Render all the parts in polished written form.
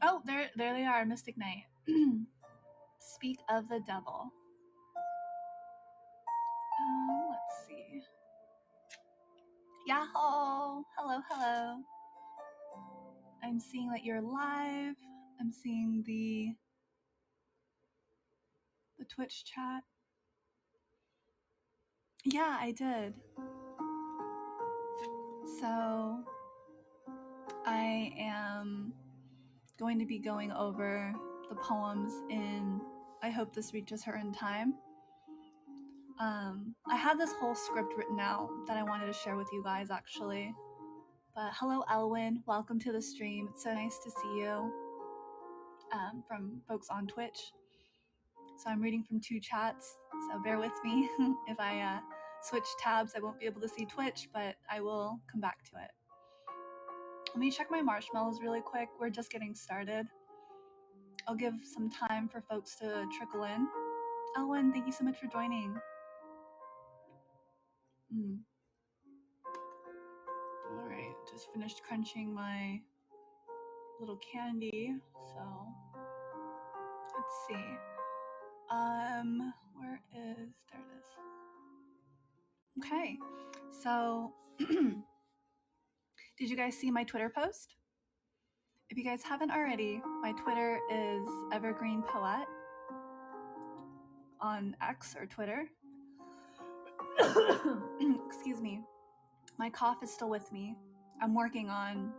Oh, there they are, Mystic Knight. Speak of the devil. Let's see. Yahoo! Hello, hello. I'm seeing that you're live. I'm seeing the Twitch chat. Yeah, I did. So I am going to be going over the poems in I Hope This Reaches Her in Time. I had this whole script written out that I wanted to share with you guys actually. But hello, Elwin. Welcome to the stream. It's so nice to see you from folks on Twitch. So I'm reading from two chats, so bear with me. If I switch tabs, I won't be able to see Twitch, but I will come back to it. Let me check my marshmallows really quick. We're just getting started. I'll give some time for folks to trickle in. Elwin, thank you so much for joining. All right, just finished crunching my little candy, so let's see. Where is, there it is. Okay, so did you guys see my Twitter post? If you guys haven't already, my Twitter is Evergreen Poette on X or Twitter. Excuse me. My cough is still with me. I'm working on,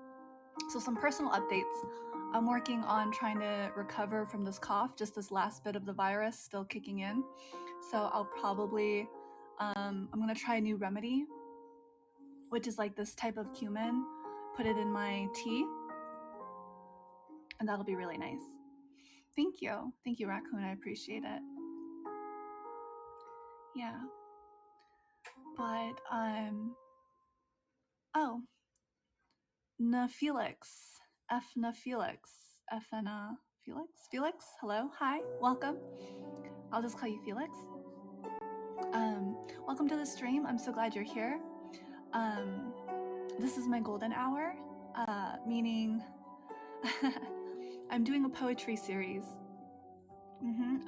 so some personal updates. I'm working on trying to recover from this cough, just this last bit of the virus still kicking in. So I'll probably, I'm gonna try a new remedy, which is like this type of cumin, put it in my tea, and that'll be really nice. Thank you, Raccoon, I appreciate it. Yeah, but oh, Felix, Felix, hello, hi, welcome. I'll just call you Felix. Welcome to the stream. I'm so glad you're here. This is my golden hour, meaning I'm doing a poetry series.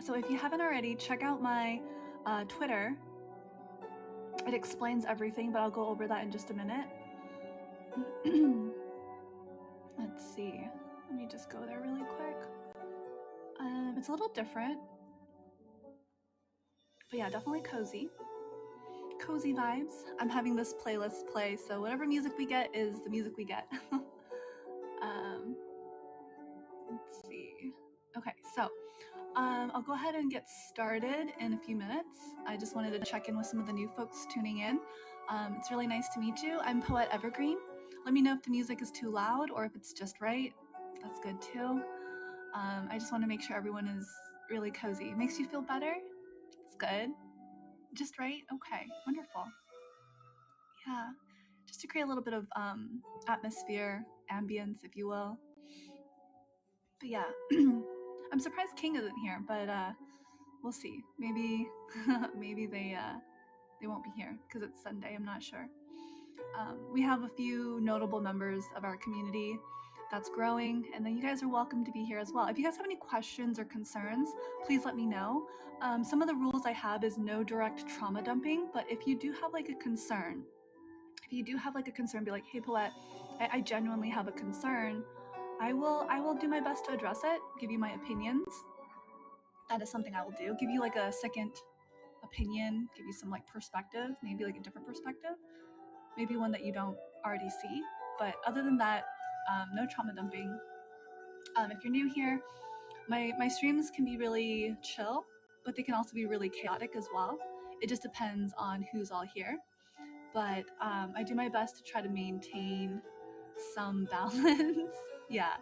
So if you haven't already, check out my Twitter. It explains everything, but I'll go over that in just a minute. Let's see. Let me just go there really quick. It's a little different, but yeah, definitely cozy. Cozy vibes. I'm having this playlist play, so whatever music we get is the music we get. Let's see. Okay, so I'll go ahead and get started in a few minutes. I just wanted to check in with some of the new folks tuning in. It's really nice to meet you. I'm Poette Evergreen. Let me know if the music is too loud or if it's just right. That's good too. I just want to make sure everyone is really cozy. Makes you feel better? It's good. Just right? Okay, wonderful. Yeah, just to create a little bit of atmosphere, ambience, if you will. But yeah, I'm surprised King isn't here, but we'll see. Maybe maybe they won't be here because it's Sunday. I'm not sure. We have a few notable members of our community that's growing, and then you guys are welcome to be here as well. If you guys have any questions or concerns, please let me know. Some of the rules I have is no direct trauma dumping, but if you do have like a concern, be like, hey Poette, I genuinely have a concern, I will do my best to address it, give you my opinions. That is something I will do. Give you like a second opinion, give you some like perspective, maybe like a different perspective, maybe one that you don't already see. But other than that, no trauma dumping. If you're new here, my streams can be really chill, but they can also be really chaotic as well. It just depends on who's all here. But I do my best to try to maintain some balance. Yeah.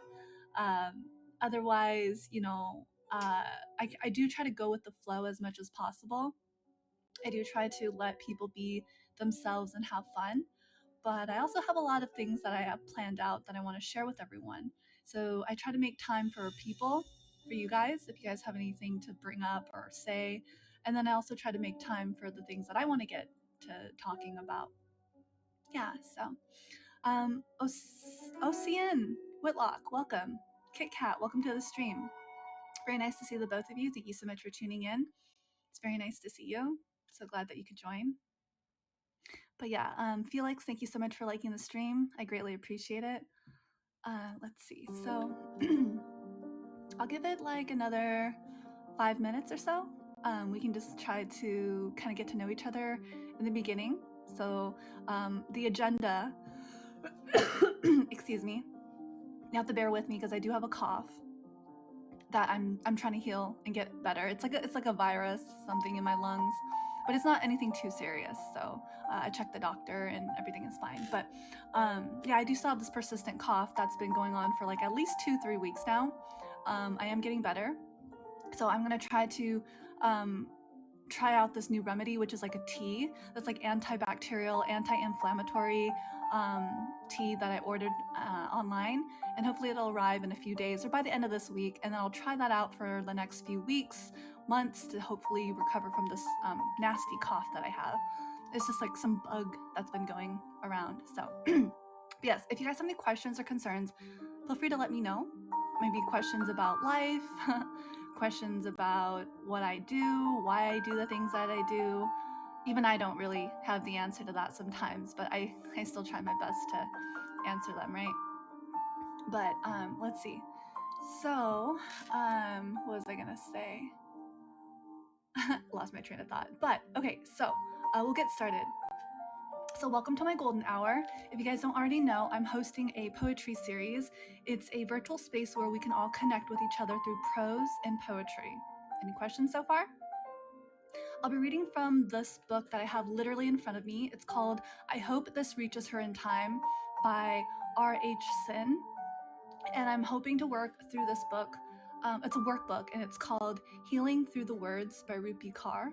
Otherwise, you know, I do try to go with the flow as much as possible. I do try to let people be themselves and have fun. But I also have a lot of things that I have planned out that I want to share with everyone. So I try to make time for people, for you guys, if you guys have anything to bring up or say. And then I also try to make time for the things that I want to get to talking about. Yeah, so OCN Whitlock, welcome. Kit Kat, welcome to the stream. Very nice to see the both of you. Thank you so much for tuning in. It's very nice to see you. So glad that you could join. But yeah, Felix, thank you so much for liking the stream. I greatly appreciate it. Let's see. So I'll give it like another 5 minutes or so. We can just try to kind of get to know each other in the beginning. So the agenda, excuse me, you have to bear with me because I do have a cough that I'm trying to heal and get better. It's like a virus, something in my lungs, but it's not anything too serious. So I checked the doctor and everything is fine. But yeah, I do still have this persistent cough that's been going on for like at least 2-3 weeks now. I am getting better, so I'm gonna try to try out this new remedy, which is like a tea that's like antibacterial, anti-inflammatory tea that I ordered online, and hopefully it'll arrive in a few days or by the end of this week, and then I'll try that out for the next few weeks, months, to hopefully recover from this nasty cough that I have. It's just like some bug that's been going around. So yes, if you guys have any questions or concerns, feel free to let me know. Maybe questions about life, questions about what I do, why I do the things that I do. Even I don't really have the answer to that sometimes, but I still try my best to answer them, right? But let's see. So what was I gonna say? Lost my train of thought. But okay, so we'll get started. So welcome to my golden hour. If you guys don't already know, I'm hosting a poetry series. It's a virtual space where we can all connect with each other through prose and poetry. Any questions so far? I'll be reading from this book that I have literally in front of me. It's called I Hope This Reaches Her in Time by R.H. Sin. And I'm hoping to work through this book. It's a workbook, and it's called Healing Through the Words by Rupi Kaur.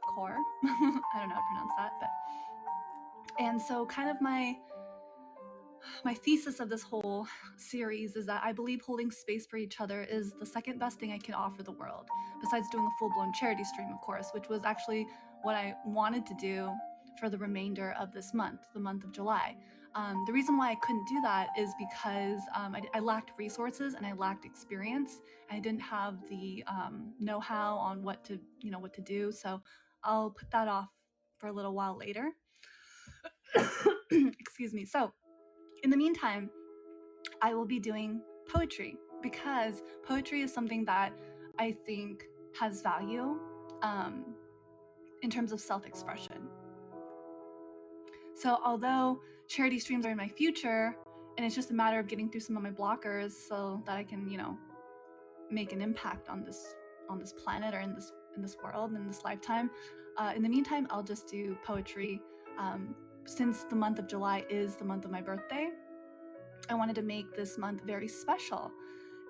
Kaur? I don't know how to pronounce that, but... And so kind of my thesis of this whole series is that I believe holding space for each other is the second best thing I can offer the world, besides doing a full-blown charity stream, of course, which was actually what I wanted to do for the remainder of this month, the month of July. The reason why I couldn't do that is because I lacked resources and I lacked experience. I didn't have the know-how on what to do. So I'll put that off for a little while later. Excuse me. So in the meantime, I will be doing poetry because poetry is something that I think has value in terms of self-expression. So although charity streams are in my future, and it's just a matter of getting through some of my blockers so that I can, make an impact on this planet or in this world, in this lifetime. In the meantime, I'll just do poetry. Since the month of July is the month of my birthday, I wanted to make this month very special.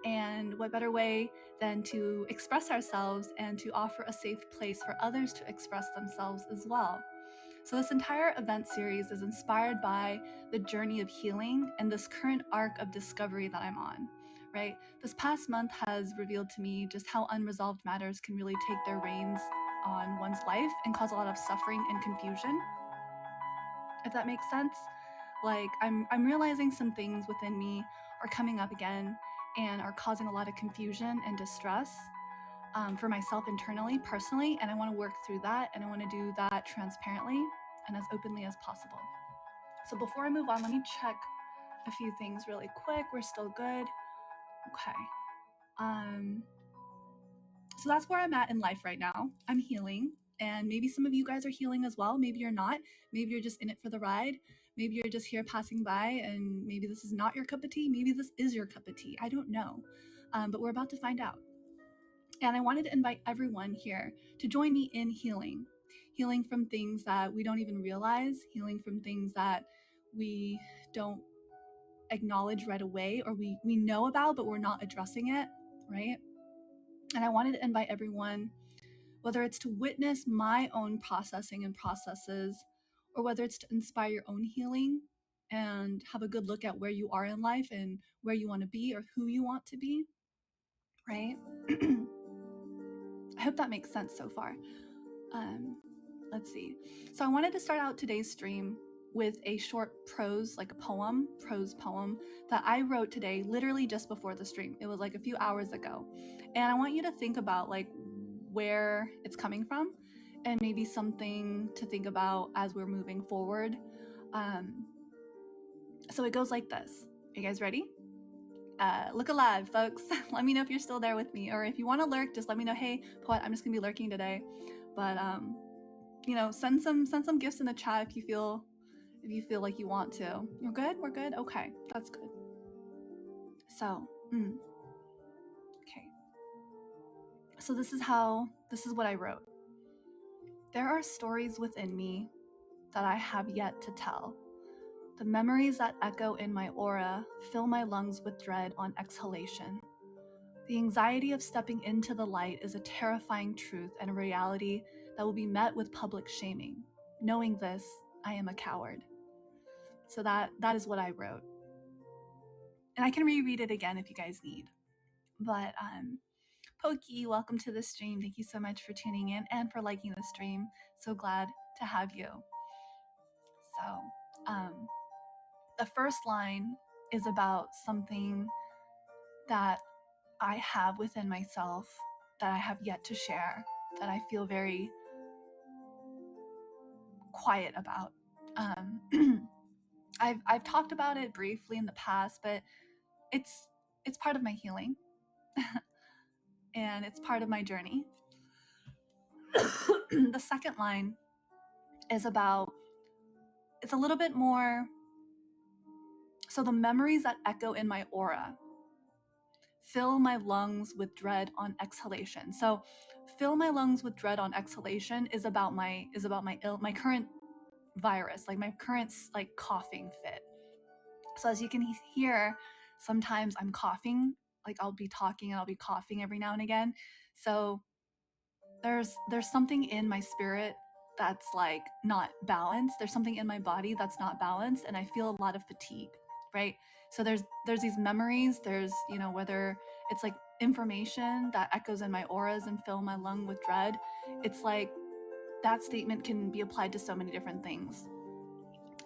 And what better way than to express ourselves and to offer a safe place for others to express themselves as well. So this entire event series is inspired by the journey of healing and this current arc of discovery that I'm on, right? This past month has revealed to me just how unresolved matters can really take their reins on one's life and cause a lot of suffering and confusion, if that makes sense. Like I'm realizing some things within me are coming up again and are causing a lot of confusion and distress for myself internally, personally, and I want to work through that, and I want to do that transparently and as openly as possible. So before I move on, let me check a few things really quick. We're still good. Okay. So that's where I'm at in life right now. I'm healing, and maybe some of you guys are healing as well. Maybe you're not. Maybe you're just in it for the ride. Maybe you're just here passing by, and maybe this is not your cup of tea. Maybe this is your cup of tea. I don't know, but we're about to find out. And I wanted to invite everyone here to join me in healing from things that we don't even realize, healing from things that we don't acknowledge right away, or we know about, but we're not addressing it, right? And I wanted to invite everyone, whether it's to witness my own processing and processes, or whether it's to inspire your own healing and have a good look at where you are in life and where you want to be or who you want to be, right? I hope that makes sense so far. Let's see. So I wanted to start out today's stream with a short prose, like a poem, prose poem that I wrote today, literally just before the stream. It was like a few hours ago. And I want you to think about like where it's coming from and maybe something to think about as we're moving forward. So it goes like this. Are you guys ready? Look alive, folks. Let me know if you're still there with me, or if you want to lurk, just let me know. Hey, Poette, I'm just gonna be lurking today. But you know, send some gifts in the chat if you feel like you want to. You're good? We're good? Okay, that's good. So, okay. So this is what I wrote. There are stories within me that I have yet to tell. The memories that echo in my aura fill my lungs with dread on exhalation. The anxiety of stepping into the light is a terrifying truth and a reality that will be met with public shaming. Knowing this, I am a coward. So that is what I wrote. And I can reread it again if you guys need. But Pokey, welcome to the stream. Thank you so much for tuning in and for liking the stream. So glad to have you. So the first line is about something that I have within myself that I have yet to share, that I feel very quiet about. I've talked about it briefly in the past, but it's part of my healing and it's part of my journey. The second line is about, it's a little bit more, so the memories that echo in my aura fill my lungs with dread on exhalation. So fill my lungs with dread on exhalation is about my current virus, like my current like coughing fit. So as you can hear, sometimes I'm coughing, like I'll be talking and I'll be coughing every now and again. So there's something in my spirit that's like not balanced. There's something in my body that's not balanced, and I feel a lot of fatigue, right? So there's these memories, there's, you know, whether it's like information that echoes in my auras and fill my lung with dread. It's like that statement can be applied to so many different things.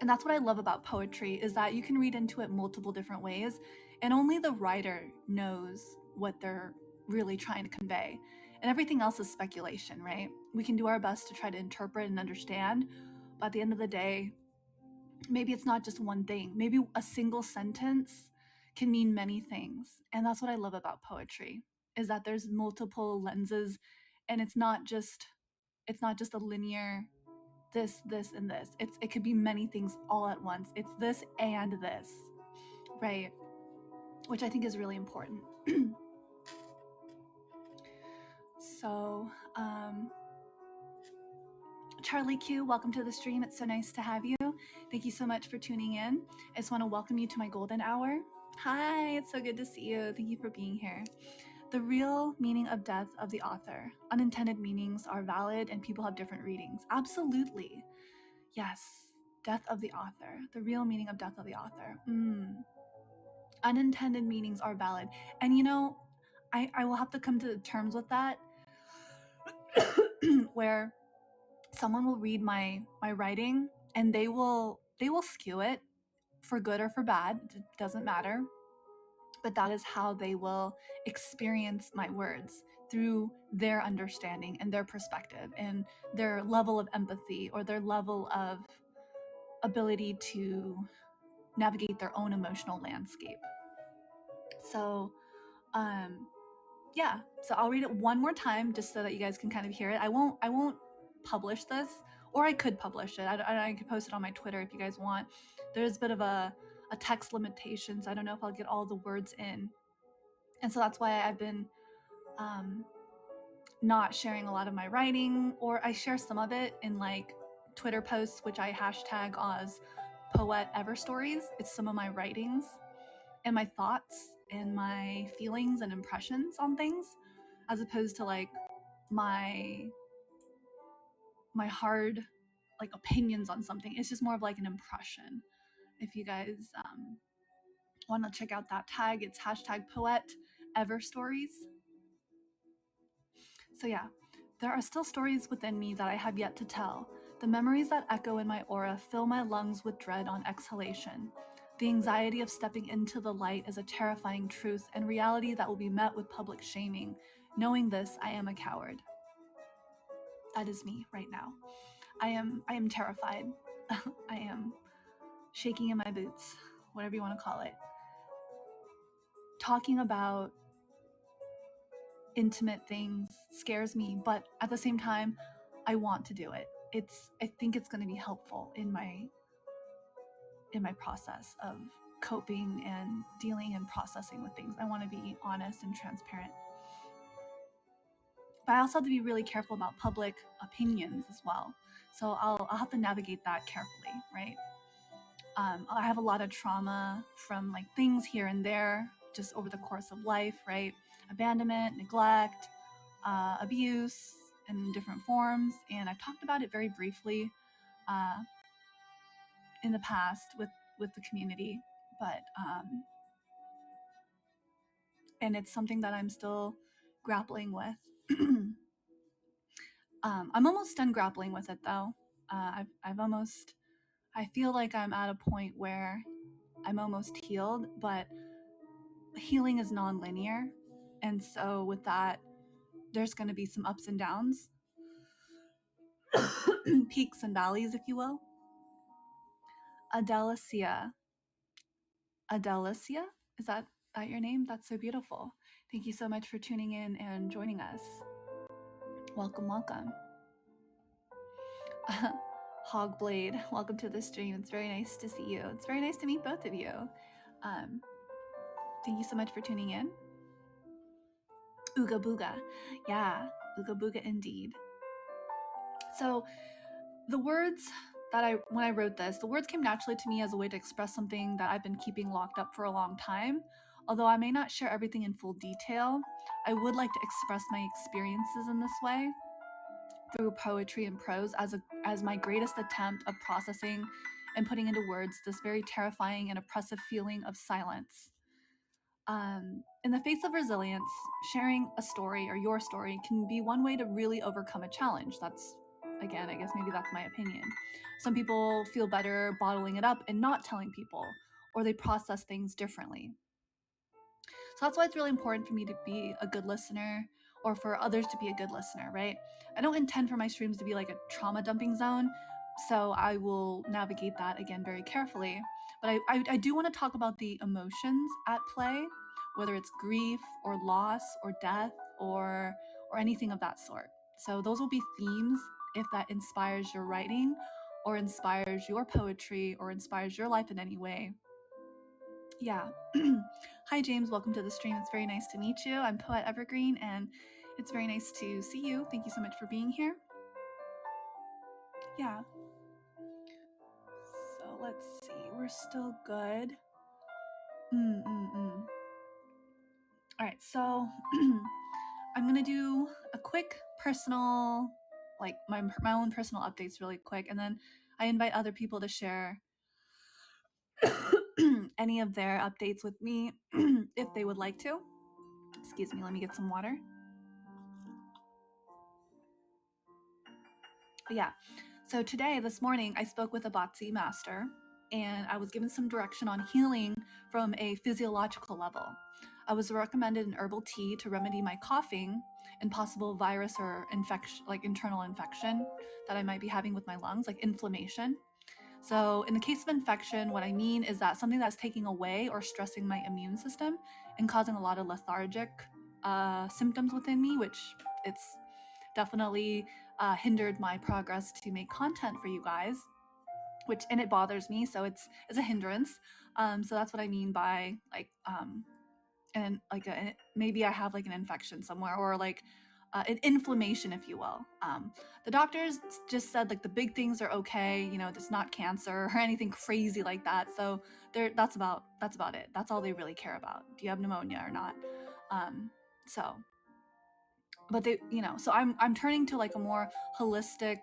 And that's what I love about poetry, is that you can read into it multiple different ways, and only the writer knows what they're really trying to convey. And everything else is speculation, right? We can do our best to try to interpret and understand, but at the end of the day, maybe it's not just one thing. Maybe a single sentence can mean many things. And that's what I love about poetry, is that there's multiple lenses, and it's not just a linear this, and this. It could be many things all at once. It's this and this, right? Which I think is really important. So, Charlie Q, welcome to the stream. It's so nice to have you. Thank you so much for tuning in. I just want to welcome you to my golden hour. Hi, it's so good to see you. Thank you for being here. The real meaning of death of the author. Unintended meanings are valid and people have different readings. Absolutely. Yes. Death of the author. The real meaning of death of the author. Unintended meanings are valid. And you know, I will have to come to terms with that where someone will read my writing and they will skew it for good or for bad. It doesn't matter. But that is how they will experience my words, through their understanding and their perspective and their level of empathy or their level of ability to navigate their own emotional landscape. So, yeah, so I'll read it one more time just so that you guys can kind of hear it. I won't publish this, or I could publish it. I could post it on my Twitter if you guys want. There's a bit of a text limitation, so I don't know if I'll get all the words in. And so that's why I've been not sharing a lot of my writing, or I share some of it in like Twitter posts, which I hashtag as Poette Ever Stories. It's some of my writings and my thoughts and my feelings and impressions on things, as opposed to like my hard like opinions on something. It's just more of like an impression. If you guys want to check out that tag, it's hashtag Poette Ever Stories. So yeah, there are still stories within me that I have yet to tell. The memories that echo in my aura fill my lungs with dread on exhalation. The anxiety of stepping into the light is a terrifying truth and reality that will be met with public shaming. Knowing this, I am a coward. That is me right now. I am terrified. I am shaking in my boots, whatever you want to call it. Talking about intimate things scares me, but at the same time, I want to do it. I think it's going to be helpful in my process of coping and dealing and processing with things. I want to be honest and transparent. But I also have to be really careful about public opinions as well. So I'll have to navigate that carefully, right? I have a lot of trauma from like things here and there just over the course of life, right? Abandonment, neglect, abuse in different forms. And I've talked about it very briefly in the past with the community, but and it's something that I'm still grappling with. I'm almost done grappling with it though. I feel like I'm at a point where I'm almost healed, but healing is non-linear. And so with that, there's going to be some ups and downs, peaks and valleys, if you will. Adelicia, is that your name? That's so beautiful. Thank you so much for tuning in and joining us. Welcome, welcome. Hogblade, welcome to the stream. It's very nice to see you. It's very nice to meet both of you. Thank you so much for tuning in. Ooga booga. Yeah, ooga booga indeed. So the words that when I wrote this, the words came naturally to me as a way to express something that I've been keeping locked up for a long time. Although I may not share everything in full detail, I would like to express my experiences in this way through poetry and prose as my greatest attempt of processing and putting into words this very terrifying and oppressive feeling of silence. In the face of resilience, sharing a story or your story can be one way to really overcome a challenge. That's, again, I guess maybe that's my opinion. Some people feel better bottling it up and not telling people, or they process things differently. So that's why it's really important for me to be a good listener, or for others to be a good listener, right? I don't intend for my streams to be like a trauma dumping zone, so I will navigate that again very carefully. But I do want to talk about the emotions at play, whether it's grief or loss or death or anything of that sort. So those will be themes if that inspires your writing or inspires your poetry or inspires your life in any way. Yeah. Hi, James. Welcome to the stream. It's very nice to meet you. I'm Poette Evergreen, and it's very nice to see you. Thank you so much for being here. Yeah. So let's see. We're still good. All right. So I'm going to do a quick personal, like my own personal updates really quick. And then I invite other people to share any of their updates with me if they would like to. Excuse me. Let me get some water. But yeah. So today, this morning, I spoke with a Batsi master, and I was given some direction on healing from a physiological level. I was recommended an herbal tea to remedy my coughing and possible virus or infection, like internal infection that I might be having with my lungs, like inflammation. So in the case of infection, what I mean is that something that's taking away or stressing my immune system and causing a lot of lethargic symptoms within me, which it's definitely hindered my progress to make content for you guys, and it bothers me, so it's a hindrance. So that's what I mean by like and like maybe I have like an infection somewhere, or like an inflammation, if you will. The doctors just said like the big things are okay, you know, it's not cancer or anything crazy like that. So that's about it. That's all they really care about. Do you have pneumonia or not? So but they, you know, so I'm turning to like a more holistic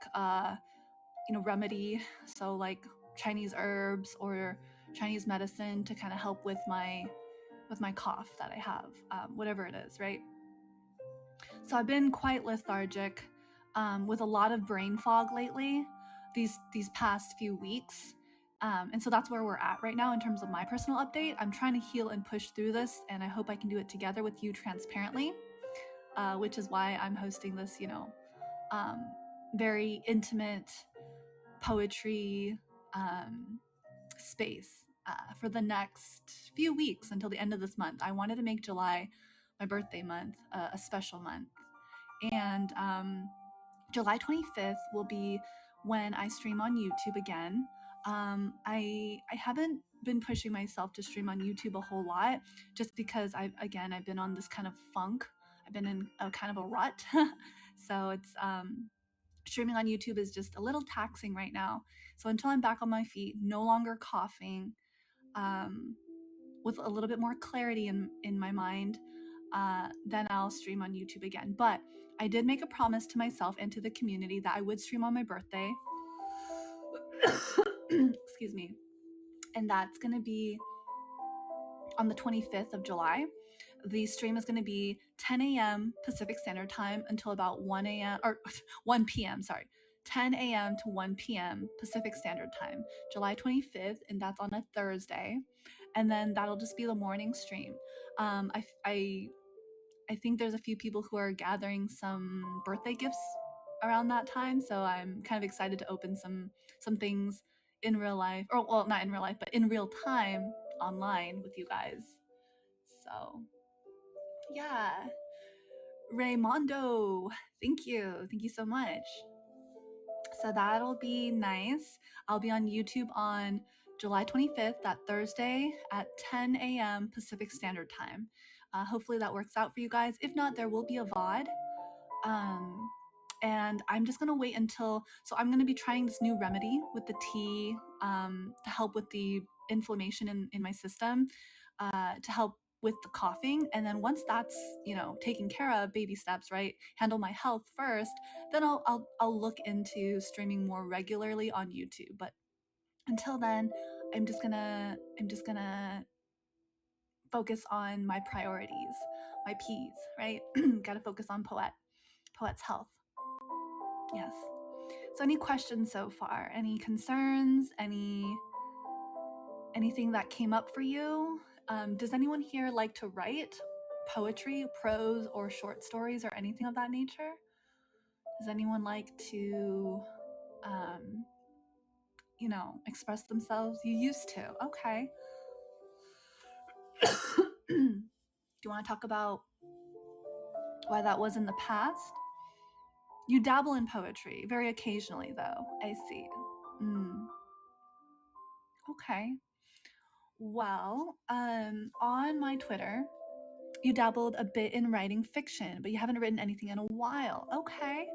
remedy, so like Chinese herbs or Chinese medicine to kind of help with my cough that I have, whatever it is, right? So I've been quite lethargic, with a lot of brain fog lately. these past few weeks. And so that's where we're at right now in terms of my personal update. I'm trying to heal and push through this, and I hope I can do it together with you transparently, which is why I'm hosting this, very intimate poetry space for the next few weeks until the end of this month. I wanted to make July, my birthday month, a special month. And July 25th will be when I stream on YouTube again. I haven't been pushing myself to stream on YouTube a whole lot, just because I've been on this kind of funk. I've been in a kind of a rut, so it's streaming on YouTube is just a little taxing right now. So until I'm back on my feet, no longer coughing, with a little bit more clarity in my mind, then I'll stream on YouTube again. But I did make a promise to myself and to the community that I would stream on my birthday. Excuse me. And that's going to be on the 25th of July. The stream is going to be 10 a.m. Pacific Standard Time until about 1 a.m. or 1 p.m. Sorry, 10 a.m. to 1 p.m. Pacific Standard Time, July 25th, and that's on a Thursday. And then that'll just be the morning stream. I think there's a few people who are gathering some birthday gifts around that time, so I'm kind of excited to open some things in real life, or well, not in real life, but in real time online with you guys. So yeah, Raymondo, thank you so much. So that'll be nice. I'll be on YouTube on July 25th, that Thursday at 10 a.m. Pacific Standard Time. Hopefully that works out for you guys. If not, there will be a VOD. And I'm just gonna wait until, so I'm gonna be trying this new remedy with the tea to help with the inflammation in my system, to help with the coughing. And then once that's, taken care of, baby steps, right? Handle my health first, then I'll look into streaming more regularly on YouTube. But until then, I'm just gonna focus on my priorities, my P's, right? Gotta focus on Poette's health. Yes. So any questions so far? Any concerns? Anything that came up for you? Does anyone here like to write poetry, prose, or short stories, or anything of that nature? Does anyone like to, express themselves? You used to. Okay. Do you want to talk about why that was in the past? You dabble in poetry, very occasionally, though. I see. Okay. Well, on my Twitter, you dabbled a bit in writing fiction, but you haven't written anything in a while. Okay.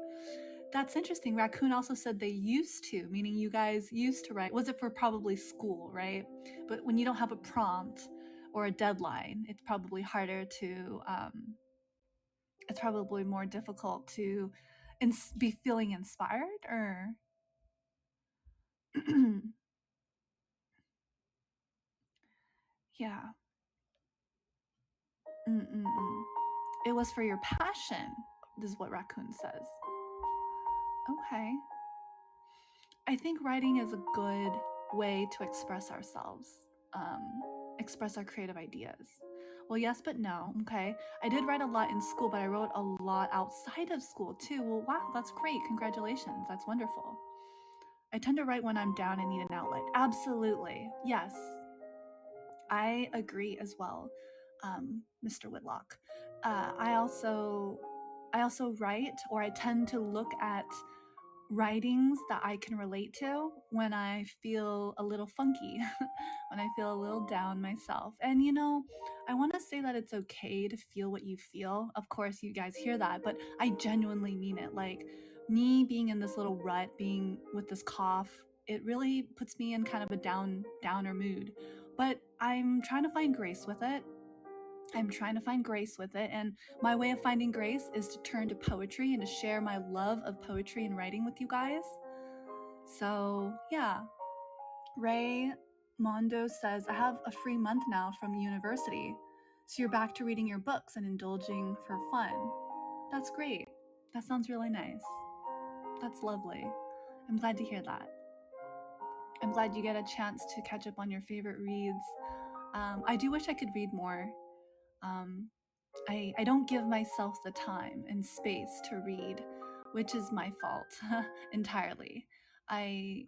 That's interesting. Raccoon also said they used to, meaning you guys used to write. Was it for probably school, right? But when you don't have a prompt or a deadline, it's probably harder to, it's probably more difficult to be feeling inspired, or yeah. Mm-mm-mm. It was for your passion, this is what Raccoon says. Okay. I think writing is a good way to express ourselves, express our creative ideas. Well, yes, but no. Okay. I did write a lot in school, but I wrote a lot outside of school too. Well, wow, that's great. Congratulations. That's wonderful. I tend to write when I'm down and need an outlet. Absolutely. Yes. I agree as well, Mr. Whitlock. I also write, or I tend to look at writings that I can relate to when I feel a little funky, when I feel a little down myself. And I want to say that it's okay to feel what you feel. Of course, you guys hear that, but I genuinely mean it. Like, me being in this little rut, being with this cough, it really puts me in kind of a downer mood. But I'm trying to find grace with it. And my way of finding grace is to turn to poetry and to share my love of poetry and writing with you guys. So yeah, Ray Mondo says, I have a free month now from university, so you're back to reading your books and indulging for fun. That's great. That sounds really nice. That's lovely. I'm glad to hear that. I'm glad you get a chance to catch up on your favorite reads. I do wish I could read more. I don't give myself the time and space to read, which is my fault entirely. I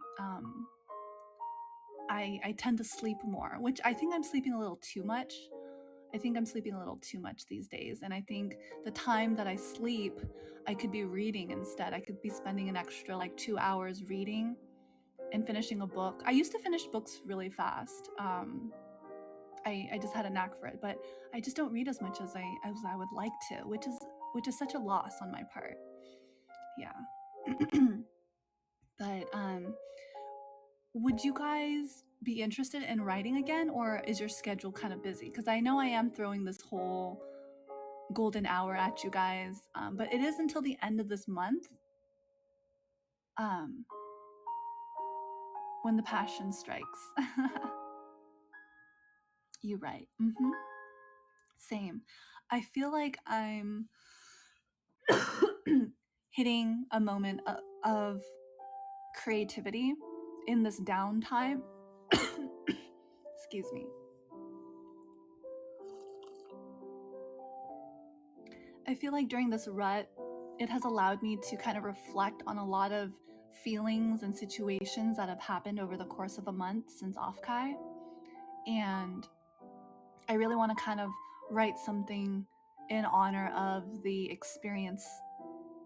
tend to sleep more, which I think I'm sleeping a little too much. I think I'm sleeping a little too much these days. And I think the time that I sleep, I could be reading instead. I could be spending an extra like 2 hours reading and finishing a book. I used to finish books really fast. I just had a knack for it, but I just don't read as much as I would like to, which is such a loss on my part. Yeah. But would you guys be interested in writing again, or is your schedule kind of busy? Because I know I am throwing this whole golden hour at you guys, but it is until the end of this month when the passion strikes. You right. Same. I feel like I'm hitting a moment of creativity in this downtime. Excuse me. I feel like during this rut, it has allowed me to kind of reflect on a lot of feelings and situations that have happened over the course of a month since Offkai. And I really want to kind of write something in honor of the experience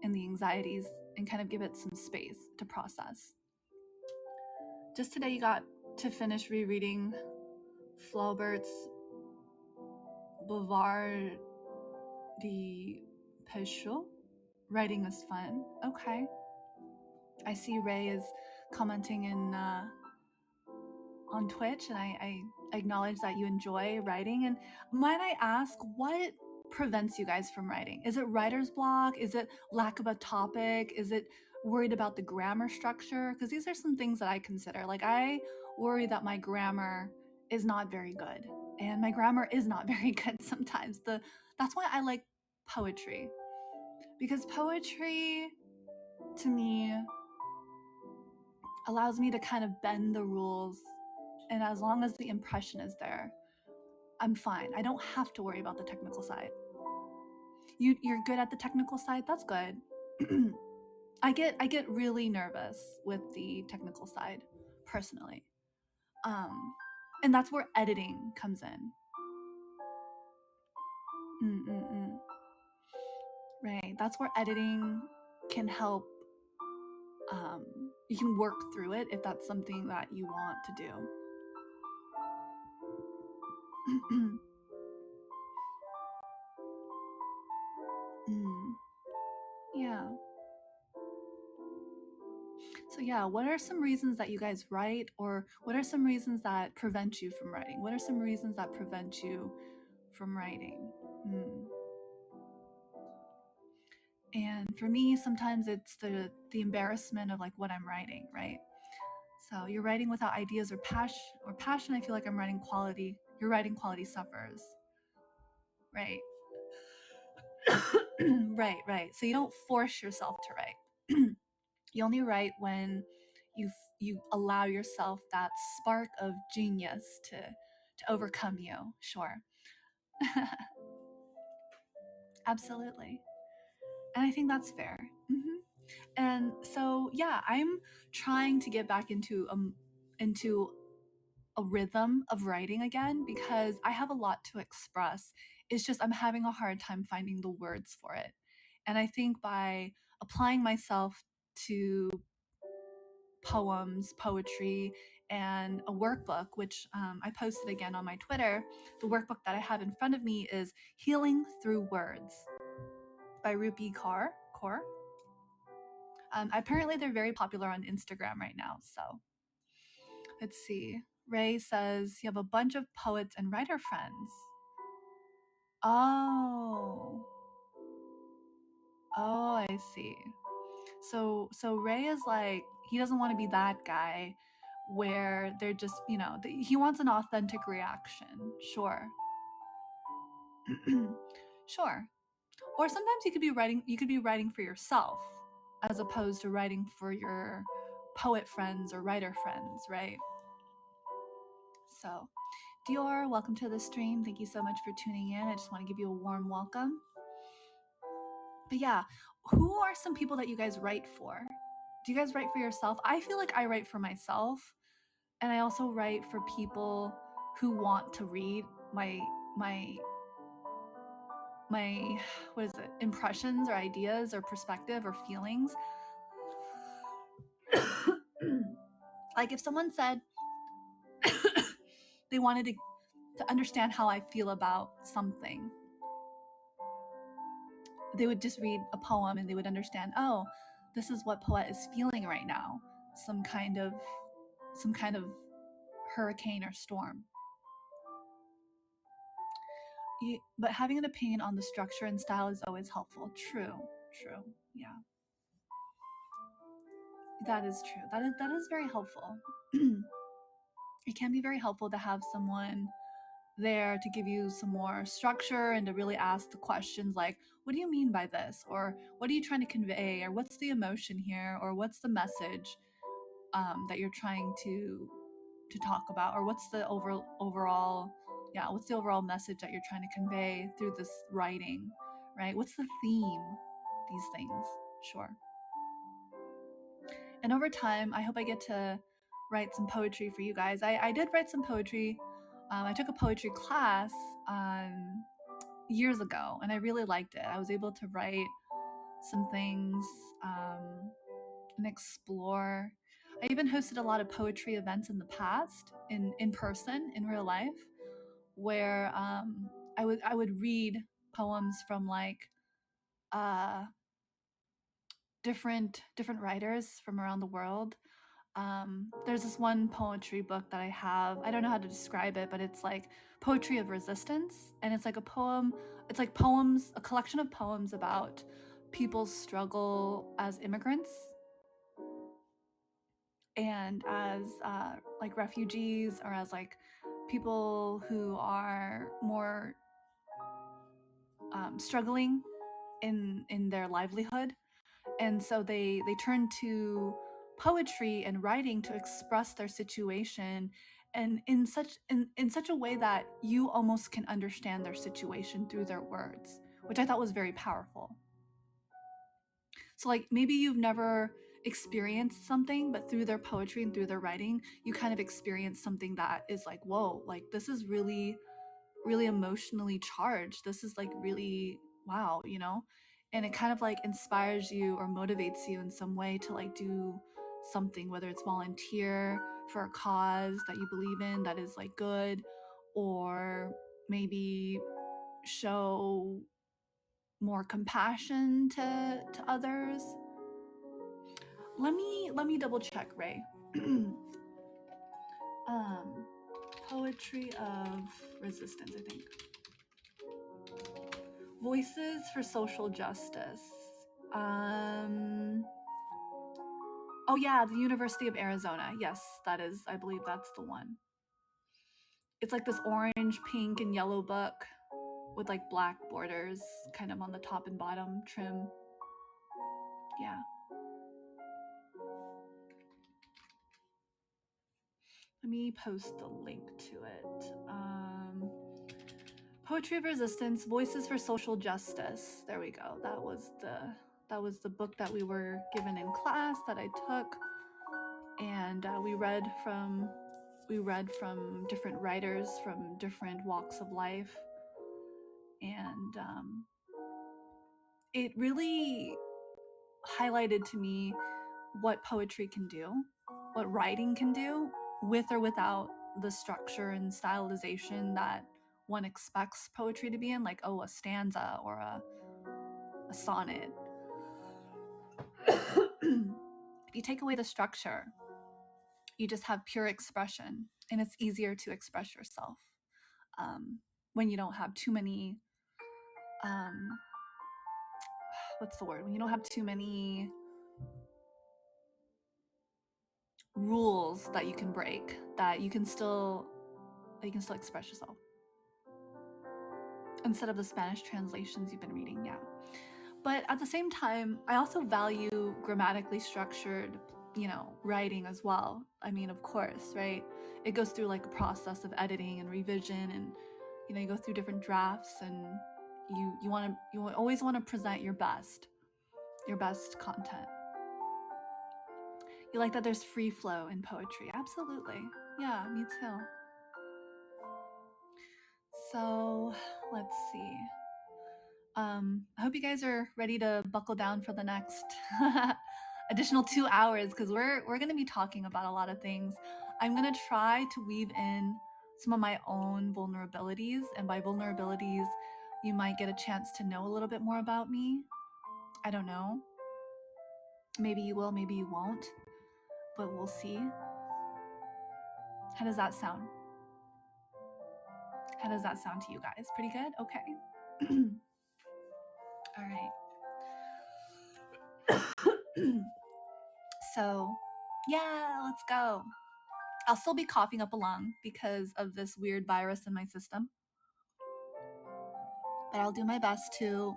and the anxieties and kind of give it some space to process. Just today, you got to finish rereading Flaubert's Bouvard de Pécho. Writing is fun. Okay. I see Ray is commenting in on Twitch, and I acknowledge that you enjoy writing. And might I ask, what prevents you guys from writing? Is it writer's block? Is it lack of a topic? Is it worried about the grammar structure? Because these are some things that I consider. Like, I worry that my grammar is not very good, and my grammar is not very good sometimes. That's why I like poetry, because poetry to me allows me to kind of bend the rules, and as long as the impression is there, I'm fine. I don't have to worry about the technical side. You're good at the technical side? That's good. I get really nervous with the technical side personally. And that's where editing comes in. Right. That's where editing can help. You can work through it if that's something that you want to do. Yeah. So yeah, what are some reasons that you guys write, or what are some reasons that prevent you from writing? What are some reasons that prevent you from writing? And for me, sometimes it's the embarrassment of like what I'm writing, right? So you're writing without ideas or passion. I feel like I'm writing quality. Your writing quality suffers, right? Right. So you don't force yourself to write. You only write when you allow yourself that spark of genius to overcome you. Sure. Absolutely. And I think that's fair. And so yeah, I'm trying to get back into a rhythm of writing again, because I have a lot to express. It's just I'm having a hard time finding the words for it. And I think by applying myself to poems, poetry, and a workbook, which I posted again on my Twitter. The workbook that I have in front of me is Healing Through Words by Rupi Kaur. Apparently, they're very popular on Instagram right now. So let's see. Ray says you have a bunch of poets and writer friends. Oh, I see. So Ray is like, he doesn't want to be that guy where they're just, he wants an authentic reaction. Sure. Sure. Or sometimes you could be writing for yourself as opposed to writing for your poet friends or writer friends, right? So Dior, welcome to the stream. Thank you so much for tuning in. I just want to give you a warm welcome. But yeah, who are some people that you guys write for? Do you guys write for yourself? I feel like I write for myself, and I also write for people who want to read my what is it, impressions or ideas or perspective or feelings. Like if someone said they wanted to understand how I feel about something, they would just read a poem and they would understand, oh, this is what Poette is feeling right now, some kind of hurricane or storm. But having an opinion on the structure and style is always helpful. True, yeah, that is true. That is very helpful. It can be very helpful to have someone there to give you some more structure and to really ask the questions like, what do you mean by this? Or what are you trying to convey? Or what's the emotion here? Or what's the message that you're trying to talk about? Or what's the overall message that you're trying to convey through this writing, right? What's the theme? These things, sure. And over time, I hope I get to write some poetry for you guys. I did write some poetry. I took a poetry class years ago, and I really liked it. I was able to write some things and explore. I even hosted a lot of poetry events in the past, in person, in real life, where I would read poems from like different writers from around the world. There's this one poetry book that I have. I don't know how to describe it, but it's like poetry of resistance, and it's like a poem. It's like poems, a collection of poems about people's struggle as immigrants and as like refugees, or as like people who are more struggling in their livelihood. And so they turn to poetry and writing to express their situation, and in such a way that you almost can understand their situation through their words, which I thought was very powerful. So like maybe you've never experienced something, but through their poetry and through their writing, you kind of experience something that is like, whoa, like this is really emotionally charged. This is like really wow, you know? And it kind of like inspires you or motivates you in some way to like do something, whether it's volunteer for a cause that you believe in that is like good, or maybe show more compassion to others. Let me double check, Ray. Poetry of resistance, I think. Voices for Social Justice. Oh yeah, the University of Arizona. Yes, that is, I believe that's the one. It's like this orange, pink, and yellow book with like black borders kind of on the top and bottom trim. Yeah. Let me post the link to it. Poetry of Resistance, Voices for Social Justice. There we go. That was the book that we were given in class that I took, and we read from different writers from different walks of life, and it really highlighted to me what poetry can do, what writing can do, with or without the structure and stylization that one expects poetry to be in, like, oh, a stanza or a sonnet. If you take away the structure, you just have pure expression, and it's easier to express yourself when you don't have too many what's the word, when you don't have too many rules that you can break, that you can still express yourself, instead of the Spanish translations you've been reading. Yeah. But at the same time, I also value grammatically structured writing as well. I mean, of course, right? It goes through like a process of editing and revision, and you go through different drafts, and you always want to present your best content. You like that there's free flow in poetry? Absolutely. Yeah, me too. So let's see. I hope you guys are ready to buckle down for the next additional 2 hours, because we're going to be talking about a lot of things. I'm going to try to weave in some of my own vulnerabilities, and by vulnerabilities, you might get a chance to know a little bit more about me. I don't know. Maybe you will, maybe you won't, but we'll see. How does that sound? How does that sound to you guys? Pretty good? Okay. All right. So, yeah, let's go. I'll still be coughing up a lung because of this weird virus in my system, but I'll do my best to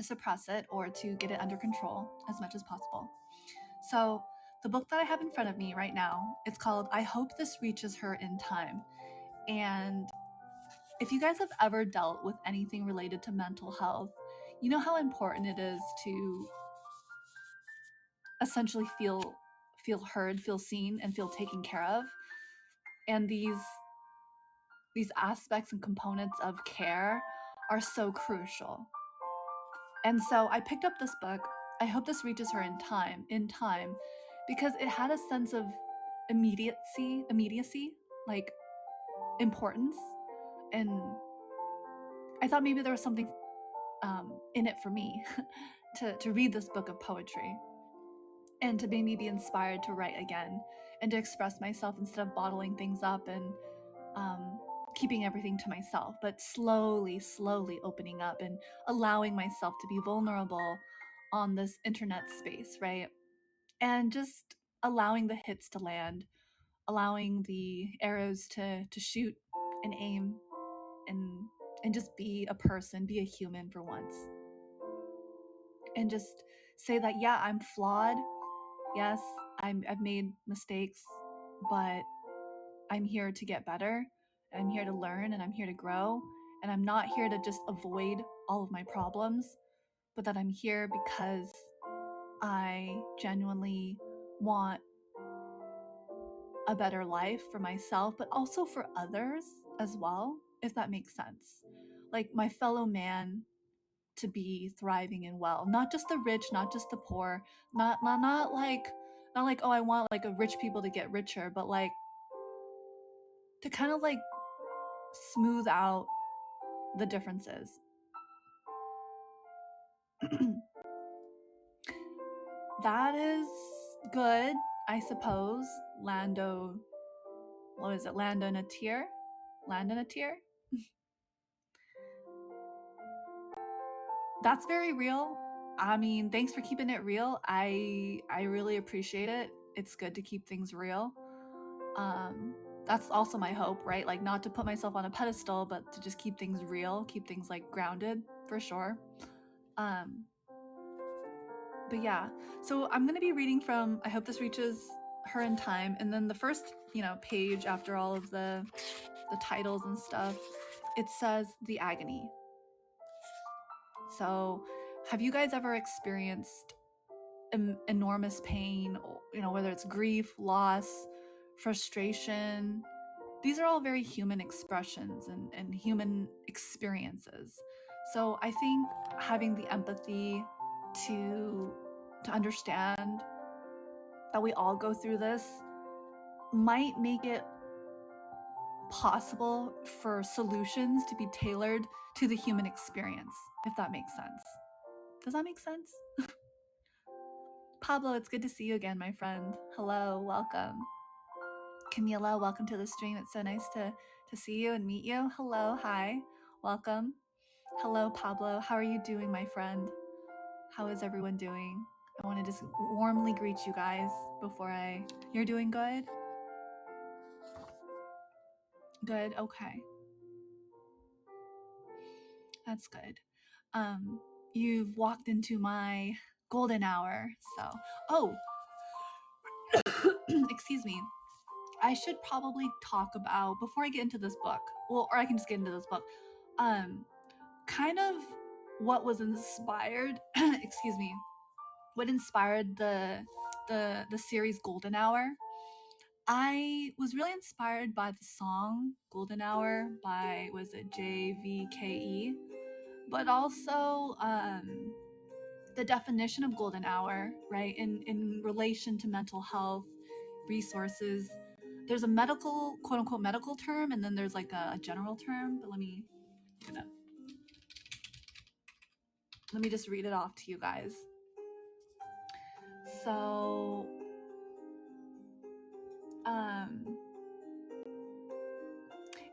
suppress it or to get it under control as much as possible. So, the book that I have in front of me right now, it's called I Hope This Reaches Her in Time. And if you guys have ever dealt with anything related to mental health, you know how important it is to essentially feel heard, feel seen, and feel taken care of. And these aspects and components of care are so crucial. And so I picked up this book. I hope this reaches her in time, because it had a sense of immediacy, like importance. And I thought maybe there was something in it for me to read this book of poetry, and to make me be inspired to write again and to express myself instead of bottling things up and keeping everything to myself, but slowly opening up and allowing myself to be vulnerable on this internet space, right? And just allowing the hits to land, allowing the arrows to shoot and aim, and just be a person, be a human for once. And just say that, yeah, I'm flawed. Yes, I've made mistakes, but I'm here to get better. I'm here to learn, and I'm here to grow. And I'm not here to just avoid all of my problems, but that I'm here because I genuinely want a better life for myself, but also for others as well, if that makes sense. Like my fellow man to be thriving and well, not just the rich, not just the poor, not like oh, I want like a rich people to get richer, but like to kind of like smooth out the differences. That is good, I suppose. Lando in a tier? Land in a tier? That's very real. I mean, thanks for keeping it real. I really appreciate it. It's good to keep things real. That's also my hope, right? Like not to put myself on a pedestal, but to just keep things real, keep things like grounded for sure. But yeah, so I'm going to be reading from I Hope This Reaches Her in Time, and then the first, page after all of the titles and stuff, it says The Agony. So, have you guys ever experienced enormous pain, whether it's grief, loss, frustration? These are all very human expressions and human experiences. So I think having the empathy to understand that we all go through this might make it possible for solutions to be tailored to the human experience, if that makes sense. Does that make sense? Pablo, it's good to see you again, my friend. Hello, welcome. Camila, welcome to the stream. It's so nice to see you and meet you. Hello, hi, welcome. Hello, Pablo. How are you doing, my friend? How is everyone doing? I want to just warmly greet you guys before You're doing good? Good, okay. That's good. You've walked into my golden hour, so. Oh, excuse me, I should probably talk about, before I get into this book, well, or I can just get into this book, kind of what was inspired, excuse me, what inspired the series Golden Hour. I was really inspired by the song Golden Hour by, was it JVKE? But also the definition of golden hour, right, in relation to mental health resources. There's a medical, quote unquote, medical term, and then there's like a general term. But let me just read it off to you guys. So,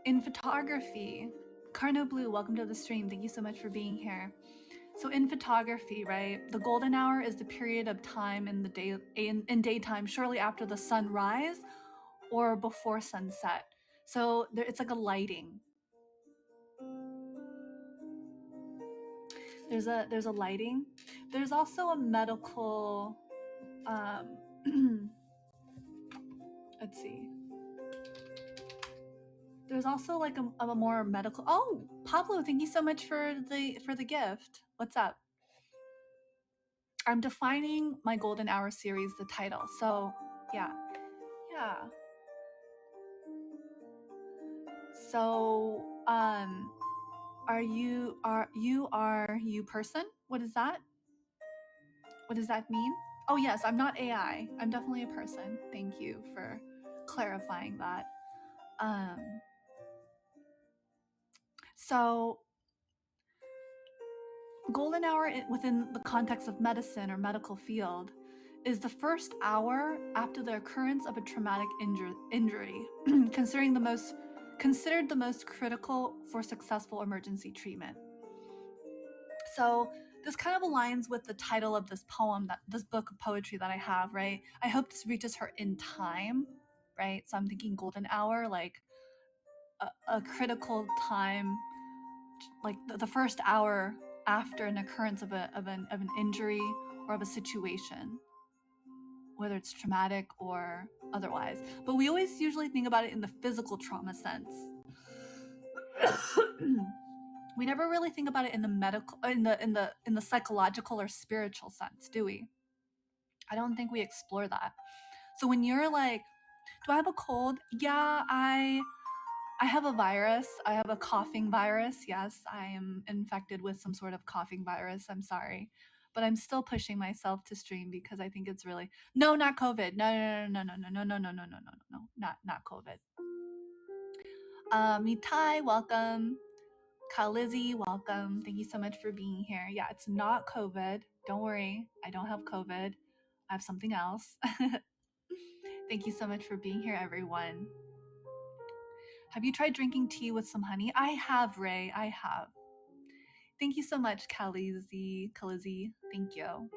in photography, Carno Blue, welcome to the stream. Thank you so much for being here. So in photography, right, the golden hour is the period of time in the day, in daytime, shortly after the sunrise or before sunset. So there, it's like a lighting. There's a lighting. There's also a medical. Let's see. There's also like a more medical. Oh, Pablo, thank you so much for the gift. What's up? I'm defining my golden hour series, the title. So yeah. So are you person? What is that? What does that mean? Oh yes, I'm not AI. I'm definitely a person. Thank you for clarifying that. So golden hour within the context of medicine or medical field is the first hour after the occurrence of a traumatic injury, considered the most critical for successful emergency treatment. So this kind of aligns with the title of this poem, this book of poetry that I have, right? I hope this reaches her in time, right? So I'm thinking golden hour, like a critical time, like the first hour after an occurrence of an injury or of a situation, whether it's traumatic or otherwise. But we always usually think about it in the physical trauma sense. We never really think about it in the medical, in the psychological or spiritual sense, do we? I don't think we explore that. So when you're like, do I have a cold? Yeah, I have a virus. I have a coughing virus. Yes, I am infected with some sort of coughing virus. I'm sorry. But I'm still pushing myself to stream because I think it's really no, not COVID. No, not COVID. Mitai, welcome. Kalizzy, welcome. Thank you so much for being here. Yeah, it's not COVID. Don't worry. I don't have COVID. I have something else. Thank you so much for being here, everyone. Have you tried drinking tea with some honey? I have, Ray. I have. Thank you so much, Kalizzy. Thank you.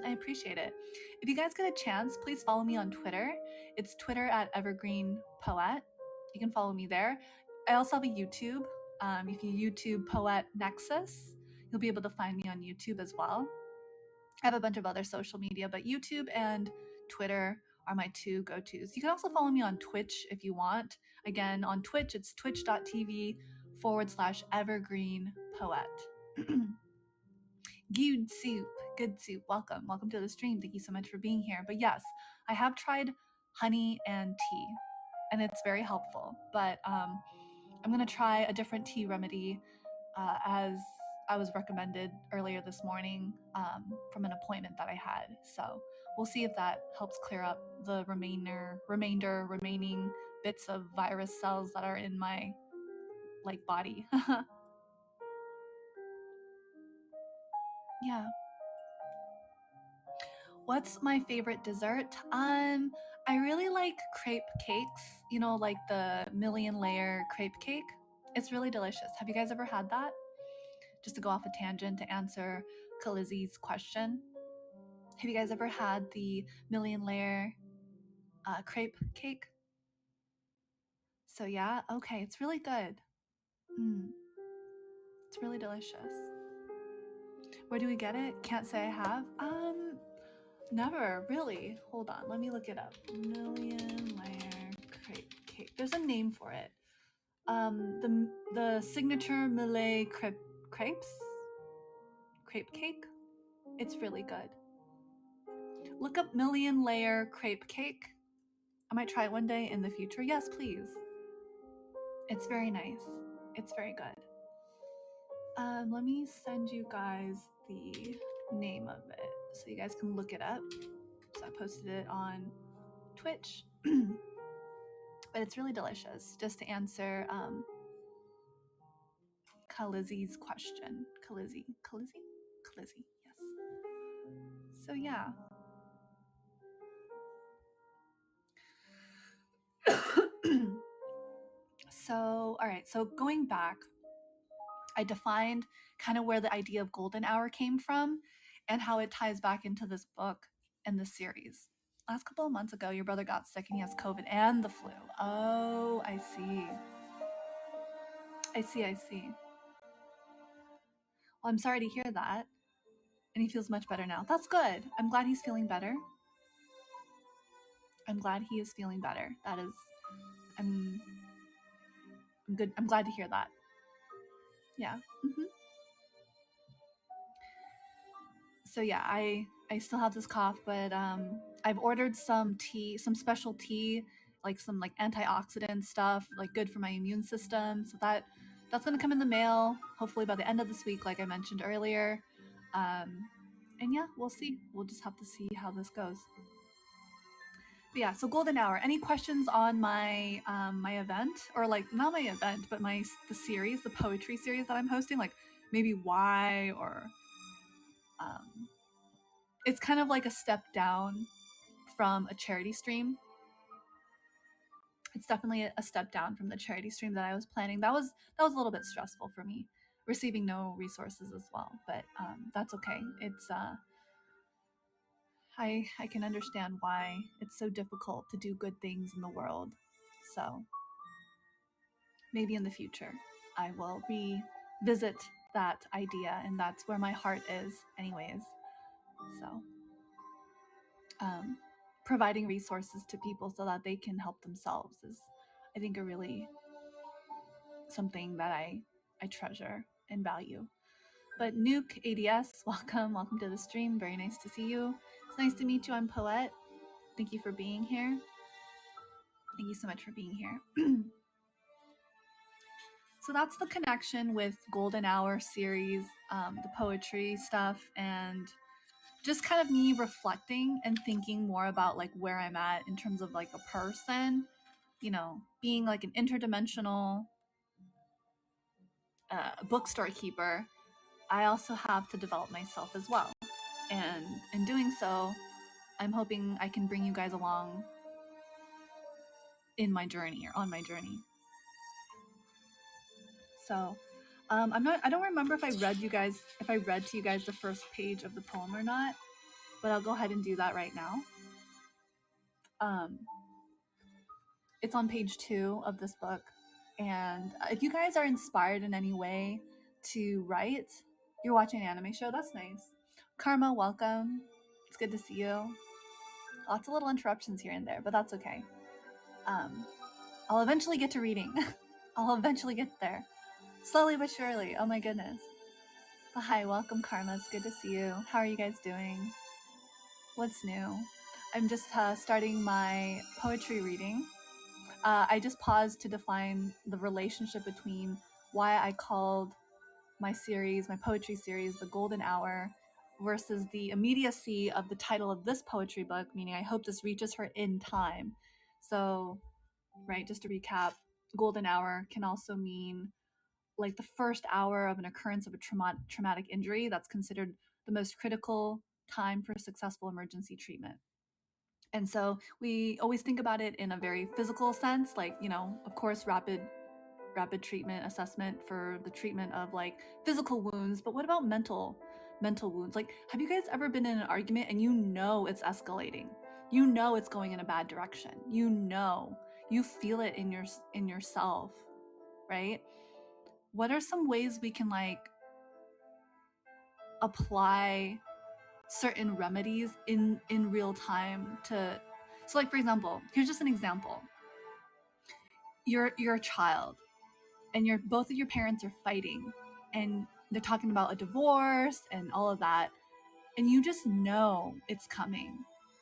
I appreciate it. If you guys get a chance, please follow me on Twitter. It's Twitter at Evergreen Poette. You can follow me there. I also have a YouTube. If you YouTube Poette Nexas, you'll be able to find me on YouTube as well. I have a bunch of other social media, but YouTube and Twitter are my two go-tos. You can also follow me on Twitch if you want. Again, on Twitch, it's twitch.tv/Evergreen Poette. Good soup. Welcome to the stream. Thank you so much for being here. But yes, I have tried honey and tea, and it's very helpful. But I'm gonna try a different tea remedy as I was recommended earlier this morning from an appointment that I had. So we'll see if that helps clear up the remaining bits of virus cells that are in my body. Yeah. What's my favorite dessert? I really like crepe cakes, like the million layer crepe cake. It's really delicious. Have you guys ever had that? Just to go off a tangent to answer Kalizzy's question. Have you guys ever had the million layer crepe cake? So yeah, okay, it's really good. It's really delicious. Where do we get it? Can't say I have. Never, really. Hold on, let me look it up. Million layer crepe cake. There's a name for it. The signature Malay crepes? Crepe cake? It's really good. Look up million layer crepe cake. I might try it one day in the future. Yes, please. It's very nice. It's very good. Let me send you guys the name of it so you guys can look it up. So I posted it on Twitch. But it's really delicious. Just to answer Kalizzy's question. Kalizzy, yes. So yeah. So, all right. So going back, I defined kind of where the idea of golden hour came from and how it ties back into this book and this series. Last couple of months ago, your brother got sick and he has COVID and the flu. Oh, I see. Well, I'm sorry to hear that. And he feels much better now. That's good. I'm glad he's feeling better. I'm glad he is feeling better. That is, I'm good. I'm glad to hear that. Yeah. Mm-hmm. So yeah, I still have this cough, but I've ordered some tea, some special tea, like some like antioxidant stuff, like good for my immune system. So that's gonna come in the mail hopefully by the end of this week, like I mentioned earlier. And yeah, we'll see. We'll just have to see how this goes. But yeah, so golden hour. Any questions on my my event, or like not my event, but the series, the poetry series that I'm hosting? Like maybe why, or it's kind of like a step down from a charity stream. It's definitely a step down from the charity stream that I was planning. That was a little bit stressful for me, receiving no resources as well. But that's okay. It's I can understand why it's so difficult to do good things in the world. So maybe in the future I will revisit that idea, and that's where my heart is, anyways. So providing resources to people so that they can help themselves is, I think, a really something that I treasure and value. But Nuke ADS, welcome to the stream. Very nice to see you. It's nice to meet you. I'm Poette. Thank you for being here. Thank you so much for being here. So that's the connection with Golden Hour series, the poetry stuff, and just kind of me reflecting and thinking more about like where I'm at in terms of like a person, being like an interdimensional bookstore keeper. I also have to develop myself as well. And in doing so, I'm hoping I can bring you guys along in my journey or on my journey. So I don't remember if I read to you guys the first page of the poem or not, but I'll go ahead and do that right now. It's on page 2 of this book. And if you guys are inspired in any way to write, you're watching an anime show, that's nice. Karma, welcome. It's good to see you. Lots of little interruptions here and there, but that's okay. I'll eventually get to reading. I'll eventually get there. Slowly but surely. Oh my goodness. But hi, welcome Karma. It's good to see you. How are you guys doing? What's new? I'm just starting my poetry reading. I just paused to define the relationship between why I called my poetry series, The Golden Hour, versus the immediacy of the title of this poetry book, meaning I hope this reaches her in time. So, right, just to recap, Golden Hour can also mean like the first hour of an occurrence of a traumatic injury that's considered the most critical time for successful emergency treatment. And so we always think about it in a very physical sense, like, of course, rapid treatment assessment for the treatment of like physical wounds. But what about mental wounds? Like, have you guys ever been in an argument and it's escalating? It's going in a bad direction. You feel it in yourself, right? What are some ways we can like apply certain remedies in real time to, so like for example, here's just an example. You're a child and both of your parents are fighting and they're talking about a divorce and all of that, and you just know it's coming.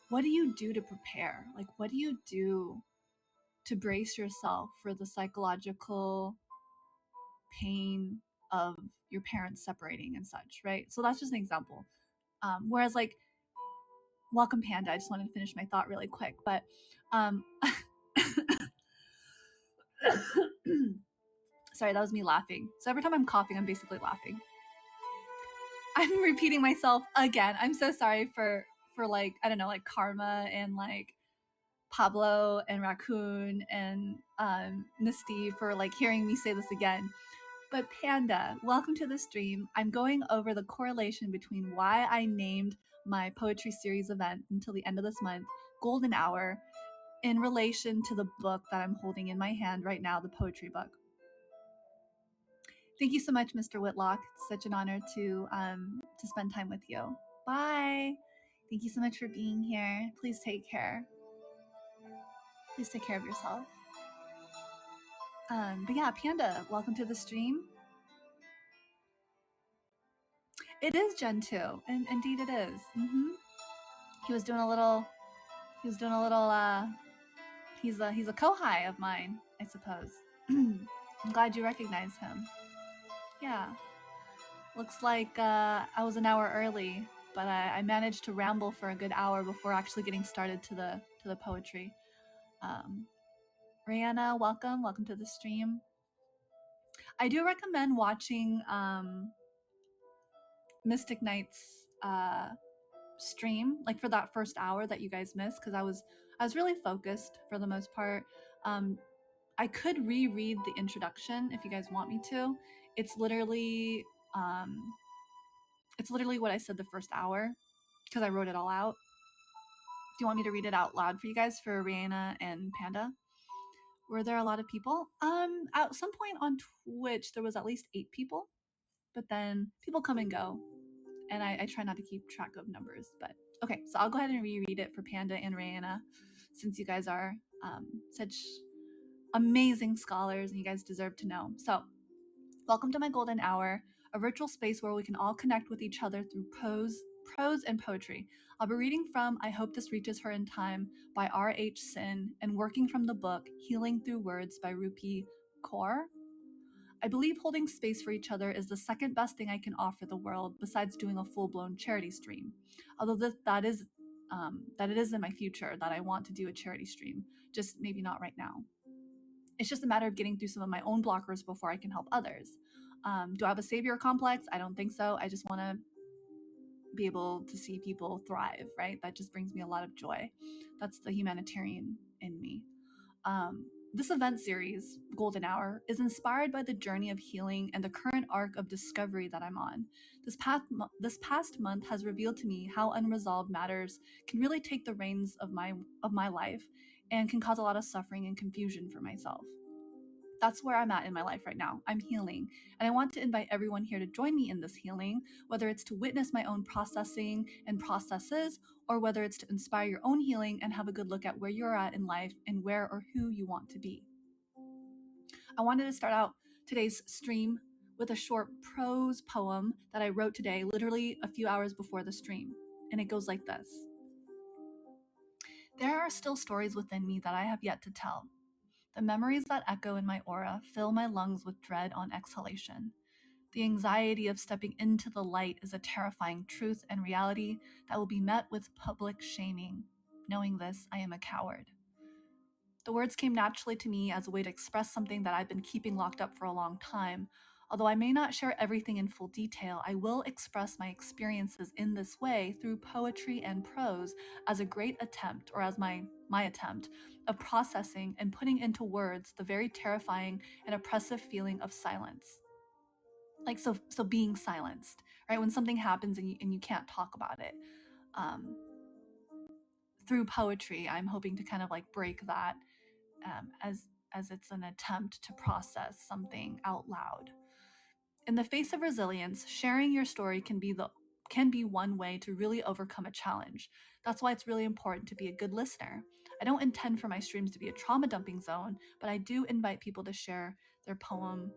What do you do to prepare? Like, what do you do to brace yourself for the psychological pain of your parents separating and such, right? So that's just an example. Whereas like, welcome Panda, I just wanted to finish my thought really quick, but sorry, that was me laughing. So every time I'm coughing, I'm basically laughing. I'm repeating myself again. I'm so sorry for like, I don't know, like Karma and like Pablo and Raccoon and Misty for like hearing me say this again. But Panda, welcome to the stream. I'm going over the correlation between why I named my poetry series event until the end of this month Golden Hour in relation to the book that I'm holding in my hand right now, the poetry book. Thank you so much, Mr. Whitlock. It's such an honor to spend time with you. Bye. Thank you so much for being here. Please take care. Please take care of yourself. But yeah, Panda, welcome to the stream. It is Gen 2, and indeed it is. He was doing a little. He's a co-hi of mine, I suppose. I'm glad you recognize him. Yeah. Looks like I was an hour early, but I managed to ramble for a good hour before actually getting started to the poetry. Rihanna, welcome to the stream. I do recommend watching Mystic Knight's stream, like for that first hour that you guys missed, because I was really focused for the most part. I could reread the introduction if you guys want me to. It's literally what I said the first hour because I wrote it all out. Do you want me to read it out loud for you guys for Rihanna and Panda? Were there a lot of people? At some point on Twitch there was at least 8 people, but then people come and go, and I try not to keep track of numbers. But okay, so I'll go ahead and reread it for Panda and Rihanna, since you guys are such amazing scholars and you guys deserve to know. So, welcome to my golden hour, a virtual space where we can all connect with each other through prose and poetry. I'll be reading from I Hope This Reaches Her in Time by R.H. Sin and working from the book Healing Through Words by Rupi Kaur. I believe holding space for each other is the second best thing I can offer the world besides doing a full-blown charity stream. Although that it is in my future that I want to do a charity stream, just maybe not right now. It's just a matter of getting through some of my own blockers before I can help others. Do I have a savior complex? I don't think so. I just want to be able to see people thrive, right? That just brings me a lot of joy. That's the humanitarian in me. This event series, Golden Hour, is inspired by the journey of healing and the current arc of discovery that I'm on. This past month has revealed to me how unresolved matters can really take the reins of my life and can cause a lot of suffering and confusion for myself. That's where I'm at in my life right now. I'm healing, and I want to invite everyone here to join me in this healing, whether it's to witness my own processing and processes, or whether it's to inspire your own healing and have a good look at where you're at in life and where or who you want to be. I wanted to start out today's stream with a short prose poem that I wrote today, literally a few hours before the stream, and it goes like this. There are still stories within me that I have yet to tell. The memories that echo in my aura fill my lungs with dread on exhalation. The anxiety of stepping into the light is a terrifying truth and reality that will be met with public shaming. Knowing this, I am a coward. The words came naturally to me as a way to express something that I've been keeping locked up for a long time. Although I may not share everything in full detail, I will express my experiences in this way through poetry and prose as a great attempt, or as my attempt, of processing and putting into words the very terrifying and oppressive feeling of silence. Like so being silenced, right? When something happens and you can't talk about it. Through poetry, I'm hoping to kind of like break that as it's an attempt to process something out loud. In the face of resilience, sharing your story can can be one way to really overcome a challenge. That's why it's really important to be a good listener. I don't intend for my streams to be a trauma dumping zone, but I do invite people to share their poem,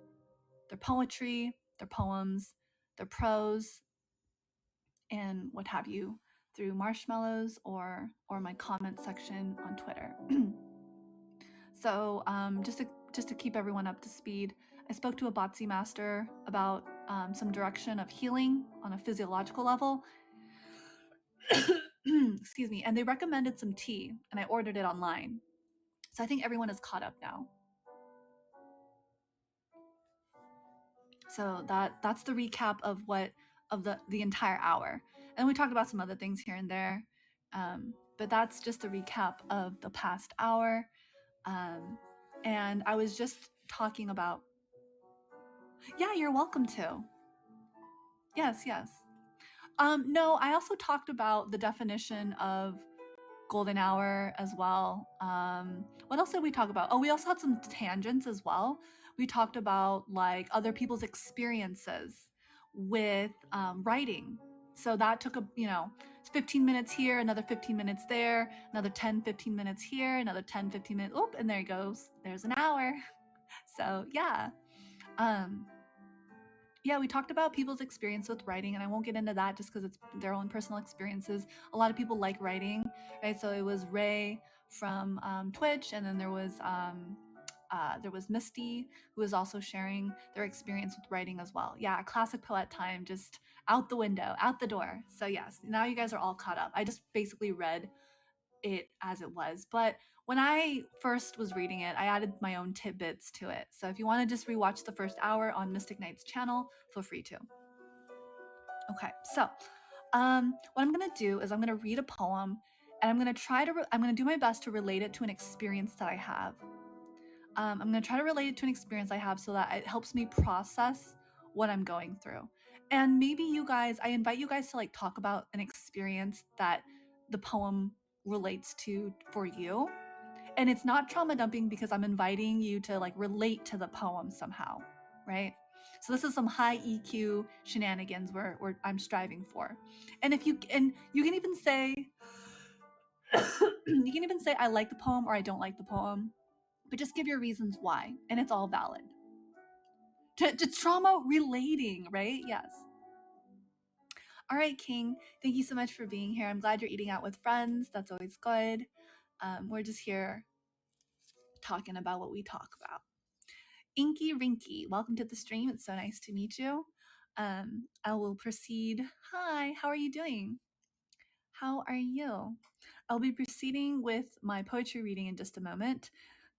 their poetry, their poems, their prose, and what have you through marshmallows or my comment section on Twitter. So just to keep everyone up to speed, I spoke to a Botsi master about some direction of healing on a physiological level. Excuse me. And they recommended some tea, and I ordered it online. So I think everyone is caught up now. So that's the recap of the entire hour. And we talked about some other things here and there, but that's just a recap of the past hour. And I was just talking about. Yeah, you're welcome to. Yes. No, I also talked about the definition of golden hour as well. What else did we talk about? Oh, we also had some tangents as well. We talked about like other people's experiences with writing. So that took 15 minutes here, another 15 minutes there, another 10, 15 minutes here, another 10, 15 minutes. Oop, and there it goes. There's an hour. So yeah. Yeah, we talked about people's experience with writing, and I won't get into that just because it's their own personal experiences. A lot of people like writing, right? So it was Ray from Twitch, and then there was Misty, who was also sharing their experience with writing as well. Yeah, classic Poette time, just out the window, out the door. So yes, now you guys are all caught up. I just basically read it as it was, but when I first was reading it, I added my own tidbits to it. So if you want to just rewatch the first hour on Mystic Knight's channel, feel free to. Okay, so what I'm gonna do is I'm gonna read a poem, and I'm gonna do my best to relate it to an experience that I have. I'm gonna try to relate it to an experience I have so that it helps me process what I'm going through. And maybe I invite you guys to like talk about an experience that the poem relates to for you. And it's not trauma dumping because I'm inviting you to like relate to the poem somehow, right? So this is some high EQ shenanigans where I'm striving for. And you can even say I like the poem or I don't like the poem, but just give your reasons why, and it's all valid. To trauma relating, right? Yes. All right, King, thank you so much for being here. I'm glad you're eating out with friends. That's always good. We're just here talking about what we talk about. Inky Rinky, welcome to the stream. It's so nice to meet you. I will proceed. Hi, how are you doing? How are you? I'll be proceeding with my poetry reading in just a moment.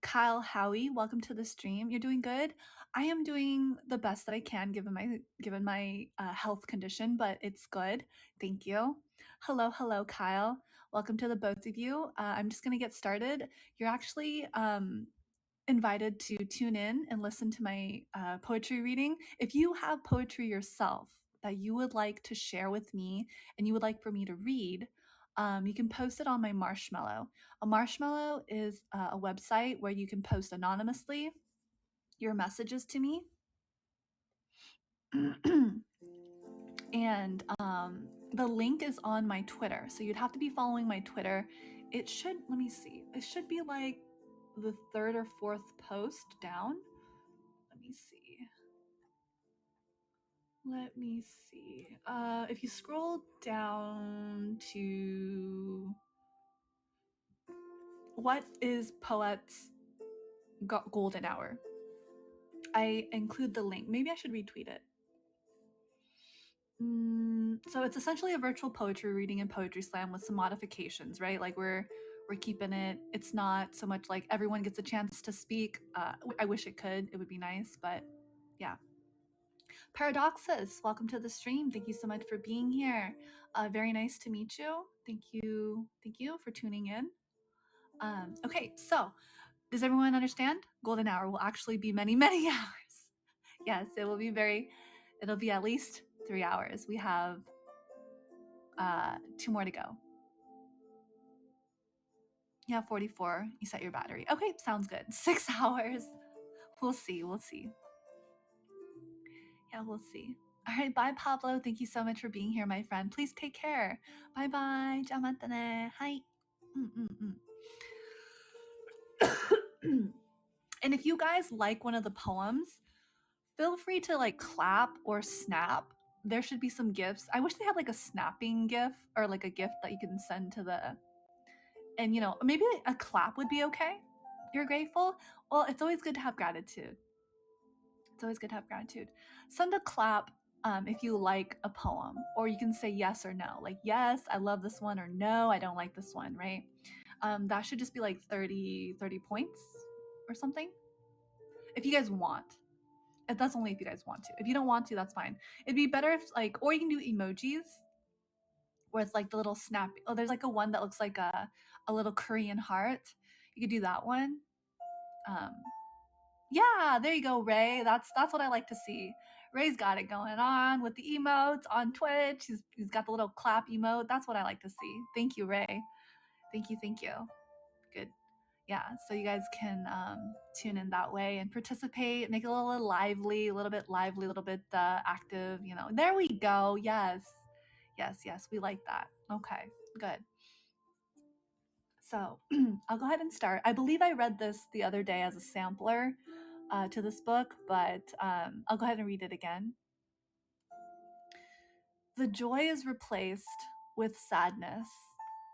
Kyle Howie, welcome to the stream. You're doing good? I am doing the best that I can given my health condition, but it's good. Thank you. Hello, Kyle. Welcome to the both of you. I'm just going to get started. You're actually invited to tune in and listen to my poetry reading. If you have poetry yourself that you would like to share with me and you would like for me to read, you can post it on my Marshmallow. A Marshmallow is a website where you can post anonymously your messages to me. And the link is on my Twitter. So you'd have to be following my Twitter. It should be like the third or fourth post down. Let me see. If you scroll down to what is Poette's golden hour, I include the link. Maybe I should retweet it. So it's essentially a virtual poetry reading and poetry slam with some modifications, right? Like we're keeping it. It's not so much like everyone gets a chance to speak. I wish it could. It would be nice, but yeah. Paradoxus, welcome to the stream. Thank you so much for being here. Very nice to meet you. Thank you for tuning in. Okay, so does everyone understand? Golden hour will actually be many, many hours. Yes, it'll be at least 3 hours. We have 2 more to go. Yeah, 44. You set your battery. Okay, sounds good. 6 hours. We'll see. Yeah, we'll see. All right, bye, Pablo. Thank you so much for being here, my friend. Please take care. Bye bye. じゃあまたね。はい。And if you guys like one of the poems, feel free to like clap or snap. There should be some gifts. I wish they had like a snapping gif or like a gift that you can send to the, and you know, maybe a clap would be okay. You're grateful? Well, it's always good to have gratitude. It's always good to have gratitude. Send a clap if you like a poem, or you can say yes or no. Like, yes, I love this one, or no, I don't like this one, right? That should just be like 30 points or something. If you guys want. That's only if you guys want to. If you don't want to, that's fine. It'd be better if like, or you can do emojis where it's like the little snap. Oh, there's like a one that looks like a little Korean heart. You could do that one. Yeah, there you go, Ray. That's what I like to see. Ray's got it going on with the emotes on Twitch. He's got the little clap emote. That's what I like to see. Thank you, Ray. Thank you. Good. Yeah, so you guys can tune in that way and participate, make it a little lively, a little bit active, you know. There we go. Yes, we like that. Okay, good. So I'll go ahead and start. I believe I read this the other day as a sampler to this book, but I'll go ahead and read it again. The joy is replaced with sadness.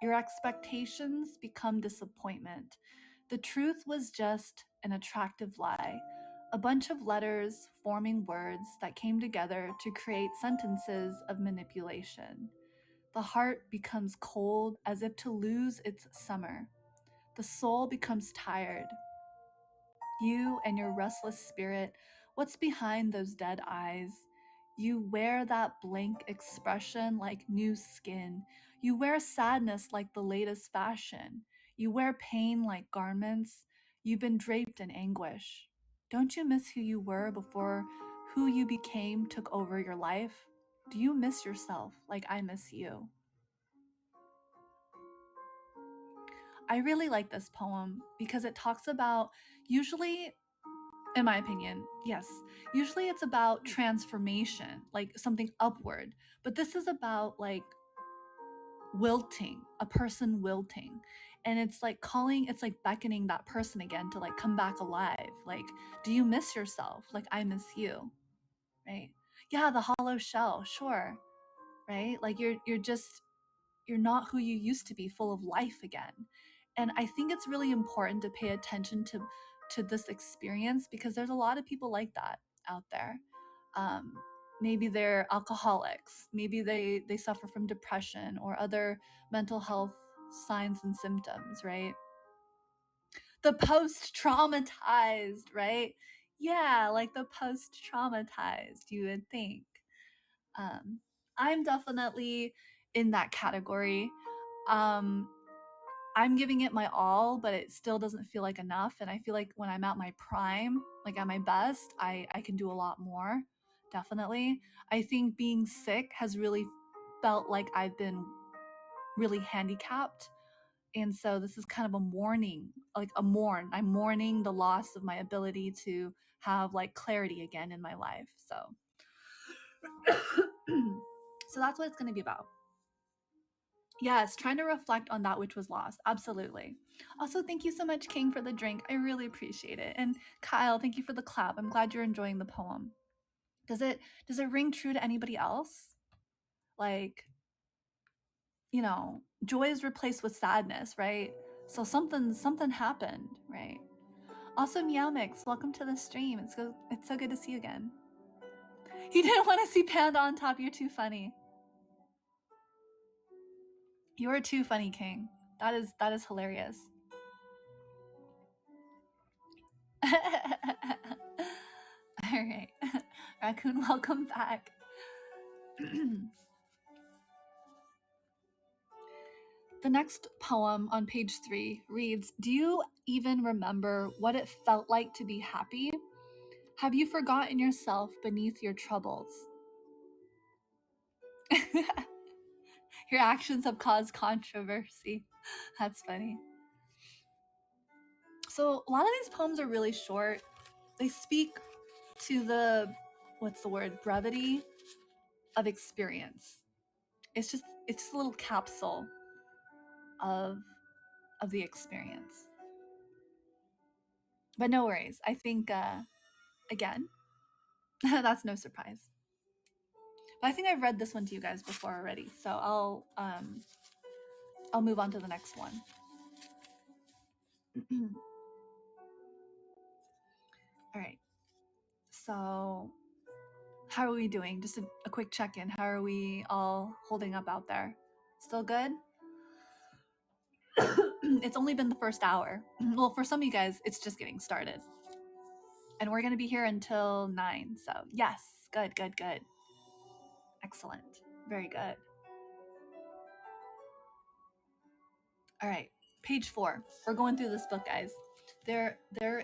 Your expectations become disappointment. The truth was just an attractive lie, a bunch of letters forming words that came together to create sentences of manipulation. The heart becomes cold as if to lose its summer. The soul becomes tired. You and your restless spirit, what's behind those dead eyes? You wear that blank expression like new skin. You wear sadness like the latest fashion. You wear pain like garments. You've been draped in anguish. Don't you miss who you were before who you became took over your life? Do you miss yourself like I miss you? I really like this poem because it talks about, usually, in my opinion, yes, usually it's about transformation, like something upward. But this is about like wilting, a person wilting. And it's like beckoning that person again to like come back alive. Like, do you miss yourself? Like I miss you, right? Yeah, the hollow shell, sure, right? Like you're not who you used to be, full of life again. And I think it's really important to pay attention to this experience because there's a lot of people like that out there. Maybe they're alcoholics, maybe they suffer from depression or other mental health signs and symptoms, right? The post-traumatized, right? Yeah, like the post-traumatized, you would think. I'm definitely in that category. I'm giving it my all, but it still doesn't feel like enough. And I feel like when I'm at my prime, like at my best, I can do a lot more. Definitely. I think being sick has really felt like I've been really handicapped. And so this is kind of a mourning, like a mourn. I'm mourning the loss of my ability to have like clarity again in my life. So, so that's what it's going to be about. Yes, trying to reflect on that which was lost. Absolutely. Also, thank you so much, King, for the drink. I really appreciate it. And Kyle, thank you for the clap. I'm glad you're enjoying the poem. Does it ring true to anybody else? Like, you know, joy is replaced with sadness, right? So something happened, right? Also, Meow Mix, welcome to the stream. It's so good to see you again. You didn't want to see Panda on top. You're too funny. You are too funny, King. That is hilarious. All right. Raccoon, welcome back. The next poem on page 3 reads, "Do you even remember what it felt like to be happy? Have you forgotten yourself beneath your troubles? Your actions have caused controversy." That's funny. So a lot of these poems are really short. They speak to the what's the word? Brevity of experience. It's just a little capsule of the experience. But no worries. I think again, that's no surprise. But I think I've read this one to you guys before already, so I'll move on to the next one. All right. So, how are we doing? Just a quick check-in. How are we all holding up out there? Still good? It's only been the first hour. Well, for some of you guys, it's just getting started. And we're going to be here until 9. So, yes. Good, good, good. Excellent. Very good. All right. Page 4. We're going through this book, guys. There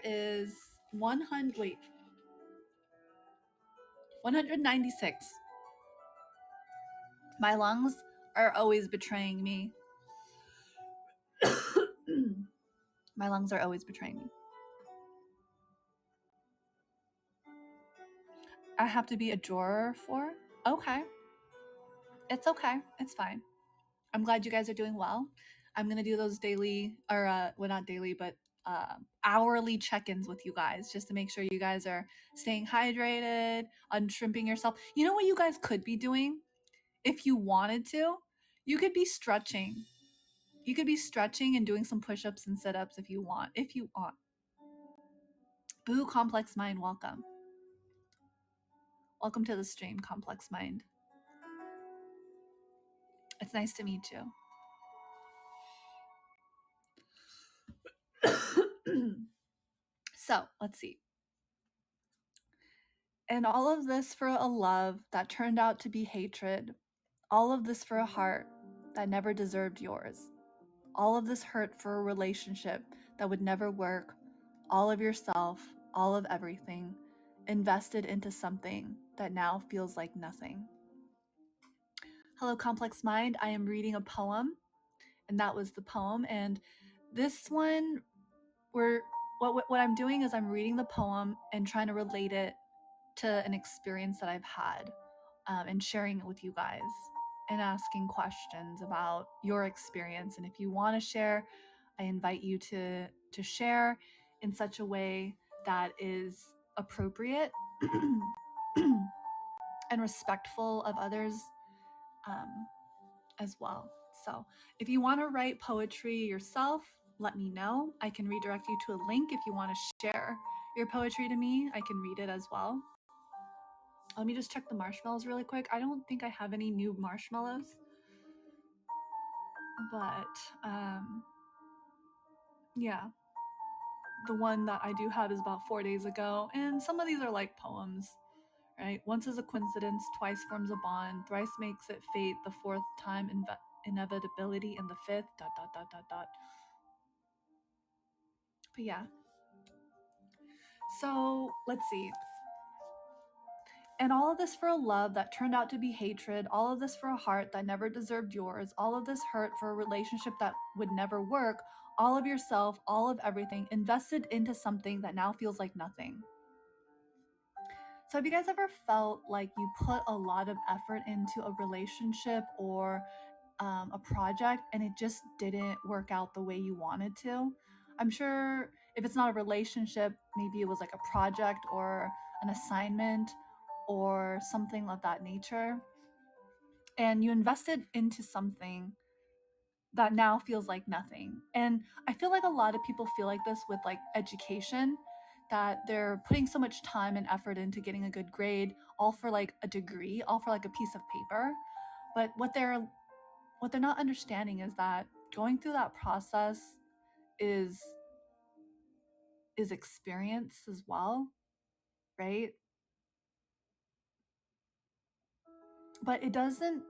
is 196. My lungs are always betraying me. My lungs are always betraying me. I have to be a drawer for? Okay. It's okay. It's fine. I'm glad you guys are doing well. I'm going to do those daily, or well, not daily, but hourly check-ins with you guys, just to make sure you guys are staying hydrated, unshrimping yourself. You know what you guys could be doing? If you wanted to, you could be stretching. You could be stretching and doing some push-ups and sit-ups if you want. Boo, Complex Mind, welcome. Welcome to the stream, Complex Mind. It's nice to meet you. So, let's see. And all of this for a love that turned out to be hatred. All of this for a heart that never deserved yours. All of this hurt for a relationship that would never work. All of yourself, all of everything, invested into something that now feels like nothing. Hello, Complex Mind. I am reading a poem, and that was the poem. And this one, what I'm doing is I'm reading the poem and trying to relate it to an experience that I've had, and sharing it with you guys and asking questions about your experience. And if you want to share, I invite you to share in such a way that is appropriate and respectful of others, as well. So if you want to write poetry yourself, let me know. I can redirect you to a link. If you want to share your poetry to me, I can read it as well. Let me just check the marshmallows really quick. I don't think I have any new marshmallows, but yeah, the one that I do have is about 4 days ago, and some of these are like poems, right? Once is a coincidence, twice forms a bond, thrice makes it fate, the fourth time inevitability, and the fifth ... But yeah, so let's see. And all of this for a love that turned out to be hatred, all of this for a heart that never deserved yours, all of this hurt for a relationship that would never work, all of yourself, all of everything, invested into something that now feels like nothing. So have you guys ever felt like you put a lot of effort into a relationship or a project and it just didn't work out the way you wanted to? I'm sure if it's not a relationship, maybe it was like a project or an assignment or something of that nature. And you invested into something that now feels like nothing. And I feel like a lot of people feel like this with like education, that they're putting so much time and effort into getting a good grade, all for like a degree, all for like a piece of paper. But what they're not understanding is that going through that process is experience as well, right? But it doesn't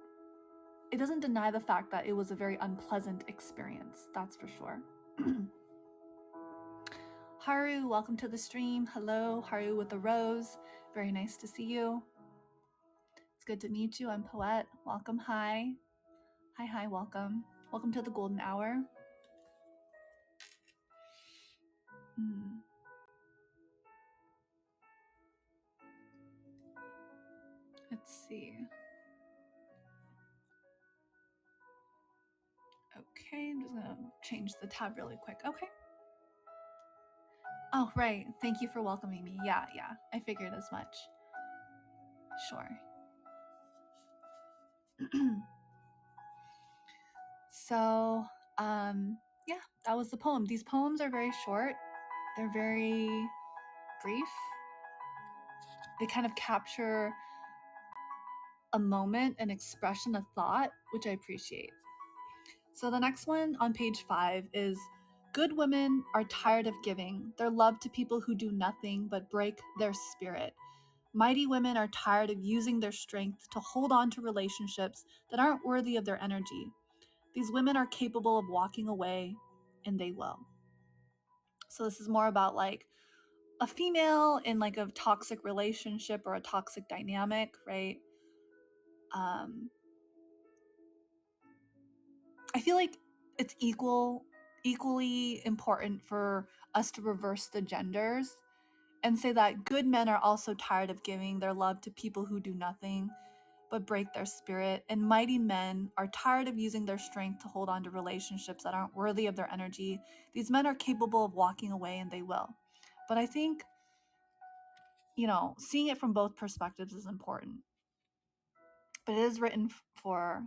deny the fact that it was a very unpleasant experience, that's for sure. Haru, welcome to the stream. Hello, Haru with a rose. Very nice to see you. It's good to meet you. I'm Poette. Welcome. Hi. Hi, welcome. Welcome to the golden hour. Let's see. Okay, I'm just gonna change the tab really quick. Okay. Oh, right. Thank you for welcoming me. Yeah, I figured as much. Sure. So, yeah, that was the poem. These poems are very short. They're very brief. They kind of capture a moment, an expression, a thought, which I appreciate. So the next one on page 5 is good women are tired of giving their love to people who do nothing but break their spirit. Mighty women are tired of using their strength to hold on to relationships that aren't worthy of their energy. These women are capable of walking away, and they will. So this is more about like a female in like a toxic relationship or a toxic dynamic, right? I feel like it's equally important for us to reverse the genders and say that good men are also tired of giving their love to people who do nothing but break their spirit, and mighty men are tired of using their strength to hold on to relationships that aren't worthy of their energy. These men are capable of walking away, and they will. But I think, seeing it from both perspectives is important. But it is written for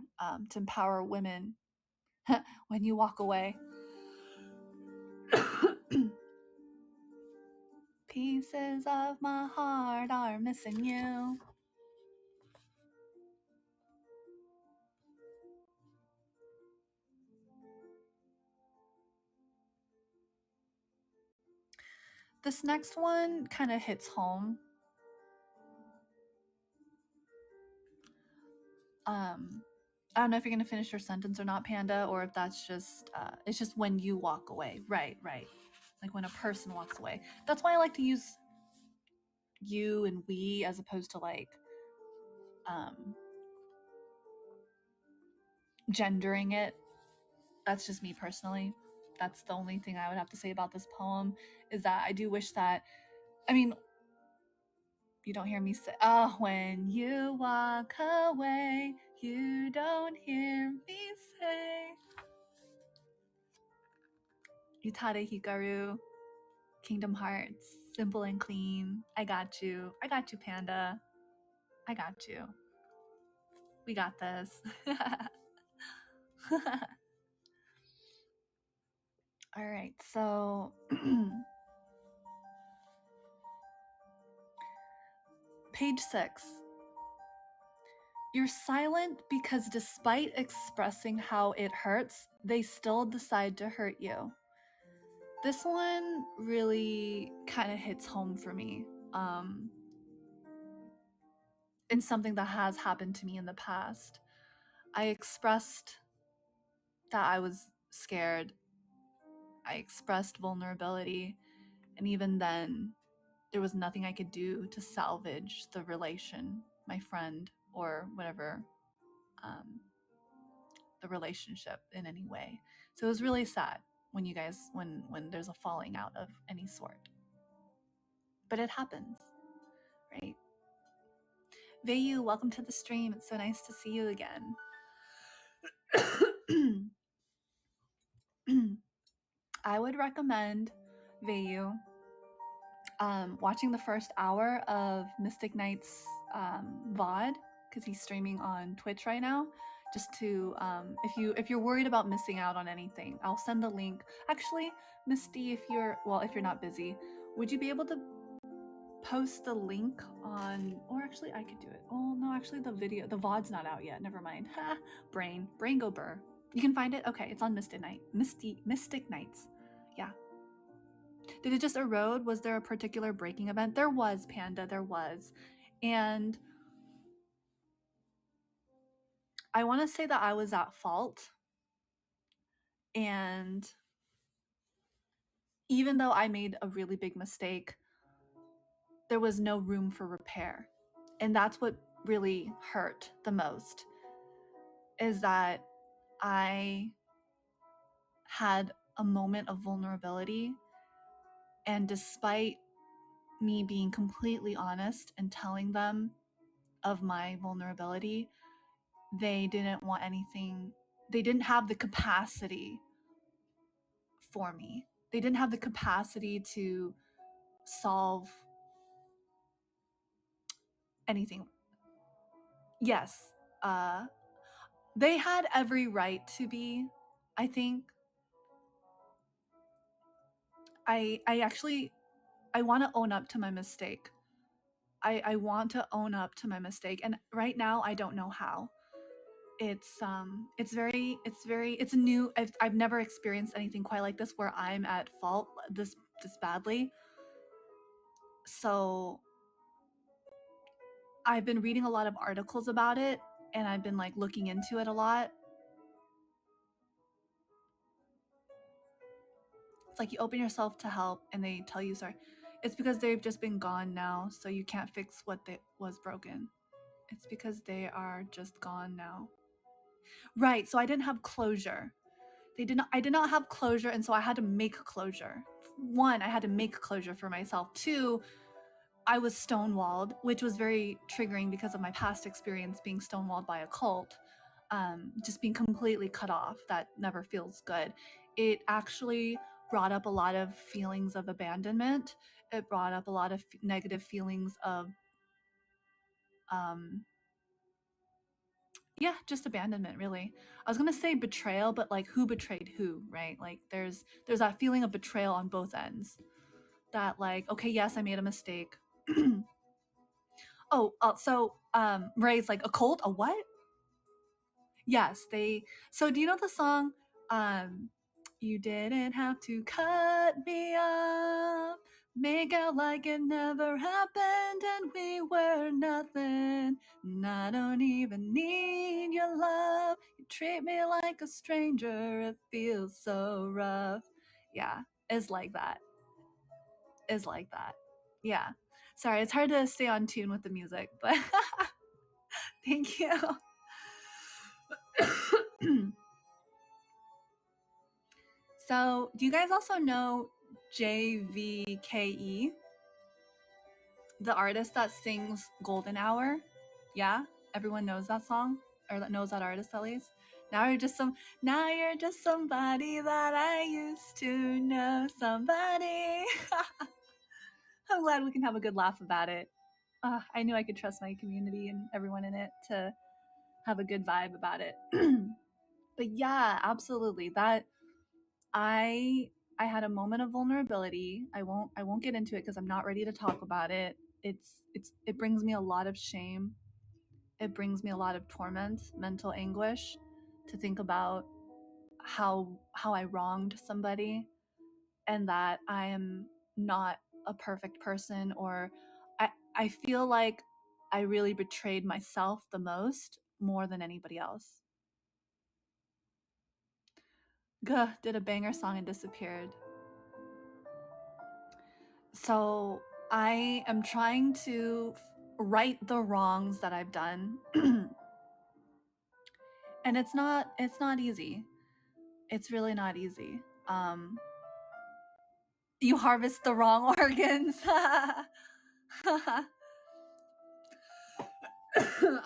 to empower women when you walk away. Pieces of my heart are missing you. This next one kind of hits home. I don't know if you're gonna finish your sentence or not, Panda, or if that's just it's just when you walk away. Right. Like when a person walks away. That's why I like to use you and we as opposed to like gendering it. That's just me personally. That's the only thing I would have to say about this poem, is that I do wish that, I mean, you don't hear me say, oh, when you walk away, you don't hear me say. Utada Hikaru, Kingdom Hearts, simple and clean. I got you. I got you, Panda. I got you. We got this. All right, so page 6. You're silent because despite expressing how it hurts, they still decide to hurt you. This one really kind of hits home for me. In something that has happened to me in the past. I expressed that I was scared. I expressed vulnerability. And even then, there was nothing I could do to salvage the relation, my friend, or whatever, the relationship in any way. So it was really sad when you guys, when there's a falling out of any sort. But it happens, right? Vayu, welcome to the stream. It's so nice to see you again. I would recommend Vayu watching the first hour of Mystic Knight's VOD, because he's streaming on Twitch right now. Just to if you're worried about missing out on anything, I'll send the link. Actually, Misty, if you're not busy, would you be able to post the link on, or actually I could do it. Oh no, actually the VOD's not out yet. Never mind. Ha, brain go burr. You can find it. Okay, it's on Mystic Nights. Yeah. Did it just erode? Was there a particular breaking event? There was, Panda, there was. And I want to say that I was at fault. And even though I made a really big mistake, there was no room for repair. And that's what really hurt the most, is that I had a moment of vulnerability. And despite me being completely honest and telling them of my vulnerability. They didn't want anything, they didn't have the capacity for me. They didn't have the capacity to solve anything. Yes, they had every right to be, I think. I actually, I want to own up to my mistake. I want to own up to my mistake, and right now I don't know how. It's new. I've never experienced anything quite like this where I'm at fault this badly. So I've been reading a lot of articles about it, and I've been like looking into it a lot. It's like you open yourself to help and they tell you sorry. It's because they've just been gone now, so you can't fix what was broken. It's because they are just gone now. Right, so I didn't have closure. I did not have closure, and so I had to make closure. One, I had to make closure for myself. Two, I was stonewalled, which was very triggering because of my past experience being stonewalled by a cult. Just being completely cut off, that never feels good. It actually brought up a lot of feelings of abandonment. It brought up a lot of negative feelings of yeah, just abandonment, really. I was gonna say betrayal, but like who betrayed who, right? Like there's that feeling of betrayal on both ends. That like, okay, yes, I made a mistake. Oh, so Ray's like, a cult? A what? Yes, they. So do you know the song? You didn't have to cut me off, make out like it never happened, and we were nothing. And I don't even need your love. You treat me like a stranger. It feels so rough. Yeah, it's like that. It's like that. Yeah. Sorry, it's hard to stay on tune with the music, but thank you. So, do you guys also know JVKE, the artist that sings Golden Hour? Yeah, everyone knows that song, or that knows that artist at least. Now you're just somebody that I used to know. Somebody. I'm glad we can have a good laugh about it. I knew I could trust my community and everyone in it to have a good vibe about it. But yeah, absolutely. That I had a moment of vulnerability. I won't get into it because I'm not ready to talk about it. It brings me a lot of shame. It brings me a lot of torment, mental anguish to think about how I wronged somebody, and that I am not a perfect person, or I feel like I really betrayed myself the most, more than anybody else. Gah, did a banger song and disappeared. So I am trying to right the wrongs that I've done. And it's not easy. It's really not easy. You harvest the wrong organs.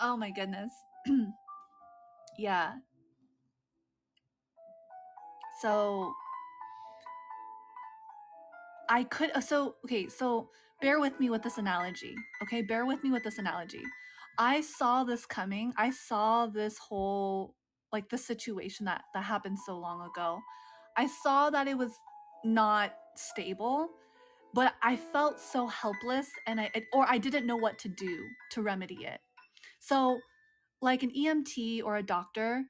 Oh my goodness. Yeah. So I could okay, so bear with me with this analogy. Okay, bear with me with this analogy. I saw this coming. I saw this whole like the situation that happened so long ago. I saw that it was not stable, but I felt so helpless, and I didn't know what to do to remedy it. So like an EMT or a doctor,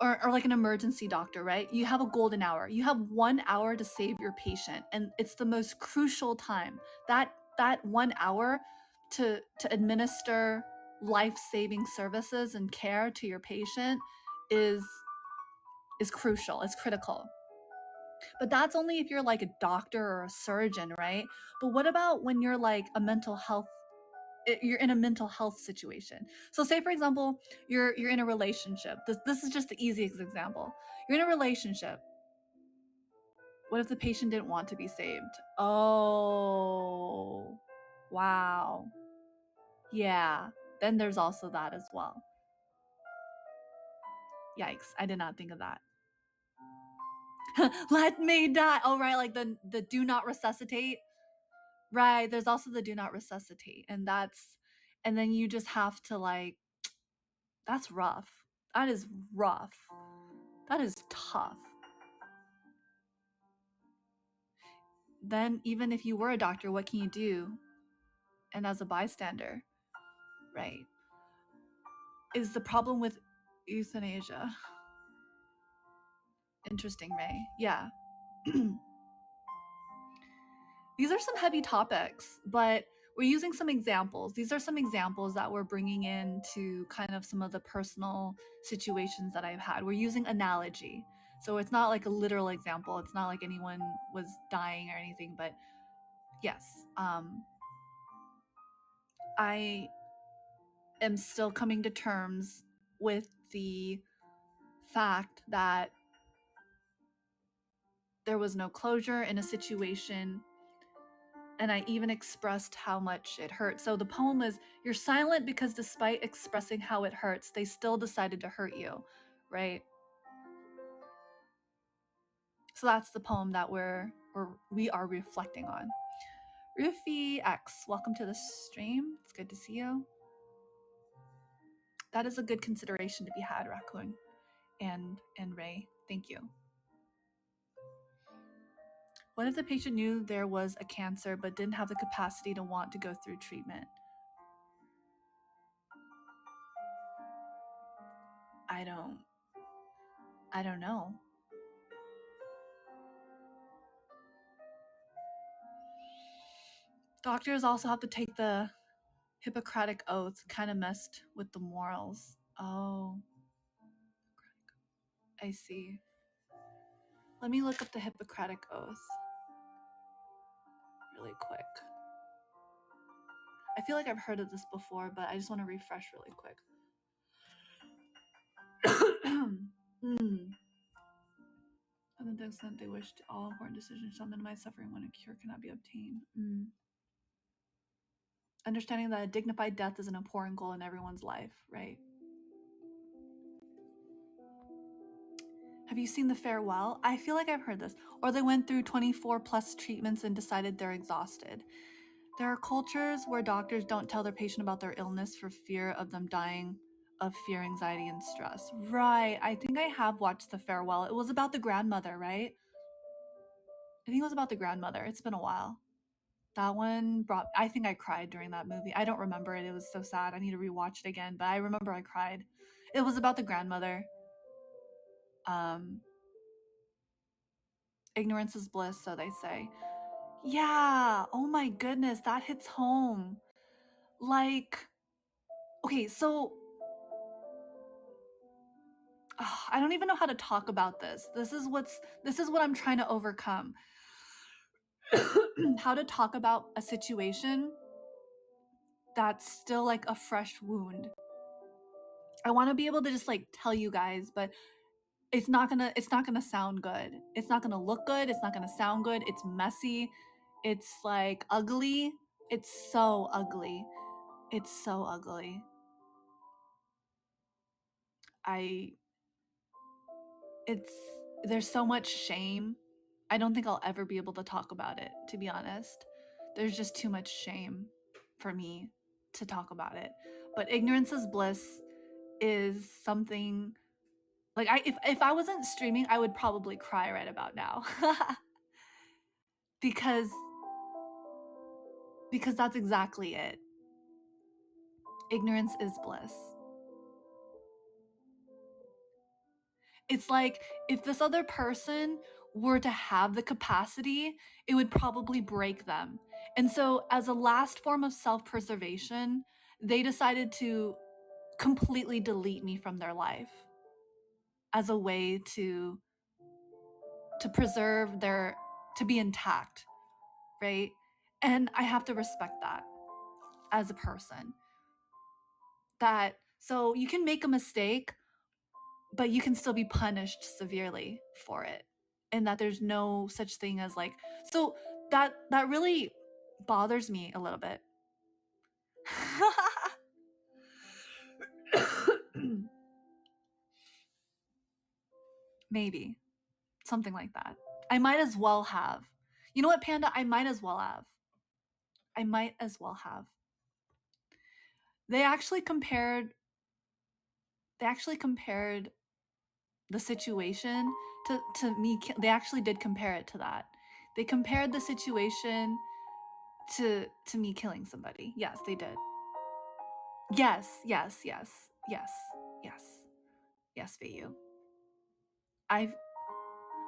or like an emergency doctor, right? You have a golden hour. You have 1 hour to save your patient, and it's the most crucial time. That 1 hour to administer life-saving services and care to your patient is crucial. It's critical. But that's only if you're like a doctor or a surgeon, right? But what about when you're like a mental health, you're in a mental health situation? So say for example, you're in a relationship. This is just the easiest example. You're in a relationship. What if the patient didn't want to be saved? Oh, wow. Yeah. then there's also that as well. Yikes, I did not think of that. Let me die. Oh, right, like the do not resuscitate. Right, there's also the do not resuscitate, and then you just have to like, that's rough. That is rough. That is tough. Then even if you were a doctor, what can you do? And as a bystander, right, is the problem with euthanasia. Interesting, Ray. Yeah. These are some heavy topics, but we're using some examples. These are some examples that we're bringing into kind of some of the personal situations that I've had. We're using analogy. So it's not like a literal example. It's not like anyone was dying or anything, but yes, I am still coming to terms with the fact that there was no closure in a situation, and I even expressed how much it hurt. So the poem is, you're silent because despite expressing how it hurts, they still decided to hurt you, right? So that's the poem that we are reflecting on. Rufy X, welcome to the stream. It's good to see you. That is a good consideration to be had, Raccoon and Ray. Thank you. What if the patient knew there was a cancer but didn't have the capacity to want to go through treatment? I don't know. Doctors also have to take the Hippocratic oath, kind of messed with the morals. Oh, I see. Let me look up the Hippocratic oath really quick. I feel like I've heard of this before, but I just want to refresh really quick. And the extent they wish to all important decisions shall minimize suffering when a cure cannot be obtained. Understanding that a dignified death is an important goal in everyone's life, right? Have you seen The Farewell? I feel like I've heard this. Or they went through 24 plus treatments and decided they're exhausted. There are cultures where doctors don't tell their patient about their illness for fear of them dying of fear, anxiety, and stress. Right. I think I have watched The Farewell. It was about the grandmother, right? I think it was about the grandmother. It's been a while. That one I think I cried during that movie. I don't remember it. It was so sad. I need to rewatch it again, but I remember I cried. It was about the grandmother. Ignorance is bliss, so they say. Yeah. Oh my goodness, that hits home. Like, okay, so I don't even know how to talk about this. This is what I'm trying to overcome. How to talk about a situation that's still like a fresh wound. I want to be able to just like tell you guys, but it's not gonna sound good. It's not gonna look good. It's not gonna sound good. It's messy. It's like ugly. It's so ugly. It's so ugly. There's so much shame. I don't think I'll ever be able to talk about it, to be honest. There's just too much shame for me to talk about it. But ignorance is bliss is something like if I wasn't streaming, I would probably cry right about now. because that's exactly it. Ignorance is bliss. It's like if this other person were to have the capacity, it would probably break them. And so as a last form of self-preservation, they decided to completely delete me from their life as a way to preserve to be intact, right? And I have to respect that as a person. So you can make a mistake, but you can still be punished severely for it, and that there's no such thing as like, so that really bothers me a little bit. Maybe. Something like that. I might as well have. You know what, Panda? I might as well have. I might as well have. They actually compared the situation to me. They actually did compare it to that. They compared the situation to me killing somebody. Yes, they did. Yes, Vu.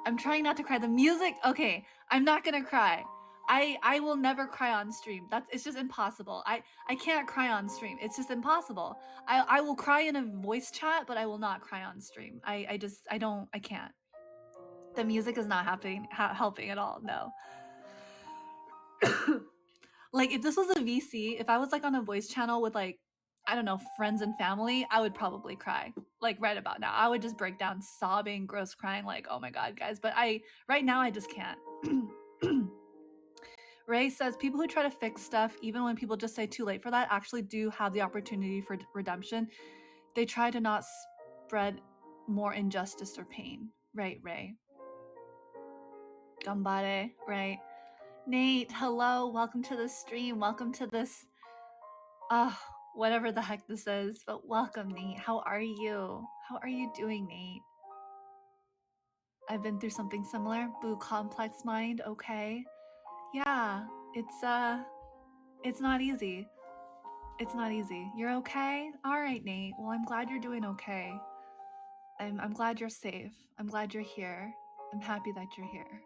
I'm trying not to cry. The music, okay, I'm not gonna cry. I will never cry on stream. It's just impossible. I can't cry on stream. It's just impossible. I will cry in a voice chat, but I will not cry on stream. I can't. The music is not helping at all. No. Like if this was a VC, if I was like on a voice channel with like, I don't know, friends and family, I would probably cry. Like right about now, I would just break down sobbing, gross crying, like, oh my God, guys. But right now I just can't. Ray says people who try to fix stuff, even when people just say too late for that, actually do have the opportunity for redemption. They try to not spread more injustice or pain. Right, Ray. Gambare, right. Nate, hello, welcome to the stream. Welcome to this, whatever the heck this is, but welcome, Nate. How are you? How are you doing, Nate? I've been through something similar. Boo, complex mind, okay. Yeah, it's not easy. It's not easy. You're okay? All right, Nate. Well, I'm glad you're doing okay. I'm glad you're safe. I'm glad you're here. I'm happy that you're here.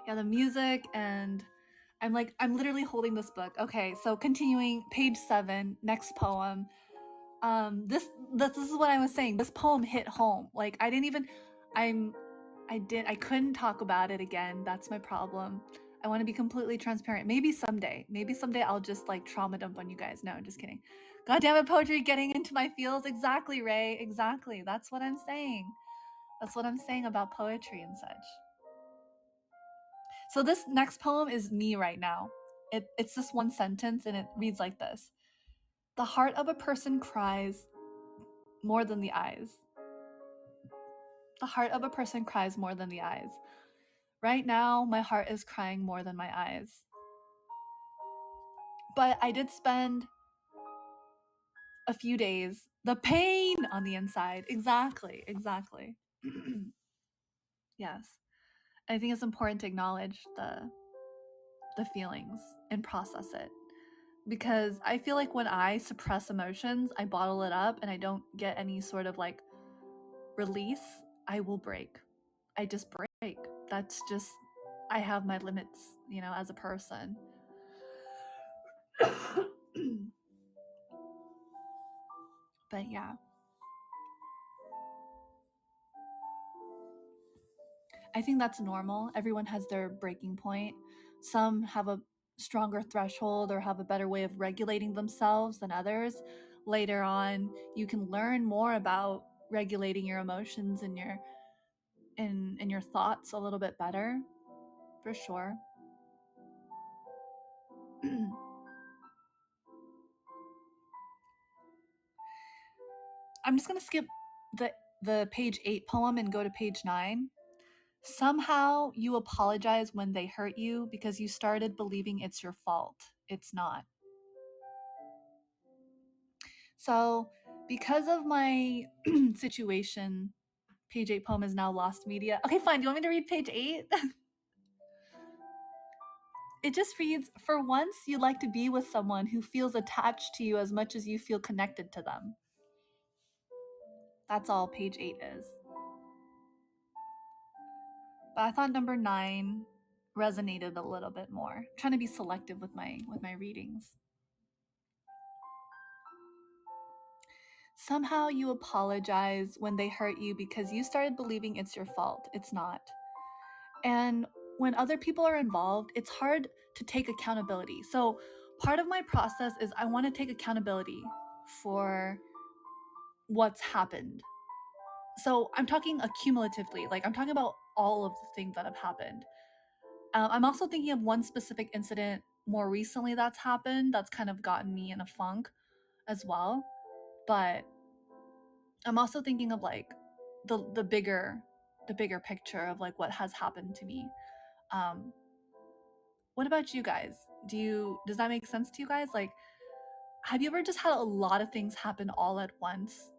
Yeah, the music, and I'm literally holding this book. Okay, so continuing, page 7, next poem. This is what I was saying. This poem hit home. Like I couldn't talk about it again. That's my problem. I want to be completely transparent. Maybe someday I'll just like trauma dump on you guys. No, I'm just kidding. God damn it, poetry getting into my feels. Exactly, Ray. Exactly. That's what I'm saying. That's what I'm saying about poetry and such. So this next poem is me right now. It's this one sentence and it reads like this. The heart of a person cries more than the eyes. The heart of a person cries more than the eyes. Right now, my heart is crying more than my eyes. But I did spend a few days, the pain on the inside. Exactly. Yes. I think it's important to acknowledge the feelings and process it. Because I feel like when I suppress emotions, I bottle it up and I don't get any sort of like release, I will break. I just break. That's just, I have my limits, as a person. But yeah. I think that's normal. Everyone has their breaking point. Some have a stronger threshold or have a better way of regulating themselves than others. Later on, you can learn more about regulating your emotions and your thoughts a little bit better, for sure. I'm just gonna skip the page 8 poem and go to page 9. Somehow you apologize when they hurt you because you started believing it's your fault. It's not. So, because of my situation, page 8 poem is now lost media. Okay, fine. Do you want me to read page 8? It just reads, for once you'd like to be with someone who feels attached to you as much as you feel connected to them. That's all page 8 is. But I thought number 9 resonated a little bit more. I'm trying to be selective with my readings. Somehow you apologize when they hurt you because you started believing it's your fault. It's not. And when other people are involved, it's hard to take accountability. So part of my process is I want to take accountability for what's happened. So I'm talking accumulatively, like I'm talking about all of the things that have happened. I'm also thinking of one specific incident more recently that's happened that's kind of gotten me in a funk as well. But I'm also thinking of like the bigger picture of like what has happened to me. What about you guys? Does that make sense to you guys? Like, have you ever just had a lot of things happen all at once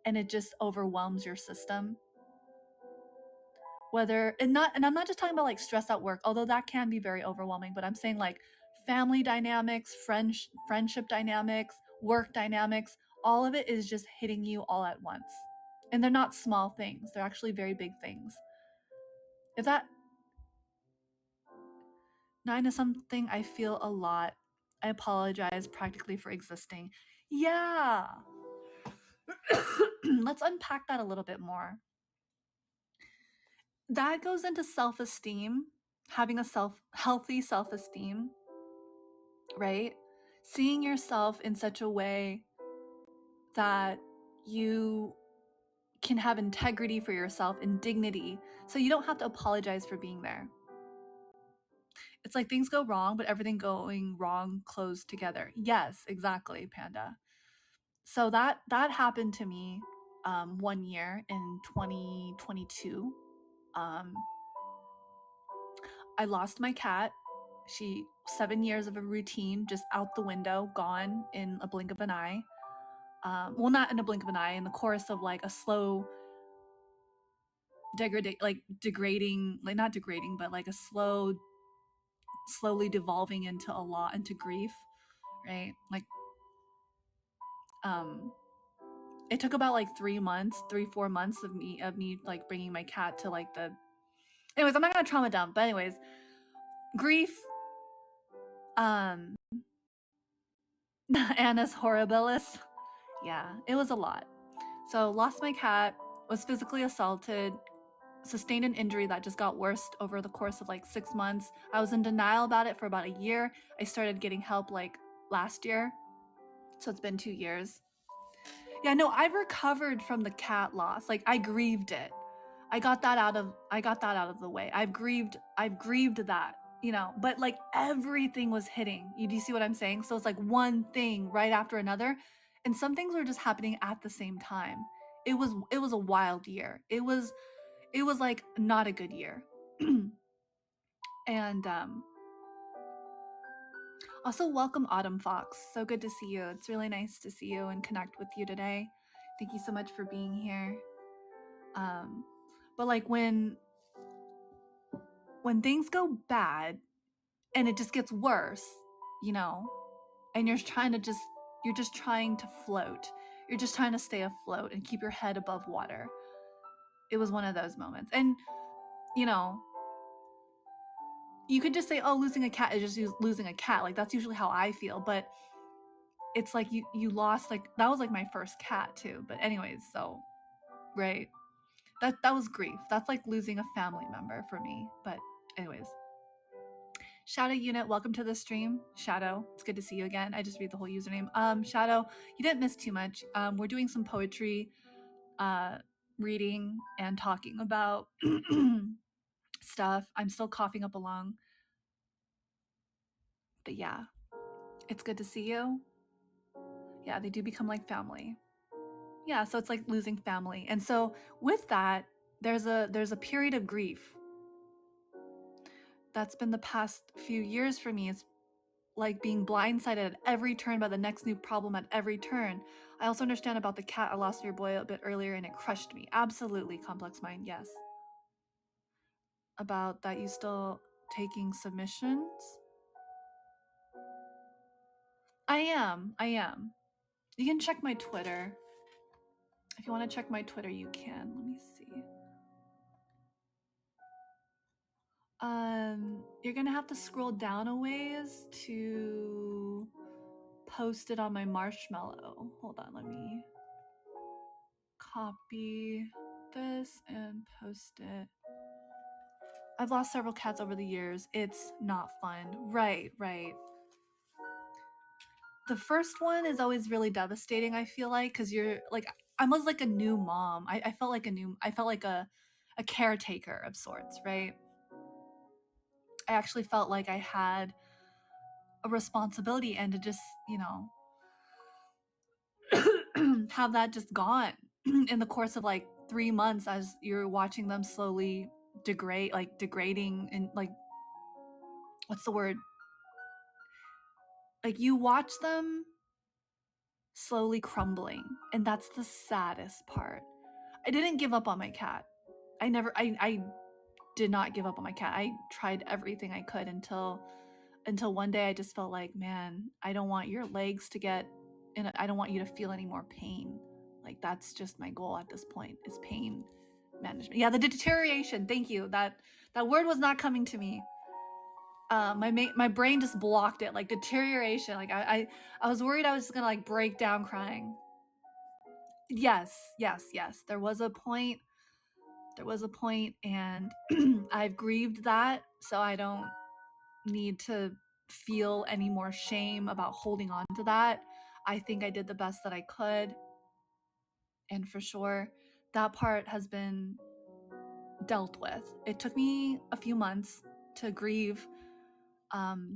and it just overwhelms your system? And I'm not just talking about like stress at work, although that can be very overwhelming, but I'm saying like family dynamics, friendship dynamics, work dynamics, all of it is just hitting you all at once. And they're not small things, they're actually very big things. If that 9 is something I feel a lot. I apologize practically for existing. Yeah. Let's unpack that a little bit more. That goes into self-esteem, having a healthy self-esteem, right? Seeing yourself in such a way that you can have integrity for yourself and dignity, so you don't have to apologize for being there. It's like things go wrong, but everything going wrong closed together. Yes, exactly, Panda. So that happened to me 1 year in 2022. I lost my cat. 7 years of a routine just out the window, gone in a blink of an eye. Well, not in a blink of an eye, in the course of like a slow degrading, like not degrading, but like a slowly devolving into grief, right? Like, it took about like 3 months, 4 months of me like bringing my cat to like the. Anyways, I'm not gonna trauma dump, but anyways, grief. Annus horribilis. Yeah, it was a lot. So lost my cat, was physically assaulted, sustained an injury that just got worse over the course of like 6 months. I was in denial about it for about a year. I started getting help like last year. So it's been 2 years. Yeah, no, I've recovered from the cat loss. Like, I grieved it. I got that out of the way. I've grieved that, but like everything was hitting. Do you see what I'm saying? So it's like one thing right after another, and some things were just happening at the same time. It was a wild year. It was like not a good year. And also welcome Autumn Fox. So good to see you. It's really nice to see you and connect with you today. Thank you so much for being here. But like when things go bad and it just gets worse, and you're just trying to float. You're just trying to stay afloat and keep your head above water. It was one of those moments. And you could just say, oh, losing a cat is just losing a cat. Like, that's usually how I feel, but it's like you lost, like, that was like my first cat too. But anyways, so right, that was grief. That's like losing a family member for me. But anyways, Shadow Unit, welcome to the stream. Shadow, it's good to see you again. I just read the whole username. Shadow, you didn't miss too much. We're doing some poetry, reading and talking about stuff. I'm still coughing up a lung, but yeah, it's good to see you. Yeah, they do become like family. Yeah, so it's like losing family, and so with that, there's a period of grief. That's been the past few years for me. It's like being blindsided at every turn by the next new problem at every turn. I also understand about the cat. I lost your boy a bit earlier and it crushed me. Absolutely, Complex Mind, yes. About that, you still taking submissions? I am. You can check my Twitter. If you want to check my Twitter, you can. Let me see. You're gonna have to scroll down a ways to post it on my marshmallow. Hold on, let me copy this and post it. I've lost several cats over the years. It's not fun. Right. The first one is always really devastating, I feel like, because you're like, I was like a new mom. I felt like a caretaker of sorts, right? I actually felt like I had a responsibility, and to just, have that just gone in the course of like 3 months as you're watching them slowly degrading, and like, what's the word? Like, you watch them slowly crumbling, and that's the saddest part. I didn't give up on my cat. I did not give up on my cat. I tried everything I could until one day I just felt like, man, I don't want your legs to get in. I don't want you to feel any more pain. Like, that's just my goal at this point, is pain management. Yeah, the deterioration. Thank you. That word was not coming to me. My brain just blocked it. Like, deterioration. Like, I was worried I was just gonna like break down crying. Yes. There was a point, and I've grieved that, so I don't need to feel any more shame about holding on to that. I think I did the best that I could, and for sure that part has been dealt with. It took me a few months to grieve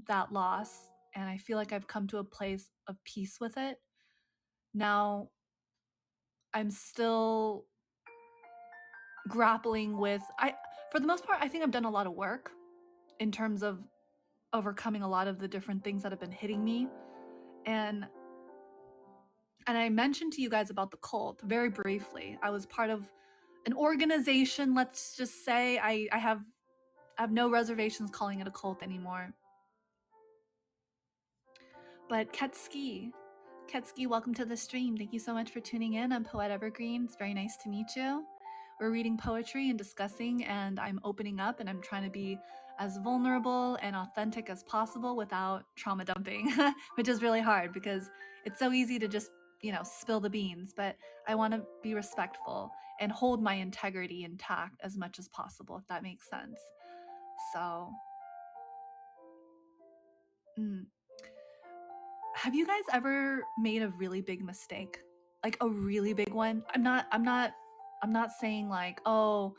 that loss, and I feel like I've come to a place of peace with it. Now I'm still grappling with, for the most part, I think I've done a lot of work in terms of overcoming a lot of the different things that have been hitting me. And I mentioned to you guys about the cult very briefly. I was part of an organization, let's just say. I have no reservations calling it a cult anymore. But Ketski, welcome to the stream. Thank you so much for tuning in. I'm Poette Evergreen. It's very nice to meet you. We're reading poetry and discussing, and I'm opening up, and I'm trying to be as vulnerable and authentic as possible without trauma dumping, which is really hard because it's so easy to just, spill the beans. But I want to be respectful and hold my integrity intact as much as possible, if that makes sense. So, have you guys ever made a really big mistake? Like a really big one? I'm not saying like, oh,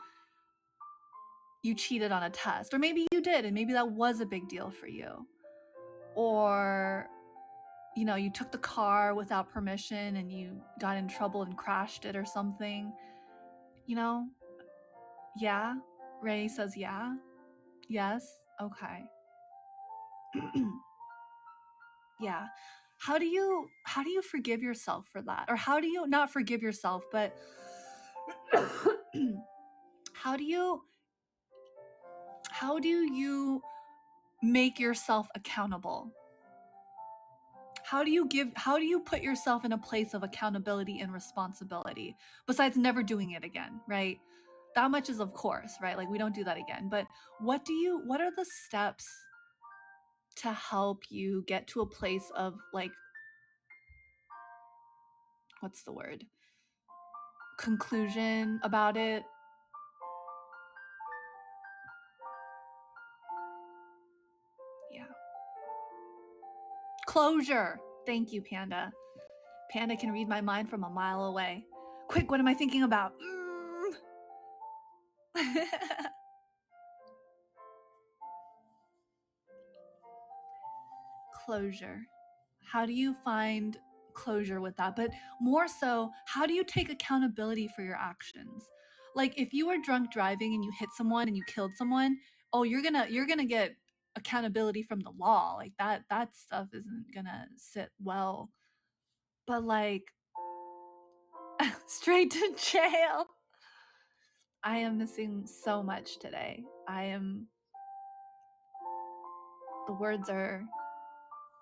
you cheated on a test, or maybe you did, and maybe that was a big deal for you. Or, you took the car without permission and you got in trouble and crashed it or something. Yeah? Ray says yeah? Yes? Okay. Yeah. How do you forgive yourself for that? Or how do you not forgive yourself, but how do you make yourself accountable? How do you put yourself in a place of accountability and responsibility, besides never doing it again, right? That much is of course, right? Like, we don't do that again. But what are the steps to help you get to a place of, like, what's the word? Conclusion about it? Yeah. Closure. Thank you, Panda. Panda can read my mind from a mile away. Quick, what am I thinking about? Closure. How do you find closure with that? But more so, how do you take accountability for your actions? Like, if you were drunk driving and you hit someone and you killed someone, oh, you're gonna get accountability from the law. Like, that stuff isn't gonna sit well. But like, straight to jail. I am missing so much today. The words are...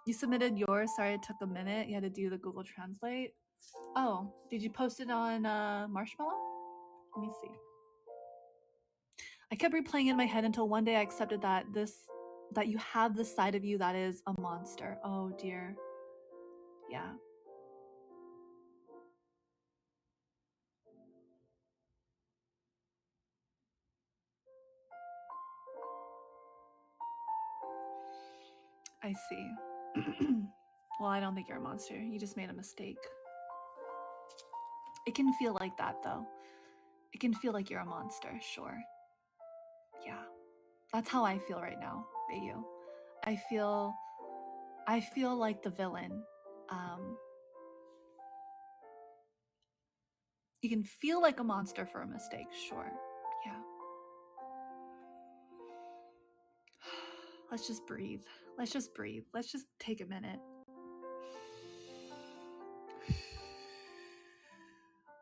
You submitted yours. Sorry it took a minute. You had to do the Google Translate. Oh, did you post it on Marshmallow? Let me see. I kept replaying it in my head until one day I accepted that you have this side of you that is a monster. Oh dear. Yeah. I see. Well, I don't think you're a monster. You just made a mistake. It can feel like that, though. It can feel like you're a monster, sure. Yeah. That's how I feel right now, Bayu. I feel like the villain. You can feel like a monster for a mistake, sure. Yeah. Let's just breathe. Let's just breathe. Let's just take a minute.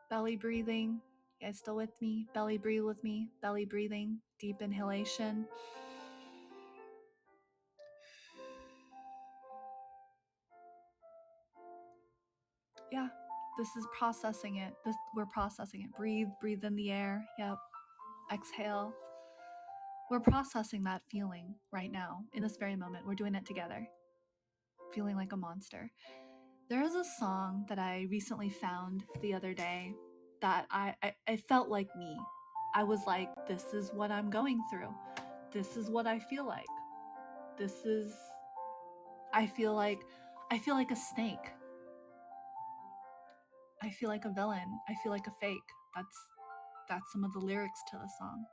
Belly breathing. You guys still with me? Belly breathe with me. Belly breathing. Deep inhalation. Yeah, this is processing it. We're processing it. Breathe in the air. Yep. Exhale. We're processing that feeling right now in this very moment. We're doing it together. Feeling like a monster. There is a song that I recently found the other day that I felt like me. I was like, this is what I'm going through. This is what I feel like. I feel like a snake. I feel like a villain. I feel like a fake. That's some of the lyrics to the song.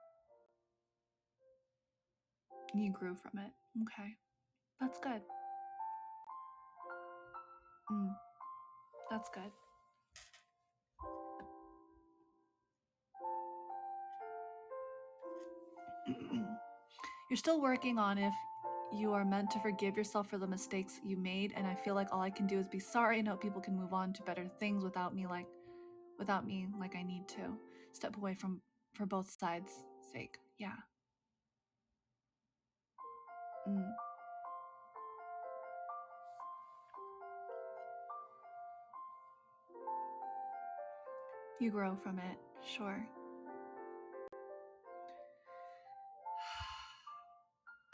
You grew from it. Okay. That's good. That's good. You're still working on if you are meant to forgive yourself for the mistakes you made, and I feel like all I can do is be sorry and hope people can move on to better things without me like I need to step away from for both sides' sake. Yeah. You grow from it, sure.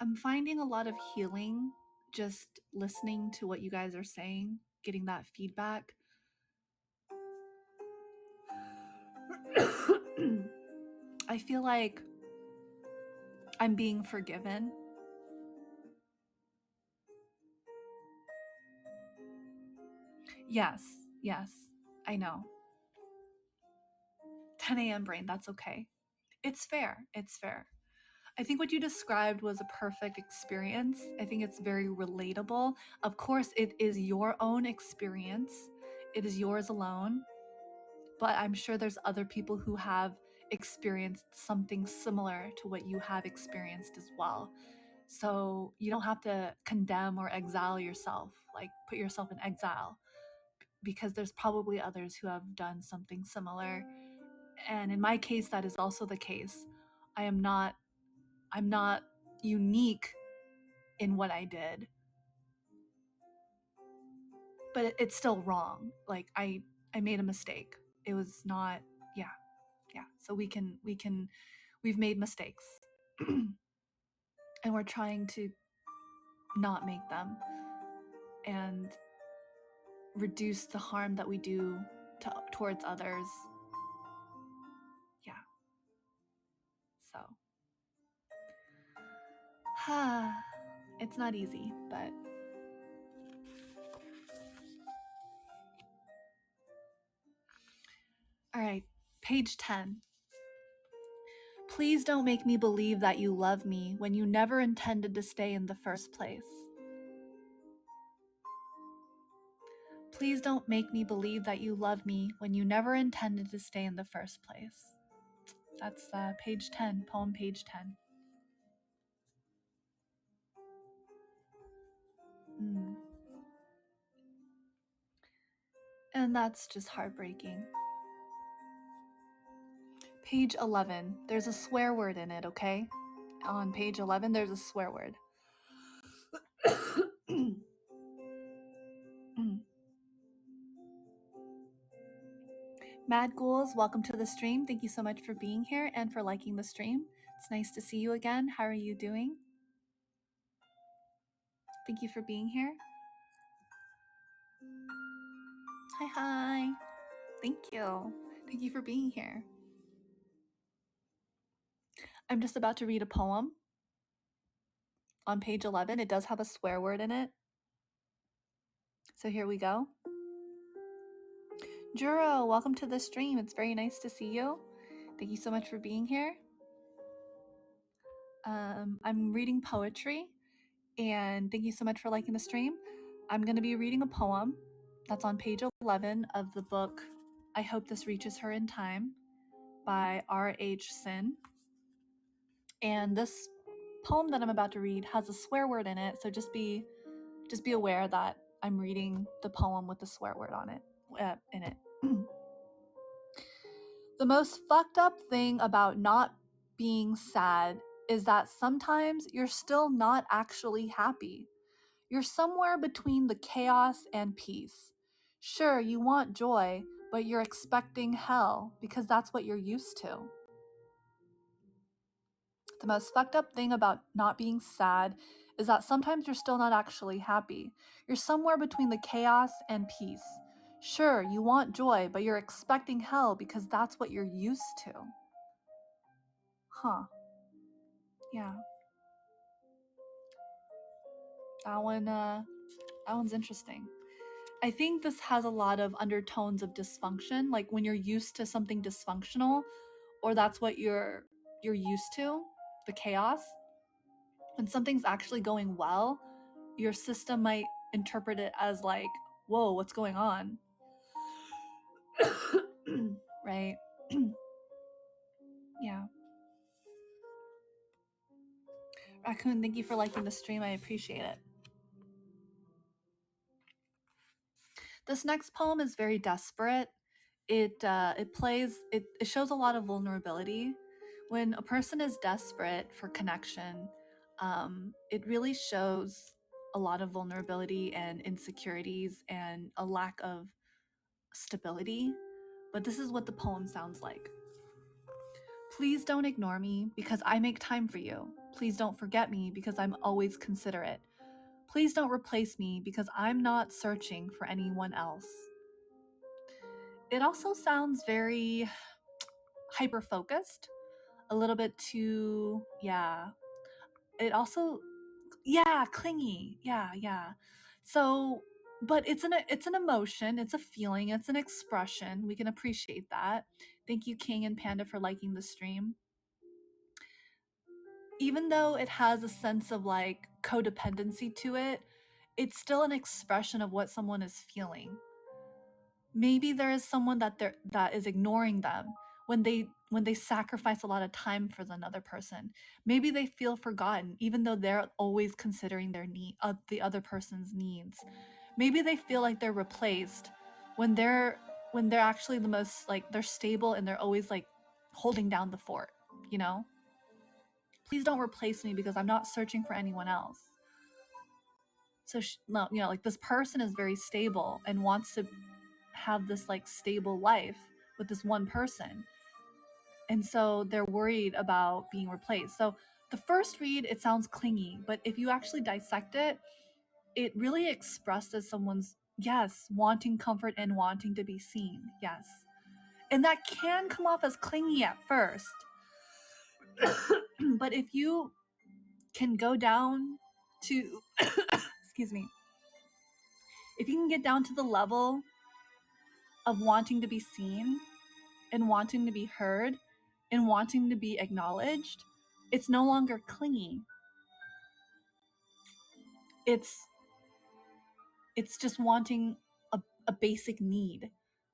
I'm finding a lot of healing just listening to what you guys are saying, getting that feedback. I feel like I'm being forgiven. Yes, I know. 10 a.m. brain, that's okay. It's fair. I think what you described was a perfect experience. I think it's very relatable. Of course, it is your own experience, it is yours alone. But I'm sure there's other people who have experienced something similar to what you have experienced as well. So you don't have to condemn or exile yourself, like put yourself in exile, because there's probably others who have done something similar. And in my case, that is also the case. I'm not unique in what I did, but it's still wrong. Like I made a mistake. It was not, yeah. So we've made mistakes and we're trying to not make them and reduce the harm that we do towards others. Yeah. So, it's not easy, but all right. Page 10. Please don't make me believe that you love me when you never intended to stay in the first place. Please don't make me believe that you love me when you never intended to stay in the first place. That's page 10, poem page 10. And that's just heartbreaking. Page 11, there's a swear word in it, okay? On page 11, there's a swear word. Mad Ghouls, welcome to the stream. Thank you so much for being here and for liking the stream. It's nice to see you again. How are you doing? Thank you for being here. Hi. Thank you. Thank you for being here. I'm just about to read a poem on page 11. It does have a swear word in it. So here we go. Juro, welcome to the stream. It's very nice to see you. Thank you so much for being here. I'm reading poetry, and thank you so much for liking the stream. I'm going to be reading a poem that's on page 11 of the book I Hope This Reaches Her in Time by R.H. Sin. And this poem that I'm about to read has a swear word in it, so just be aware that I'm reading the poem with the swear word on it in it. The most fucked up thing about not being sad is that sometimes you're still not actually happy. You're somewhere between the chaos and peace. Sure, you want joy, but you're expecting hell because that's what you're used to. The most fucked up thing about not being sad is that sometimes you're still not actually happy. You're somewhere between the chaos and peace. Sure, you want joy, but you're expecting hell because that's what you're used to. Huh. Yeah. That one's interesting. I think this has a lot of undertones of dysfunction, like when you're used to something dysfunctional, or that's what you're used to, the chaos. When something's actually going well, your system might interpret it as like, whoa, what's going on? Right? Yeah. Raccoon, thank you for liking the stream. I appreciate it. This next poem is very desperate. It shows a lot of vulnerability. When a person is desperate for connection, it really shows a lot of vulnerability and insecurities and a lack of stability. But this is what the poem sounds like. Please don't ignore me because I make time for you. Please don't forget me because I'm always considerate. Please don't replace me because I'm not searching for anyone else. It also sounds very hyper-focused, a little bit too, yeah. It also, yeah, clingy, yeah. So, but it's an emotion, it's a feeling, it's an expression. We can appreciate that. Thank you, King and Panda, for liking the stream. Even though it has a sense of like codependency to it, it's still an expression of what someone is feeling. Maybe there is someone that is ignoring them when they sacrifice a lot of time for another person. Maybe they feel forgotten even though they're always considering their the other person's needs. Maybe they feel like they're replaced when they're actually the most, like, they're stable and they're always like holding down the fort, you know? Please don't replace me because I'm not searching for anyone else. So like, this person is very stable and wants to have this like stable life with this one person, and so they're worried about being replaced. So the first read, it sounds clingy, but if you actually dissect it, it really expresses someone's, yes, wanting comfort and wanting to be seen. Yes, and that can come off as clingy at first. But if you can go down to excuse me, if you can get down to the level of wanting to be seen and wanting to be heard and wanting to be acknowledged, it's no longer clingy. It's just wanting a basic need,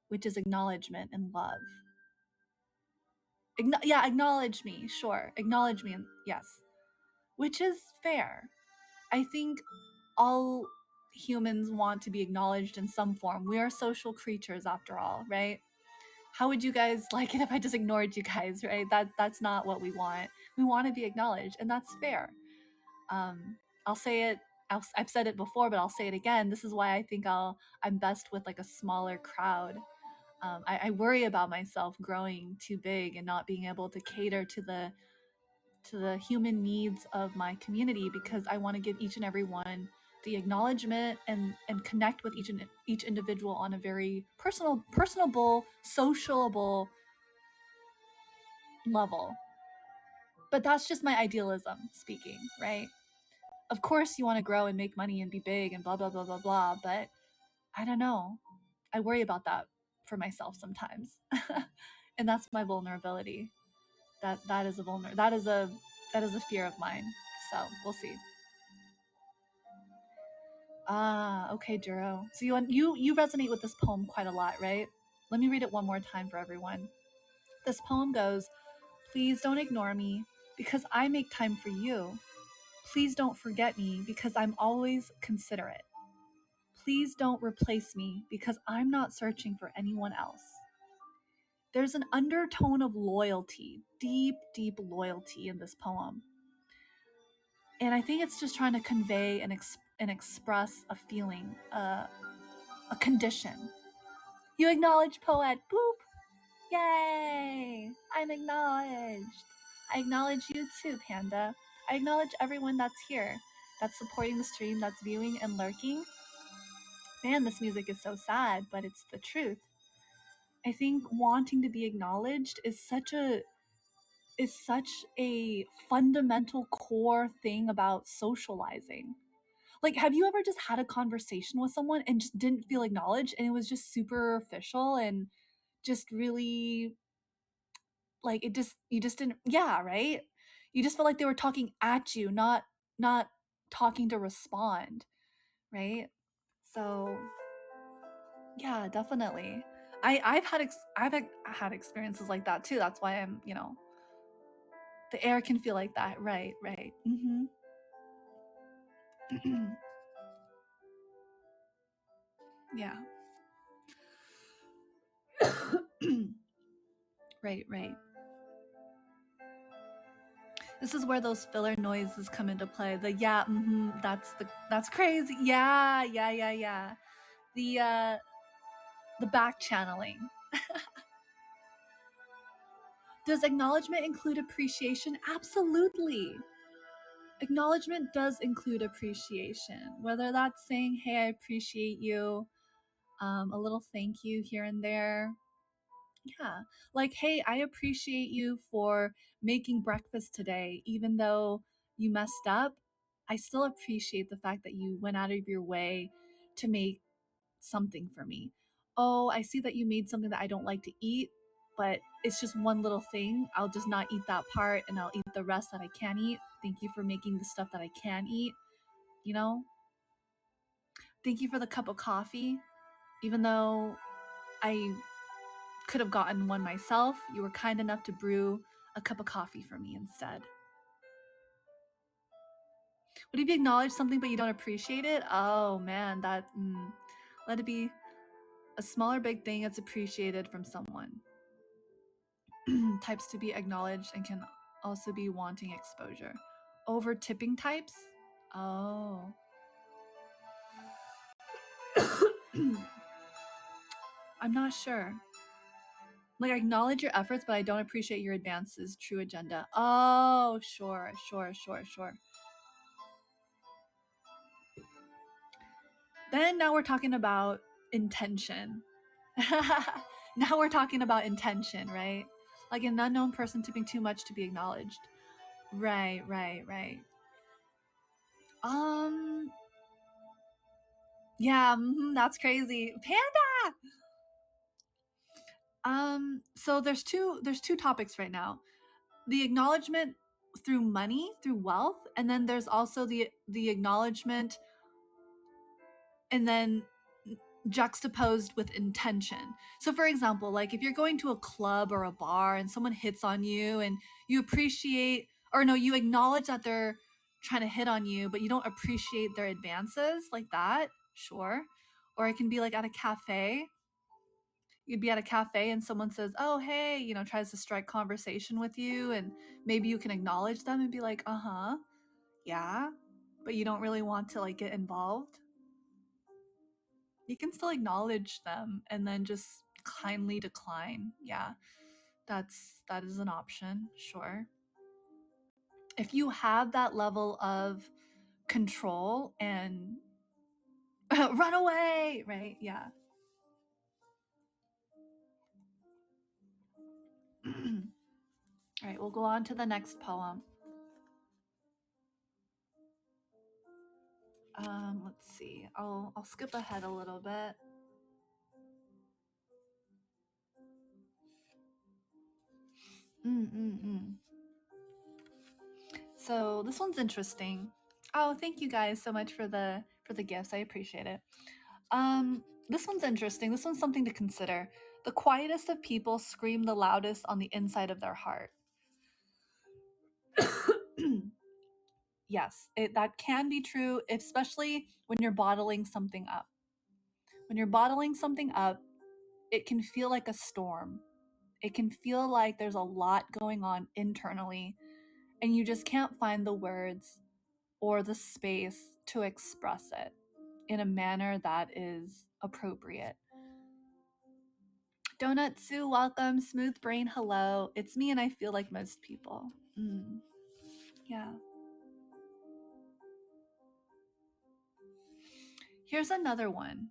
which is acknowledgement and love. Acknowledge me, sure. Acknowledge me, yes. Which is fair. I think all humans want to be acknowledged in some form. We are social creatures after all, right? How would you guys like it if I just ignored you guys, right? That's not what we want. We want to be acknowledged, and that's fair. I'll say it. I've said it before, but I'll say it again. This is why I think I'm best with like a smaller crowd. I worry about myself growing too big and not being able to cater to the human needs of my community, because I want to give each and every one the acknowledgement and connect with each individual on a very personable, sociable level. But that's just my idealism speaking, right? Of course you want to grow and make money and be big and blah blah blah blah blah, but I don't know. I worry about that for myself sometimes. And that's my vulnerability. That is a fear of mine. So we'll see. Okay, Duro. So you resonate with this poem quite a lot, right? Let me read it one more time for everyone. This poem goes, please don't ignore me because I make time for you. Please don't forget me because I'm always considerate. Please don't replace me because I'm not searching for anyone else. There's an undertone of loyalty, deep, deep loyalty in this poem. And I think it's just trying to convey and express a feeling, a condition. You acknowledge Poette, boop! Yay! I'm acknowledged. I acknowledge you too, Panda. I acknowledge everyone that's here, that's supporting the stream, that's viewing and lurking. Man, this music is so sad, but it's the truth. I think wanting to be acknowledged is such a fundamental core thing about socializing. Like, have you ever just had a conversation with someone and just didn't feel acknowledged, and it was just superficial and just really like you just didn't, yeah, right? You just felt like they were talking at you, not talking to respond, right? So yeah, definitely. I've had experiences like that too. That's why I'm, the air can feel like that. Right, right. Yeah. Right, right. This is where those filler noises come into play. The yeah, that's crazy. Yeah, yeah, yeah, yeah. The back channeling. Does acknowledgement include appreciation? Absolutely. Acknowledgement does include appreciation, whether that's saying, hey, I appreciate you, a little thank you here and there. Yeah, like, hey, I appreciate you for making breakfast today, even though you messed up. I still appreciate the fact that you went out of your way to make something for me. Oh, I see that you made something that I don't like to eat, but it's just one little thing. I'll just not eat that part and I'll eat the rest that I can eat. Thank you for making the stuff that I can eat, you know? Thank you for the cup of coffee. Even though I could have gotten one myself, you were kind enough to brew a cup of coffee for me instead. Would you acknowledge something but you don't appreciate it? Oh man, let it be a small or big thing that's appreciated from someone. Types to be acknowledged and can also be wanting exposure. Over tipping types? Oh. I'm not sure. Like, I acknowledge your efforts, but I don't appreciate your advances. True agenda. Oh, sure. Then now we're talking about intention. Now we're talking about intention, right? Like an unknown person tipping too much to be acknowledged. Right. Yeah, that's crazy. Panda! So there's two topics right now. The acknowledgement through money, through wealth, and then there's also the acknowledgement and then juxtaposed with intention. So for example, like if you're going to a club or a bar and someone hits on you and you appreciate, or no, you acknowledge that they're trying to hit on you, but you don't appreciate their advances, like that, sure. Or it can be like at a cafe. You'd be at a cafe and someone says, oh, hey, tries to strike conversation with you, and maybe you can acknowledge them and be like, uh-huh, yeah, but you don't really want to like get involved. You can still acknowledge them and then just kindly decline. Yeah, that is an option, sure. If you have that level of control and run away, right? Yeah. All right, we'll go on to the next poem. Let's see. I'll skip ahead a little bit. So this one's interesting. Oh, thank you guys so much for the gifts. I appreciate it. This one's interesting. This one's something to consider. The quietest of people scream the loudest on the inside of their heart. Yes, that can be true, especially when you're bottling something up. When you're bottling something up, it can feel like a storm. It can feel like there's a lot going on internally, and you just can't find the words or the space to express it in a manner that is appropriate. Donut Sue, welcome. Smooth Brain, hello. It's me, and I feel like most people. Yeah. Here's another one.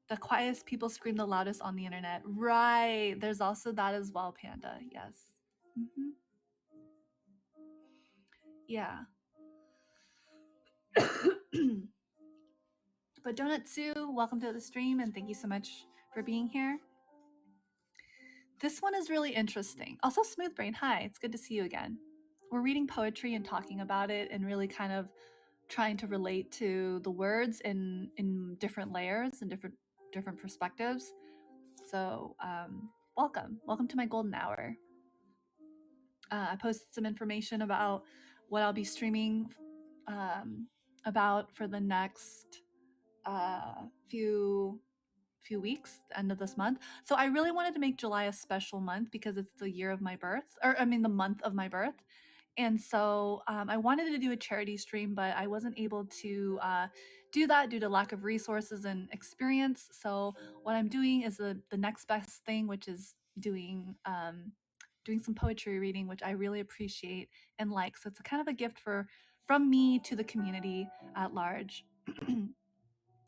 The quietest people scream the loudest on the internet. Right. There's also that as well, Panda. Yes. Mm-hmm. Yeah. But Donut Sue, welcome to the stream, and thank you so much for being here. This one is really interesting. Also, Smooth Brain, hi. It's good to see you again. We're reading poetry and talking about it and really kind of trying to relate to the words in different layers and different perspectives. So welcome to my golden hour. I posted some information about what I'll be streaming about for the next few weeks, the end of this month. So I really wanted to make July a special month because it's the year of my birth, the month of my birth. And so I wanted to do a charity stream, but I wasn't able to do that due to lack of resources and experience. So what I'm doing is the next best thing, which is doing some poetry reading, which I really appreciate and like. So it's a kind of a gift from me to the community at large,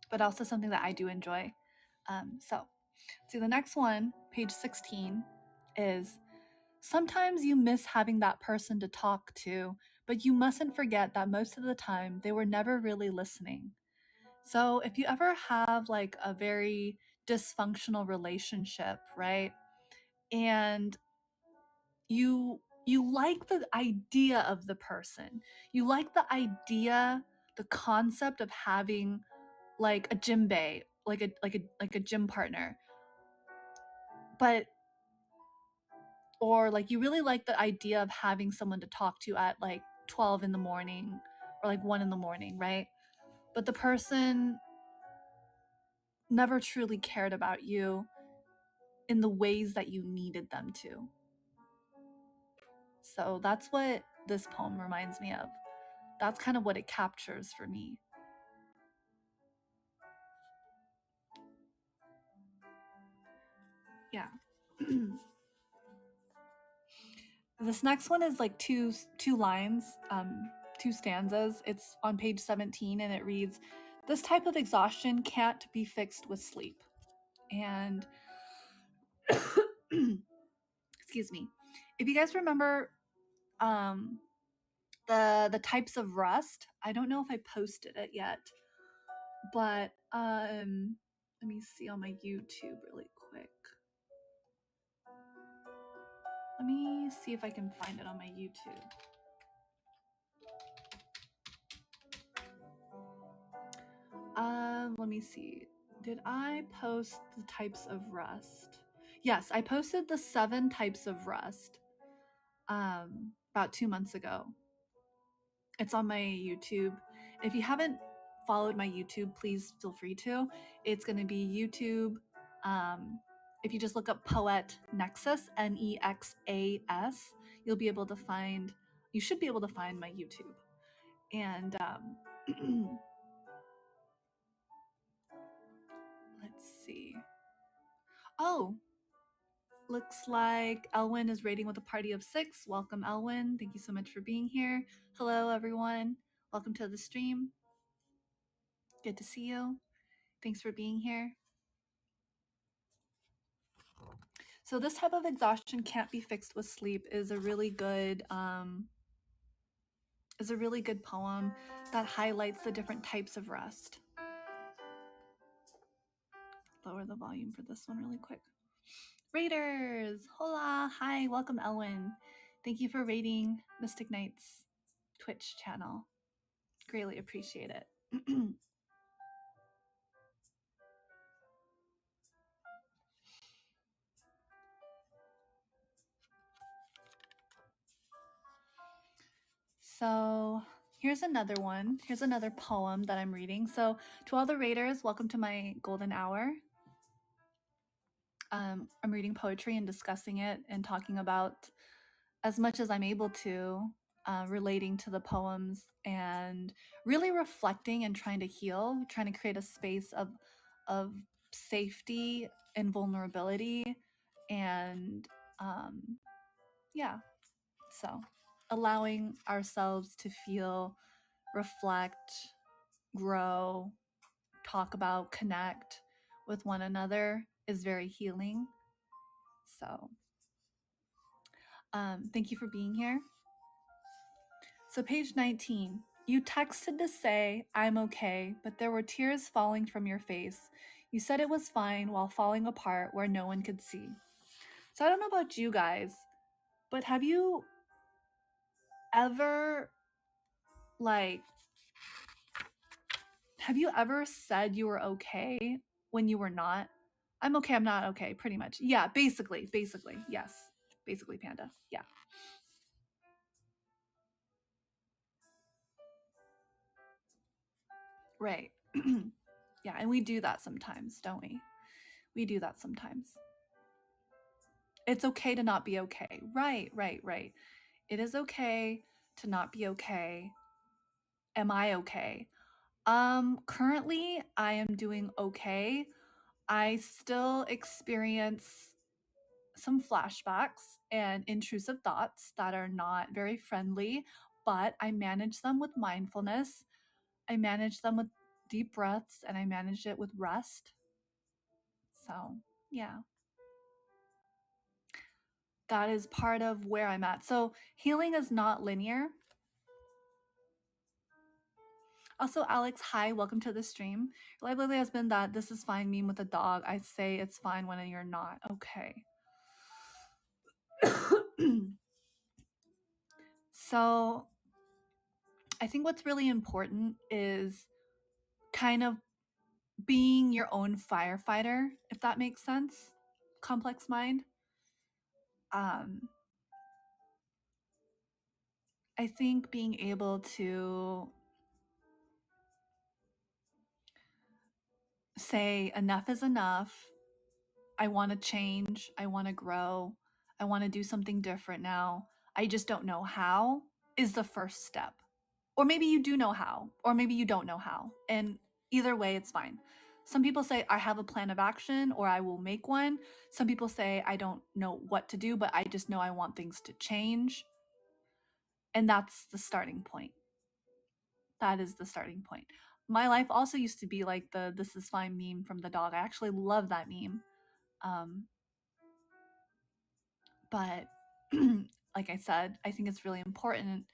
but also something that I do enjoy. So the next one, page 16, is: sometimes you miss having that person to talk to, but you mustn't forget that most of the time they were never really listening. So if you ever have like a very dysfunctional relationship, right? And you like the idea of the person. You like the idea, the concept of having like a gym bae, like a gym partner. But or like you really like the idea of having someone to talk to at like 12 in the morning or like 1 in the morning, right? But the person never truly cared about you in the ways that you needed them to. So that's what this poem reminds me of. That's kind of what it captures for me. Yeah. This next one is like two lines, 2 stanzas. It's on page 17 and it reads: this type of exhaustion can't be fixed with sleep. And excuse me. If you guys remember the types of rust, I don't know if I posted it yet, but let me see on my YouTube really quick. Let me see if I can find it on my YouTube. Let me see. Did I post the types of rust? Yes, I posted the 7 types of rust about 2 months ago. It's on my YouTube. If you haven't followed my YouTube, please feel free to. It's going to be YouTube. If you just look up Poette Nexas, Nexas, you should be able to find my YouTube. And let's see. Oh, looks like Elwin is raiding with a party of 6. Welcome, Elwin. Thank you so much for being here. Hello, everyone. Welcome to the stream. Good to see you. Thanks for being here. So this type of exhaustion can't be fixed with sleep is a really good poem that highlights the different types of rest. Lower the volume for this one really quick. Raiders, hola, hi, welcome Elwin. Thank you for raiding Mystic Knight's Twitch channel. Greatly appreciate it. So here's another one. Here's another poem that I'm reading. So to all the readers, welcome to my golden hour. I'm reading poetry and discussing it and talking about as much as I'm able to, relating to the poems and really reflecting and trying to heal, trying to create a space of safety and vulnerability, and yeah, so allowing ourselves to feel, reflect, grow, talk about, connect with one another is very healing. So thank you for being here. So page 19, you texted to say, I'm okay, but there were tears falling from your face. You said it was fine while falling apart where no one could see. So I don't know about you guys, but have you ever, said you were okay when you were not? I'm okay, I'm not okay, pretty much. Yeah, basically, yes. Basically, Panda. Yeah. Right. Yeah, and we do that sometimes, don't we? We do that sometimes. It's okay to not be okay. Right. It is okay to not be okay. Am I okay? Currently I am doing okay. I still experience some flashbacks and intrusive thoughts that are not very friendly, but I manage them with mindfulness. I manage them with deep breaths, and I manage it with rest. So, yeah. That is part of where I'm at. So, healing is not linear. Also, Alex, hi, welcome to the stream. Your life lately has been that this is fine meme with a dog. I say it's fine when you're not. Okay. So, I think what's really important is kind of being your own firefighter, if that makes sense. Complex mind. I think being able to say enough is enough. I want to change. I want to grow. I want to do something different now. I just don't know how is the first step. Or maybe you do know how, or maybe you don't know how. And either way, it's fine. Some people say, I have a plan of action, or I will make one. Some people say, I don't know what to do, but I just know I want things to change. And that's the starting point. That is the starting point. My life also used to be like the "this is fine" meme from the dog. I actually love that meme. But like I said, I think it's really important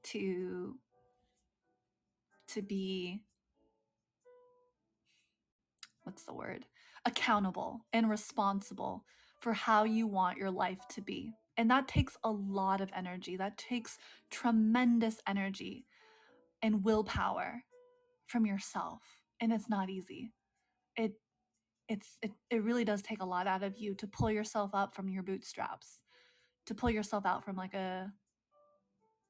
to be, what's the word, accountable and responsible for how you want your life to be. And that takes a lot of energy. That takes tremendous energy and willpower from yourself. And it's not easy. It really does take a lot out of you to pull yourself up from your bootstraps, to pull yourself out from like a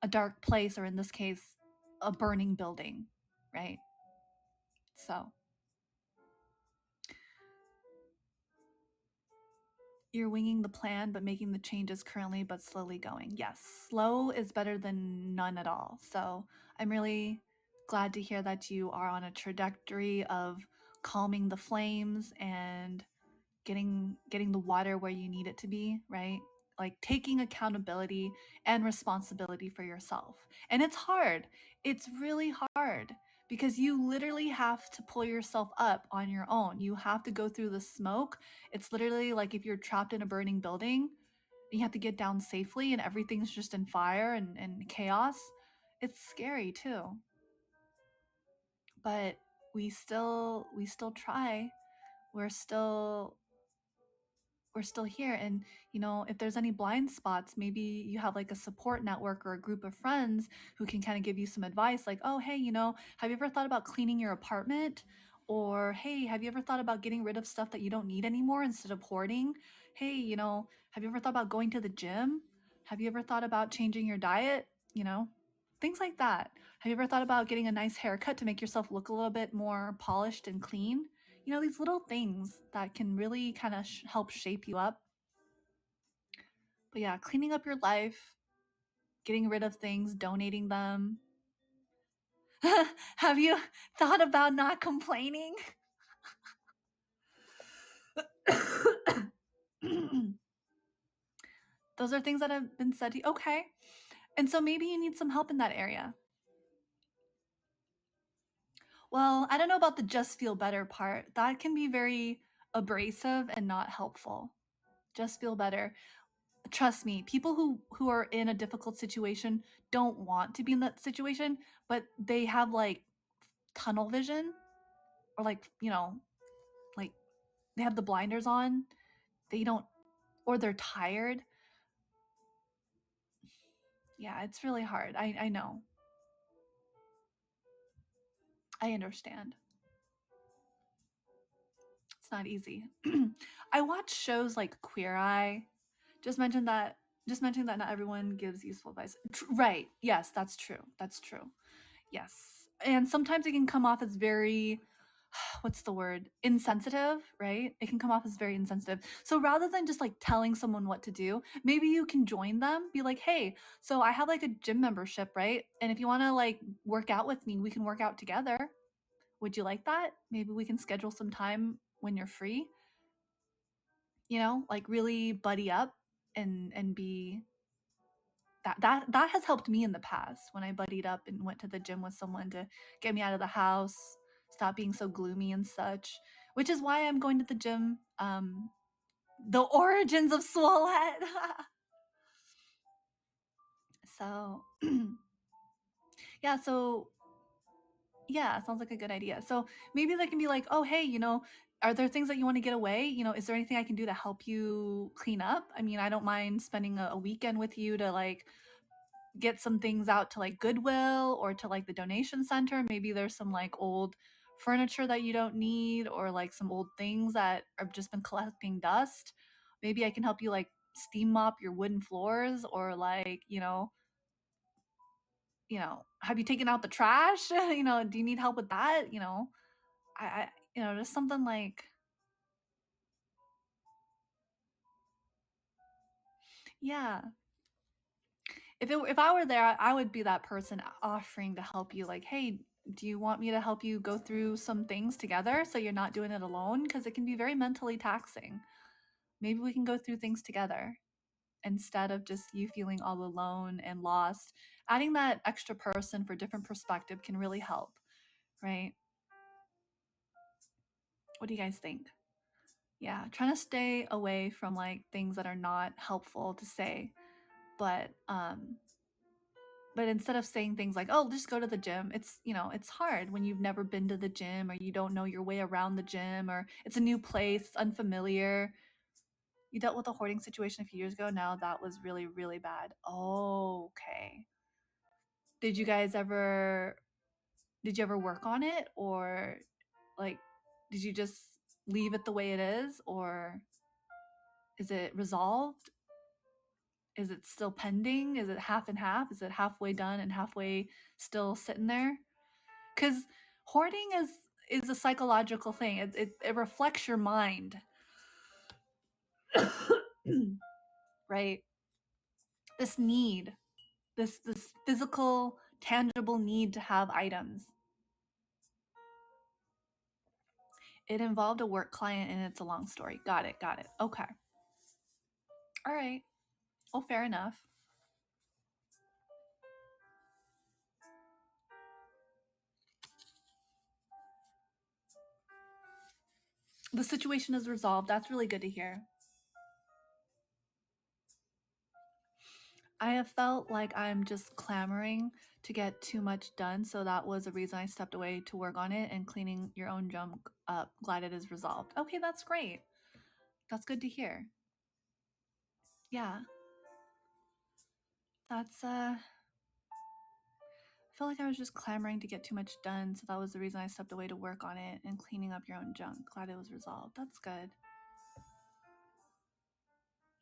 dark place, or in this case, a burning building, right? So you're winging the plan, but making the changes currently, but slowly going. Yes, slow is better than none at all. So I'm really glad to hear that you are on a trajectory of calming the flames and getting the water where you need it to be, right? Like taking accountability and responsibility for yourself. And it's hard. It's really hard because you literally have to pull yourself up on your own. You have to go through the smoke. It's literally like if you're trapped in a burning building, you have to get down safely and everything's just in fire and chaos. It's scary too. But we still try. We're still here. And if there's any blind spots, maybe you have like a support network or a group of friends who can kind of give you some advice, like, oh hey, have you ever thought about cleaning your apartment? Or hey, have you ever thought about getting rid of stuff that you don't need anymore instead of hoarding? Hey, have you ever thought about going to the gym? Have you ever thought about changing your diet? things like that. Have you ever thought about getting a nice haircut to make yourself look a little bit more polished and clean? You know, these little things that can really kind of help shape you up. But yeah, cleaning up your life, getting rid of things, donating them. Have you thought about not complaining? Those are things that have been said to you. Okay. And so maybe you need some help in that area. Well, I don't know about the just feel better part. That can be very abrasive and not helpful. Just feel better. Trust me, people who are in a difficult situation don't want to be in that situation, but they have like tunnel vision, or like, you know, like they have the blinders on. They don't, or they're tired. Yeah, it's really hard. I know. I understand. It's not easy. I watch shows like Queer Eye. Just mentioned that. Just mentioning that not everyone gives useful advice. Right. Yes, that's true. That's true. Yes. And sometimes it can come off as very, what's the word? Insensitive, right? It can come off as very insensitive. So rather than just like telling someone what to do, maybe you can join them. Be like, hey, so I have like a gym membership, right? And if you want to like work out with me, we can work out together. Would you like that? Maybe we can schedule some time when you're free. You know, like really buddy up and be that has helped me in the past when I buddied up and went to the gym with someone to get me out of the house, stop being so gloomy and such. Which is why I'm going to the gym. The origins of Swolette. So yeah, sounds like a good idea. So maybe they can be like, oh hey, you know, are there things that you want to get away? You know, is there anything I can do to help you clean up? I mean, I don't mind spending a weekend with you to like get some things out to like Goodwill or to like the donation center. Maybe there's some like old furniture that you don't need, or like some old things that have just been collecting dust. Maybe I can help you like steam mop your wooden floors, or like, have you taken out the trash? Do you need help with that? Just something like, yeah. If I were there, I would be that person offering to help you. Like, hey, do you want me to help you go through some things together so you're not doing it alone? Because it can be very mentally taxing. Maybe we can go through things together instead of just you feeling all alone and lost. Adding that extra person for different perspective can really help, right? What do you guys think? Yeah, trying to stay away from like things that are not helpful to say, but instead of saying things like, oh, just go to the gym, it's hard when you've never been to the gym, or you don't know your way around the gym, or it's a new place, it's unfamiliar. You dealt with a hoarding situation a few years ago. Now that was really, really bad. Oh, okay. Did you ever work on it, or like did you just leave it the way it is, or is it resolved? Is it still pending? Is it half and half? Is it halfway done and halfway still sitting there? Because hoarding is a psychological thing. It reflects your mind. Right? This need, this physical, tangible need to have items. It involved a work client, and it's a long story. Got it. Okay. All right. Well, fair enough. The situation is resolved. That's really good to hear. I have felt like I'm just clamoring to get too much done, so that was the reason I stepped away to work on it and cleaning your own junk up. Glad it is resolved. Okay, that's great. That's good to hear. Yeah. That's I felt like I was just clamoring to get too much done, so that was the reason I stepped away to work on it and cleaning up your own junk. Glad it was resolved. That's good.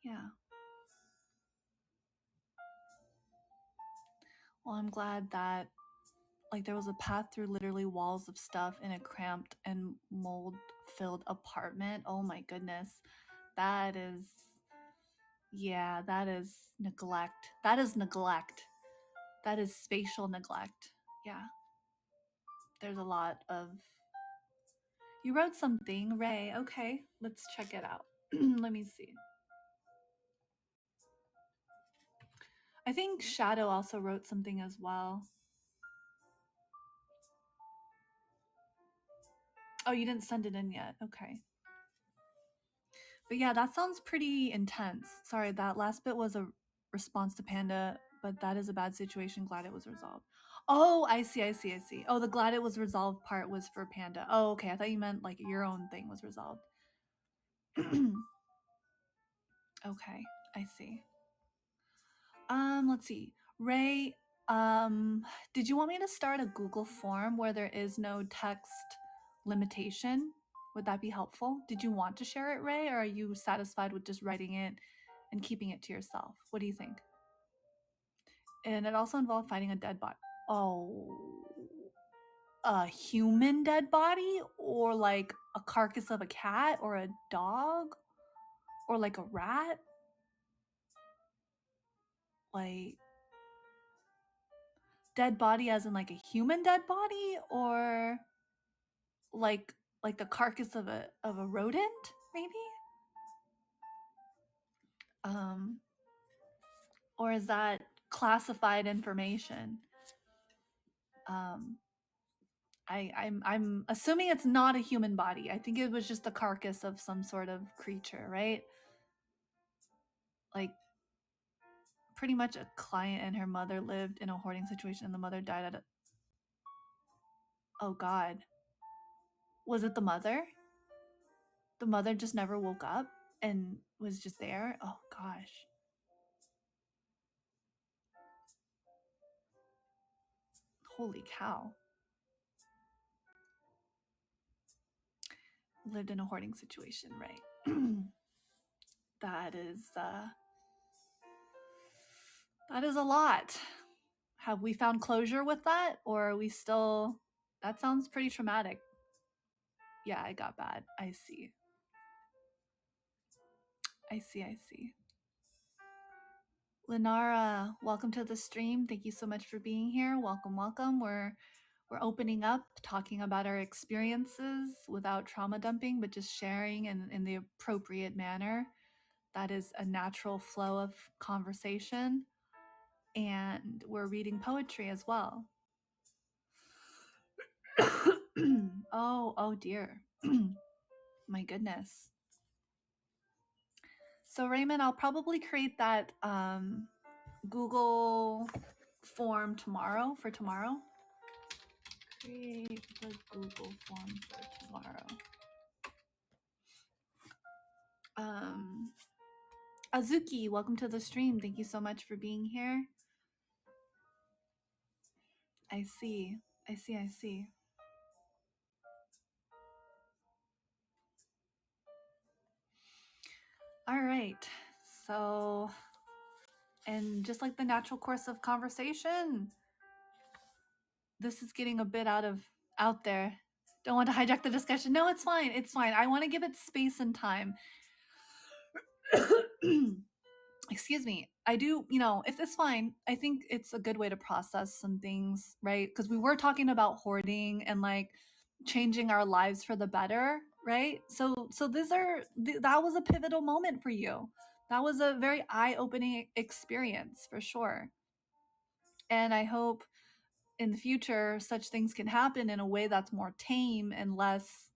Yeah. Well, I'm glad that like there was a path through literally walls of stuff in a cramped and mold filled apartment. Oh my goodness. That is, yeah, that is neglect. That is neglect. That is spatial neglect. Yeah. There's a lot of. You wrote something, Ray. Okay, let's check it out. Let me see. I think Shadow also wrote something as well. Oh, you didn't send it in yet. Okay. But yeah, that sounds pretty intense. Sorry, that last bit was a response to Panda, but that is a bad situation. Glad it was resolved. Oh, I see. Oh, the glad it was resolved part was for Panda. Oh, okay. I thought you meant like your own thing was resolved. Okay, I see. Let's see. Ray, did you want me to start a Google form where there is no text limitation? Would that be helpful? Did you want to share it, Ray, or are you satisfied with just writing it and keeping it to yourself? What do you think? And it also involved finding a dead body. Oh, a human dead body, or like a carcass of a cat or a dog or like a rat? Like dead body as in like a human dead body, or like the carcass of a rodent maybe? Um or is that classified information? Um I'm assuming it's not a human body. I think it was just the carcass of some sort of creature, right? Like pretty much a client and her mother lived in a hoarding situation and the mother died at a oh god. Was it the mother? The mother just never woke up and was just there? Oh gosh. Holy cow. Lived in a hoarding situation, right? That is a lot. Have we found closure with that, or are we still? That sounds pretty traumatic. Yeah, I got bad. I see. I see. Lenara, welcome to the stream. Thank you so much for being here. Welcome. We're opening up, talking about our experiences without trauma dumping, but just sharing in the appropriate manner. That is a natural flow of conversation. And we're reading poetry as well. oh dear. My goodness. So Raymond, I'll probably create that Google form tomorrow. Create the Google form for tomorrow. Azuki, welcome to the stream. Thank you so much for being here. I see. All right. So, and just like the natural course of conversation, this is getting a bit out there. Don't want to hijack the discussion. No, it's fine. I want to give it space and time. Excuse me. I do, if it's fine, I think it's a good way to process some things, right? Because we were talking about hoarding and like changing our lives for the better, right? So that was a pivotal moment for you. That was a very eye-opening experience for sure. And I hope in the future such things can happen in a way that's more tame and less,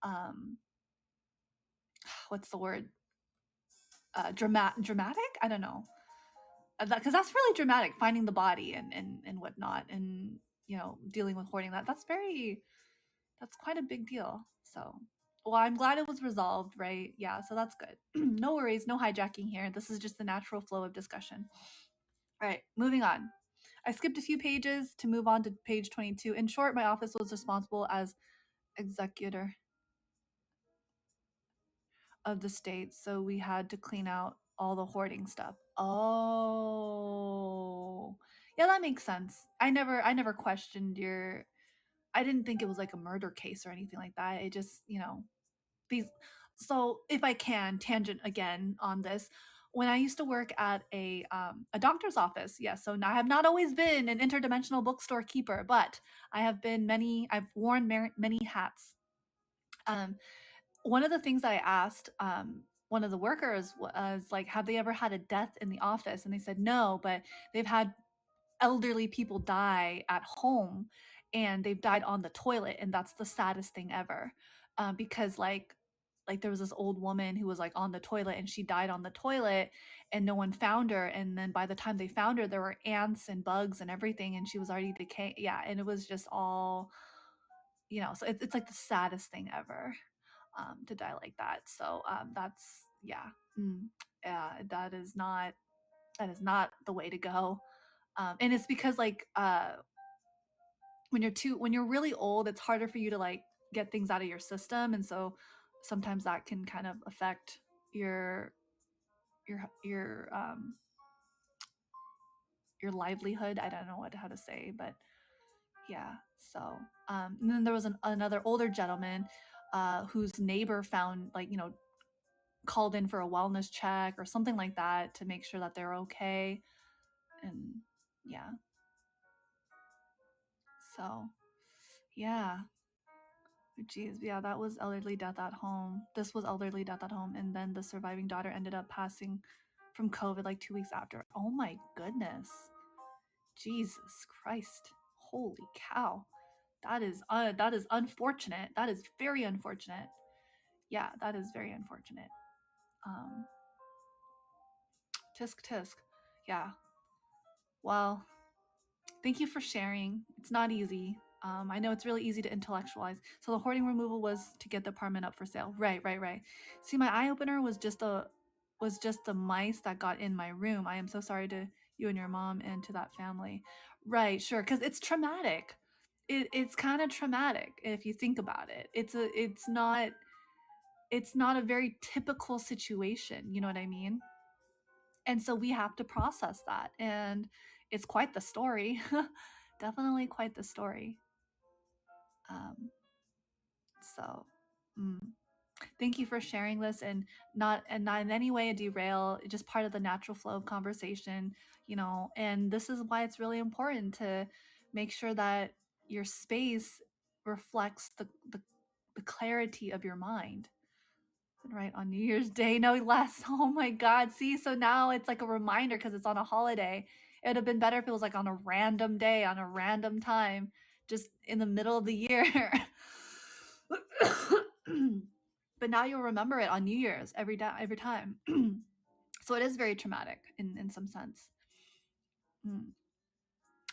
um what's the word? Dramatic? I don't know. Because that's really dramatic, finding the body and whatnot, and dealing with hoarding that's quite a big deal. So well, I'm glad it was resolved, right? Yeah, so that's good. No worries, no hijacking here. This is just the natural flow of discussion. All right, moving on. I skipped a few pages to move on to page 22. In short, my office was responsible as executor of the state, so we had to clean out all the hoarding stuff. Oh, yeah, that makes sense. I never questioned your. I didn't think it was like a murder case or anything like that. It just, these. So if I can tangent again on this, when I used to work at a doctor's office, yes. So I have not always been an interdimensional bookstore keeper, but I have been many. I've worn many hats. Um, One of the things that I asked one of the workers was like, have they ever had a death in the office? And they said no, but they've had elderly people die at home, and they've died on the toilet, and that's the saddest thing ever. Because there was this old woman who was like on the toilet, and she died on the toilet, and no one found her. And then by the time they found her, there were ants and bugs and everything, and she was already decaying. Yeah, and it was just all, so it's like the saddest thing ever, to die like that. So that's yeah, yeah, that is not the way to go. And it's because when you're really old, it's harder for you to like get things out of your system, and so sometimes that can kind of affect your your your livelihood. I don't know how to say, but yeah. So and then there was another older gentleman whose neighbor found, called in for a wellness check or something like that to make sure that they're okay. And yeah, so yeah. Geez, yeah, that was elderly death at home. This was elderly death at home, and then the surviving daughter ended up passing from COVID like 2 weeks after. Oh my goodness, Jesus Christ, holy cow, that is unfortunate. That is very unfortunate. Yeah, that is very unfortunate. Um, tisk tisk. Yeah. Well, thank you for sharing. It's not easy. I know it's really easy to intellectualize. So the hoarding removal was to get the apartment up for sale. Right, right, right. See, my eye opener was just the mice that got in my room. I am so sorry to you and your mom and to that family. Right, sure, because it's traumatic. It's kind of traumatic if you think about it. It's not a very typical situation. You know what I mean? And so we have to process that, and it's quite the story. Definitely quite the story. um so mm. Thank you for sharing this, and not in any way a derail, just part of the natural flow of conversation. And this is why it's really important to make sure that your space reflects the clarity of your mind. Right, on New Year's Day, no less. Oh my God. See, so now it's like a reminder because it's on a holiday. It would have been better if it was like on a random day, on a random time, just in the middle of the year. But now you'll remember it on New Year's every day, every time. So it is very traumatic in some sense. Mm.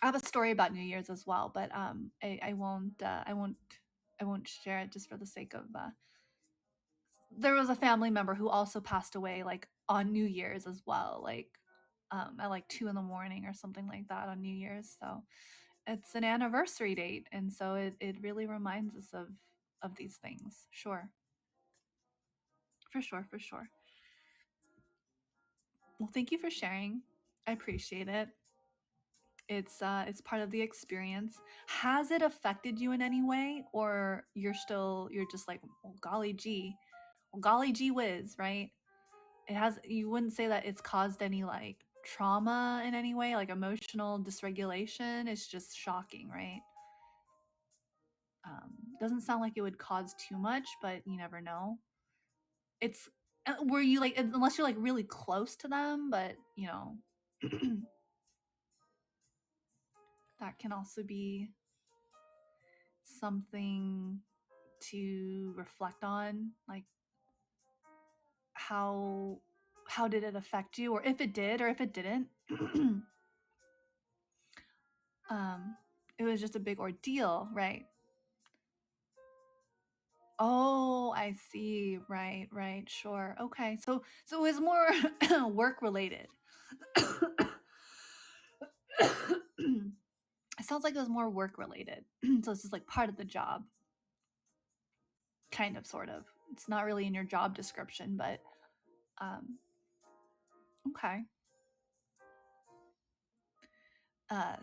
I have a story about New Year's as well, but I won't share it just for the sake of there was a family member who also passed away like on New Year's as well, like at like 2 in the morning or something like that on New Year's. So it's an anniversary date, and so it really reminds us of these things. Sure, for sure, for sure. Well, thank you for sharing. I appreciate it. It's part of the experience. Has it affected you in any way, or you're just like, well, golly gee whiz, right? You wouldn't say that it's caused any like trauma in any way, like emotional dysregulation. It's just shocking, right? Doesn't sound like it would cause too much, but you never know. It's were you like, unless you're like really close to them, but that can also be something to reflect on, like how how did it affect you, or if it did or if it didn't. um it was just a big ordeal, right? Oh, I see. Right, right, sure. Okay. So it was more work related. It sounds like it was more work related. So it's just like part of the job, kind of, sort of. It's not really in your job description, but um Okay.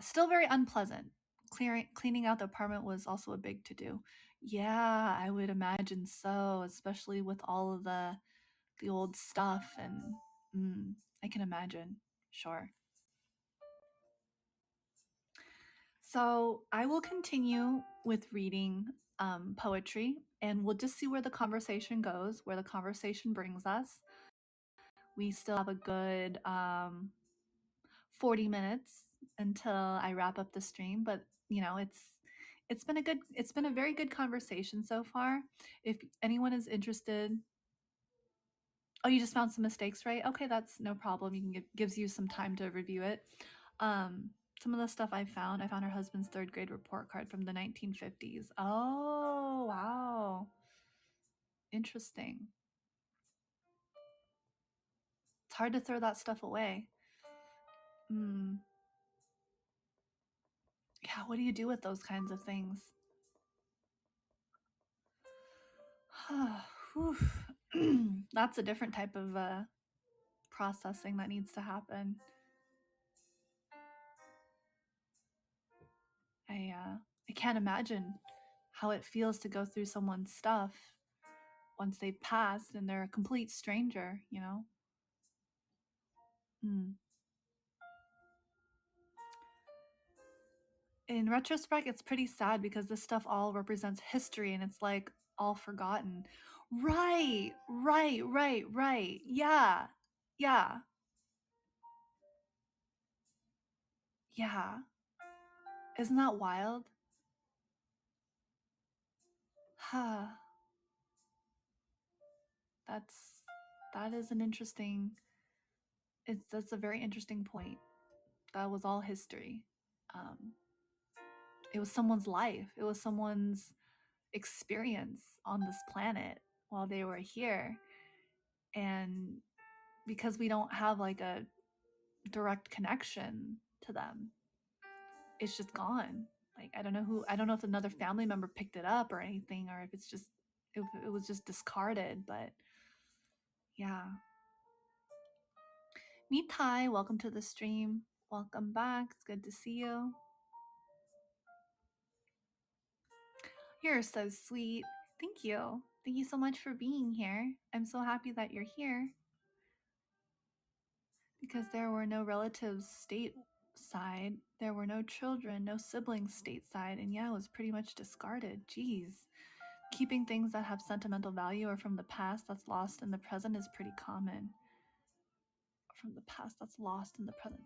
Still very unpleasant. Cleaning out the apartment was also a big to do. Yeah, I would imagine so, especially with all of the old stuff and I can imagine. Sure. So I will continue with reading poetry, and we'll just see where the conversation goes, where the conversation brings us. We still have a good 40 minutes until I wrap up the stream, but you know, it's been a very good conversation so far. If anyone is interested, oh, you just found some mistakes, right? Okay, that's no problem. You can gives you some time to review it. Some of the stuff I found her husband's third grade report card from the 1950s. Oh, wow. Interesting. It's hard to throw that stuff away. Yeah, what do you do with those kinds of things? That's a different type of processing that needs to happen. I can't imagine how it feels to go through someone's stuff once they've passed and they're a complete stranger, you know? In retrospect, it's pretty sad because this stuff all represents history and it's like all forgotten. Right, right. Yeah, yeah, yeah. Isn't that wild? Huh. That's that is an interesting. That's a very interesting point. That was all history. Um, it was someone's life. It was someone's experience on this planet while they were here, and because we don't have like a direct connection to them, it's just gone. Like I don't know if another family member picked it up or anything, or if it's just it was just discarded. But yeah. Meet Ty, welcome to the stream. Welcome back. It's good to see you. You're so sweet. Thank you. Thank you so much for being here. I'm so happy that you're here. Because there were no relatives stateside, there were no children, no siblings stateside, and yeah, it was pretty much discarded. Jeez. Keeping things that have sentimental value or from the past that's lost in the present is pretty common. From the past that's lost in the present.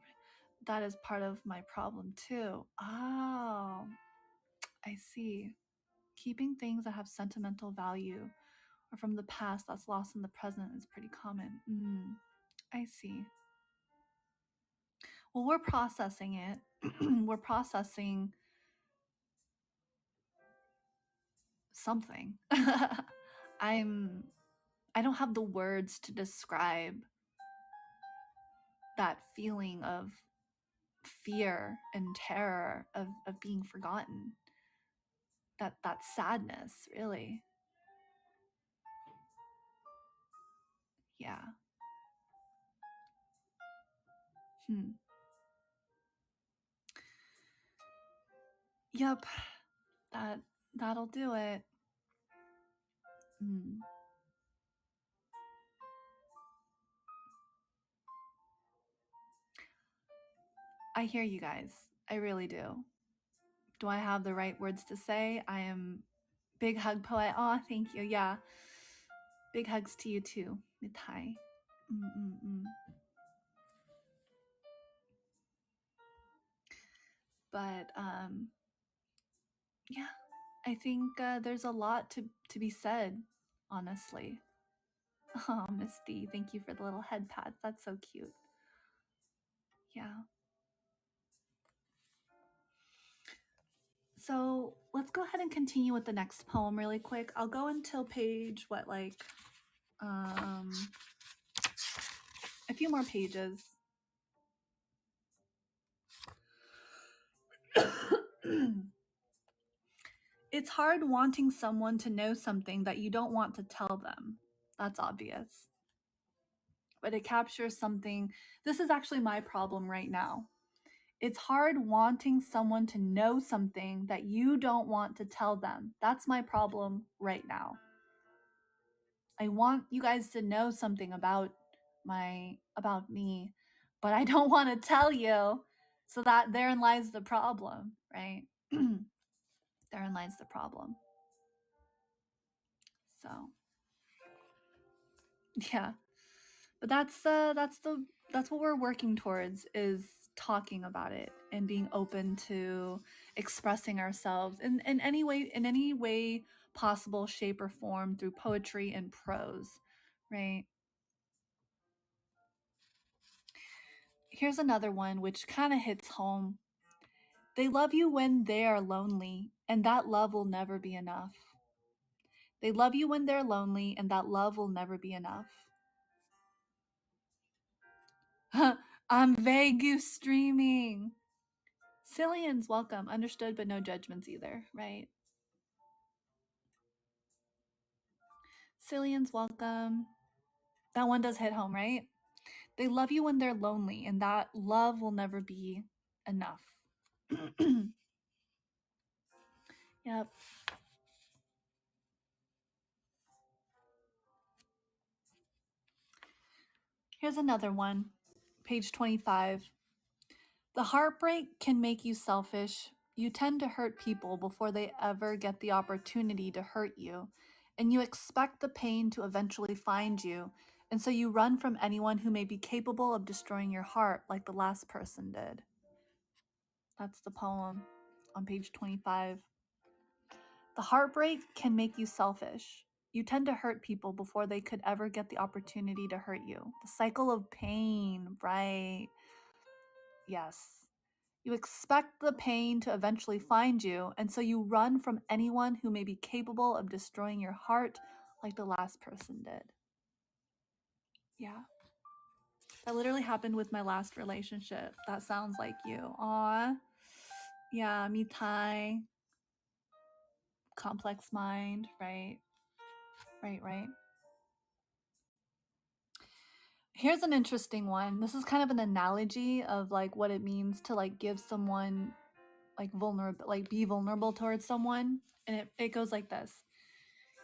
That is part of my problem too. Oh, I see. Keeping things that have sentimental value or from the past that's lost in the present is pretty common. I see. Well, we're processing it. We're processing something. I don't have the words to describe that feeling of fear and terror of being forgotten. That sadness, really. Yeah. Yep. That'll do it. I hear you guys. I really do. Do I have the right words to say? I am big hug poet. Oh, thank you. Yeah. Big hugs to you too, Mitai. But yeah, I think there's a lot to be said, honestly. Oh, Misty, thank you for the little head pats. That's so cute. Yeah. So let's go ahead and continue with the next poem really quick. I'll go until page a few more pages. It's hard wanting someone to know something that you don't want to tell them. That's obvious. but it captures something. This is actually my problem right now. It's hard wanting someone to know something that you don't want to tell them. That's my problem right now. I want you guys to know something about me, but I don't want to tell you. So that therein lies the problem, right? Therein lies the problem. So, yeah. But that's what we're working towards, is talking about it and being open to expressing ourselves in any way possible, shape or form, through poetry and prose, right? Here's another one which kind of hits home. They love you when they are lonely, and that love will never be enough. They love you when they're lonely, and that love will never be enough. I'm Vagu streaming. Cillian's welcome. Understood, but no judgments either, right? Cillian's welcome. That one does hit home, right? They love you when they're lonely, and that love will never be enough. Yep. Here's another one. Page 25. The heartbreak can make you selfish. You tend to hurt people before they ever get the opportunity to hurt you, and you expect the pain to eventually find you, and so you run from anyone who may be capable of destroying your heart like the last person did. That's the poem on page 25. The heartbreak can make you selfish. You tend to hurt people before they could ever get the opportunity to hurt you. The cycle of pain, right? Yes. You expect the pain to eventually find you, and so you run from anyone who may be capable of destroying your heart like the last person did. Yeah. That literally happened with my last relationship. That sounds like you. Aw. Yeah, me tie. Complex mind, right? Right. Here's an interesting one. This is kind of an analogy of like what it means to like give someone like vulnerable, like be vulnerable towards someone. And it goes like this.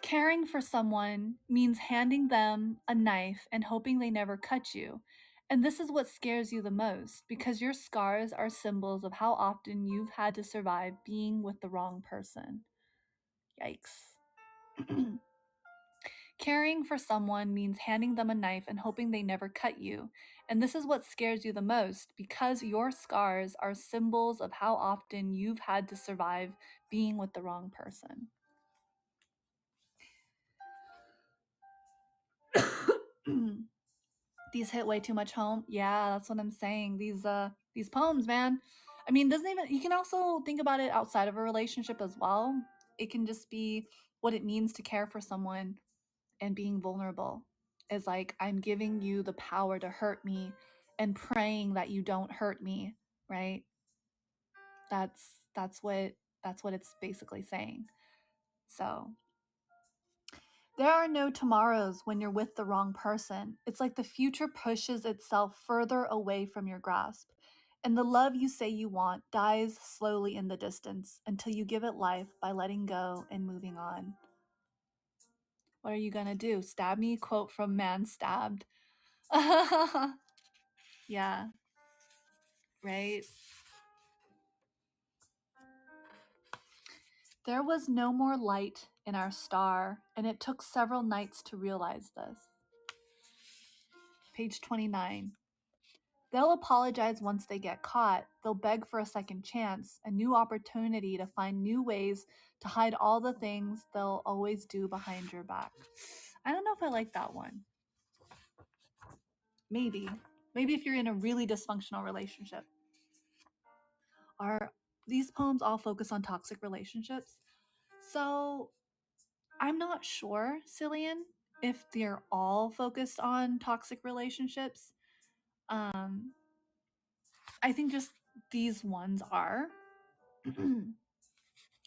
Caring for someone means handing them a knife and hoping they never cut you. And this is what scares you the most, because your scars are symbols of how often you've had to survive being with the wrong person. Yikes. Caring for someone means handing them a knife and hoping they never cut you. And this is what scares you the most, because your scars are symbols of how often you've had to survive being with the wrong person. These hit way too much home. Yeah, that's what I'm saying. These poems, man. I mean, doesn't even, you can also think about it outside of a relationship as well. It can just be what it means to care for someone, and being vulnerable is like, I'm giving you the power to hurt me and praying that you don't hurt me, right? That's what it's basically saying. So there are no tomorrows when you're with the wrong person. It's like the future pushes itself further away from your grasp, and the love you say you want dies slowly in the distance until you give it life by letting go and moving on. What are you gonna do? Stab me? Quote from Man Stabbed. Yeah, right? There was no more light in our star, and it took several nights to realize this. Page 29. They'll apologize once they get caught. They'll beg for a second chance, a new opportunity to find new ways to hide all the things they'll always do behind your back. I don't know if I like that one. Maybe if you're in a really dysfunctional relationship. Are these poems all focus on toxic relationships? So I'm not sure, Cillian, if they're all focused on toxic relationships. I think just these ones are.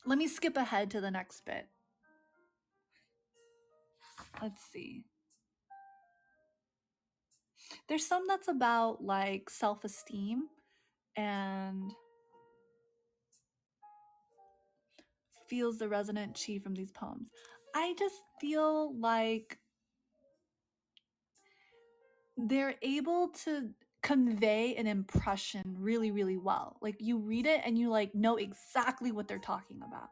Let me skip ahead to the next bit. Let's see. There's some that's about like self-esteem and feels the resonant chi from these poems. I just feel like they're able to convey an impression really, really well. Like you read it and you like know exactly what they're talking about.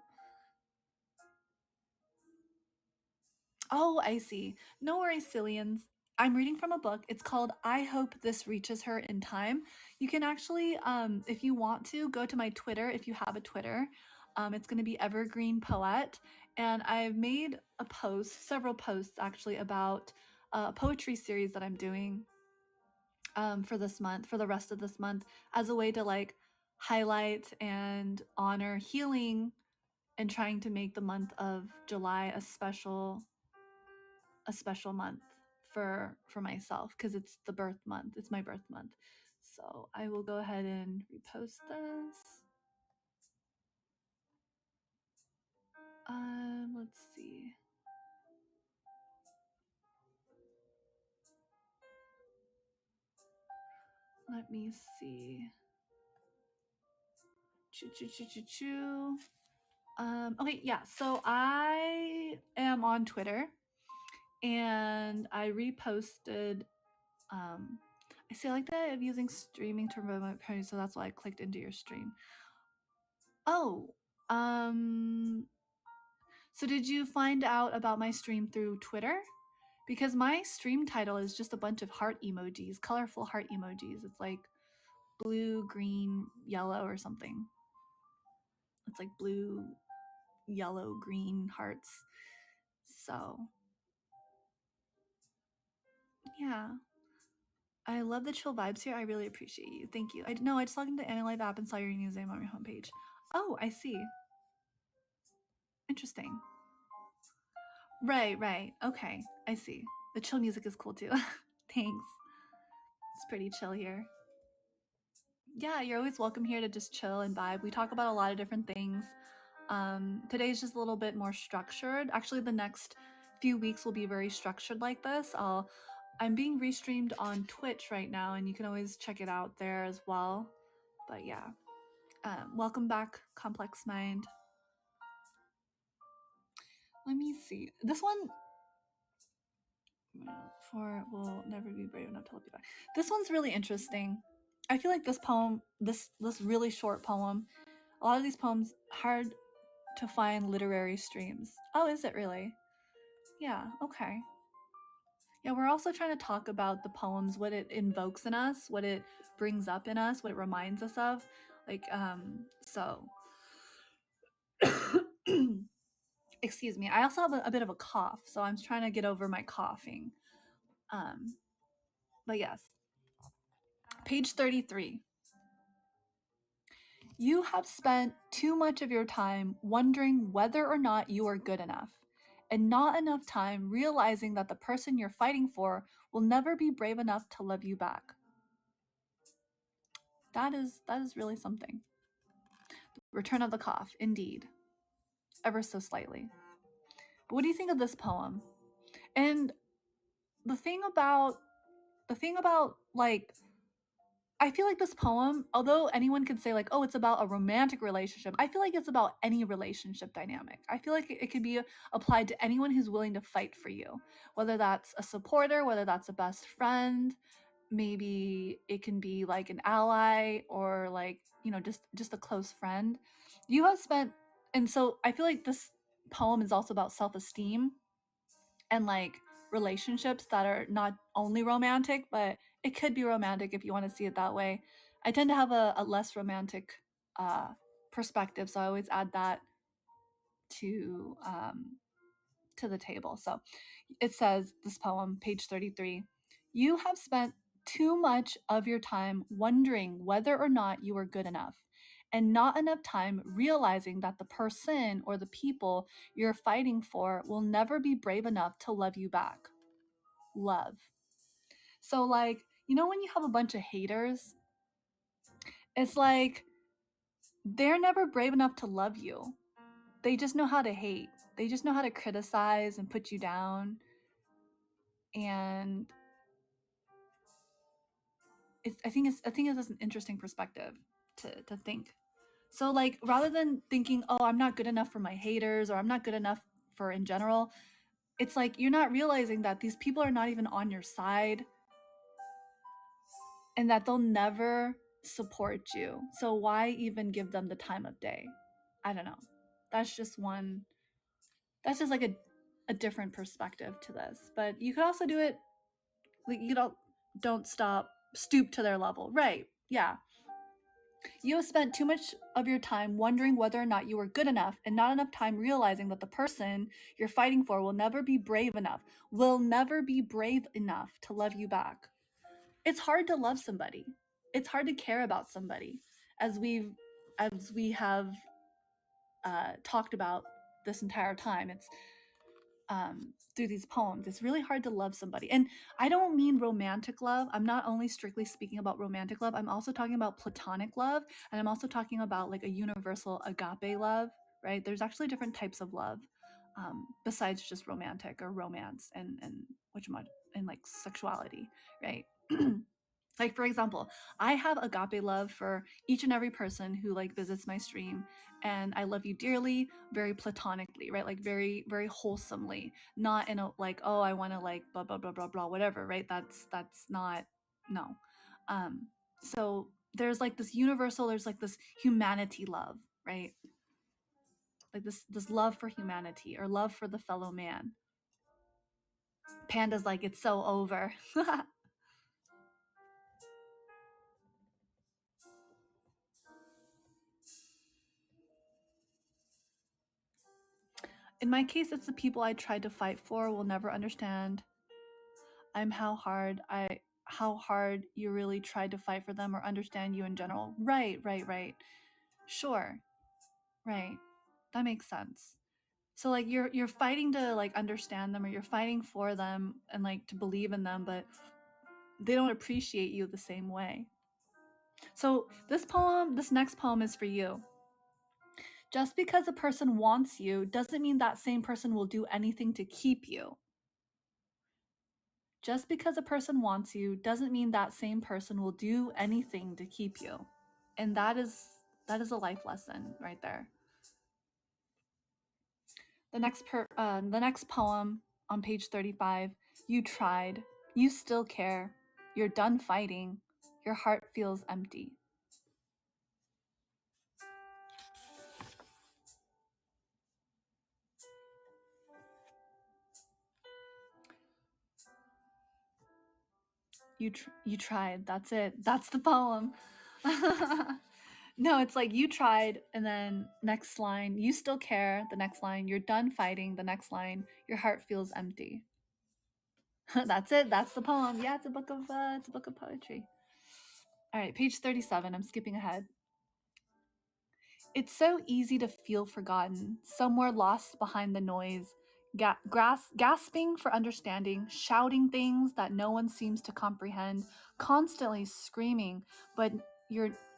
Oh, I see. No worries, Cillians. I'm reading from a book. It's called I Hope This Reaches Her in Time. You can actually, if you want to, go to my Twitter if you have a Twitter. It's going to be Evergreen Poette. And I've made a post, several posts actually, about a poetry series that I'm doing for this month, for the rest of this month, as a way to like highlight and honor healing and trying to make the month of July a special month for myself because it's the birth month. It's my birth month. So I will go ahead and repost this. Let's see. Let me see. Choo choo choo choo choo. Okay, yeah. So I am on Twitter and I reposted. I see. I like that of using streaming to remote party, so that's why I clicked into your stream. Oh, so did you find out about my stream through Twitter? Because my stream title is just a bunch of heart emojis, colorful heart emojis. It's like blue, green, yellow, or something. It's like blue, yellow, green hearts. So, yeah. I love the chill vibes here. I really appreciate you. Thank you. I just logged into the AniLive app and saw your username on your homepage. Oh, I see. Interesting. Right. Okay, I see. The chill music is cool too. Thanks. It's pretty chill here. Yeah, you're always welcome here to just chill and vibe. We talk about a lot of different things. Today's just a little bit more structured. Actually, the next few weeks will be very structured like this. I'm being restreamed on Twitch right now, and you can always check it out there as well. But yeah, welcome back, Complex Mind. Let me see. This one for will never be brave enough to love you back. This one's really interesting. I feel like this poem, this really short poem, a lot of these poems hard to find literary streams. Oh, is it really? Yeah, okay. Yeah, we're also trying to talk about the poems, what it invokes in us, what it brings up in us, what it reminds us of. Like, so excuse me. I also have a bit of a cough, so I'm trying to get over my coughing. But yes. Page 33. You have spent too much of your time wondering whether or not you are good enough, and not enough time realizing that the person you're fighting for will never be brave enough to love you back. That is really something. Return of the cough, indeed. Ever so slightly. But what do you think of this poem? And the thing about like, I feel like this poem, although anyone could say like, oh, it's about a romantic relationship, I feel like it's about any relationship dynamic. I feel like it could be applied to anyone who's willing to fight for you, whether that's a supporter, whether that's a best friend, maybe it can be like an ally or like, just a close friend. You have spent, and so I feel like this poem is also about self-esteem and like relationships that are not only romantic, but it could be romantic if you want to see it that way. I tend to have a less romantic uh, perspective, so I always add that to the table. So it says, this poem, page 33, you have spent too much of your time wondering whether or not you are good enough, and not enough time realizing that the person or the people you're fighting for will never be brave enough to love you back. Love. So, like, when you have a bunch of haters, it's like they're never brave enough to love you. They just know how to hate. They just know how to criticize and put you down. And I think it's an interesting perspective to think. So like rather than thinking, oh, I'm not good enough for my haters or I'm not good enough for in general, it's like you're not realizing that these people are not even on your side and that they'll never support you. So why even give them the time of day? I don't know. That's just like a different perspective to this. But you could also do it like don't stoop to their level. Right. Yeah. You have spent too much of your time wondering whether or not you were good enough and not enough time realizing that the person you're fighting for will never be brave enough to love you back. It's hard to love somebody. It's hard to care about somebody, as we have talked about this entire time. It's through these poems. It's really hard to love somebody. And I don't mean romantic love. I'm not only strictly speaking about romantic love, I'm also talking about platonic love. And I'm also talking about like a universal agape love, right? There's actually different types of love besides just romantic or romance and like sexuality, right? Like for example, I have agape love for each and every person who like visits my stream, and I love you dearly, very platonically, right? Like very very wholesomely, not in a like, oh, I want to like blah blah blah blah blah whatever, right? That's not, no. So there's like this universal, there's like this humanity love, right? Like this love for humanity or love for the fellow man. Panda's like, it's so over. In my case, it's the people I tried to fight for will never understand. I'm how hard you really tried to fight for them or understand you in general. Right. Sure. Right. That makes sense. So like you're fighting to like understand them, or you're fighting for them and like to believe in them, but they don't appreciate you the same way. So this next poem is for you. Just because a person wants you doesn't mean that same person will do anything to keep you. Just because a person wants you doesn't mean that same person will do anything to keep you. And that is a life lesson right there. The next poem on page 35, you tried, you still care, you're done fighting, your heart feels empty. You tried, that's it, that's the poem. No, it's like you tried, and then next line, you still care, the next line, you're done fighting, the next line, your heart feels empty. That's it, that's the poem. Yeah, it's a book of poetry. All right, page 37, I'm skipping ahead. It's so easy to feel forgotten, somewhere lost behind the noise, gasping for understanding, shouting things that no one seems to comprehend, constantly screaming, but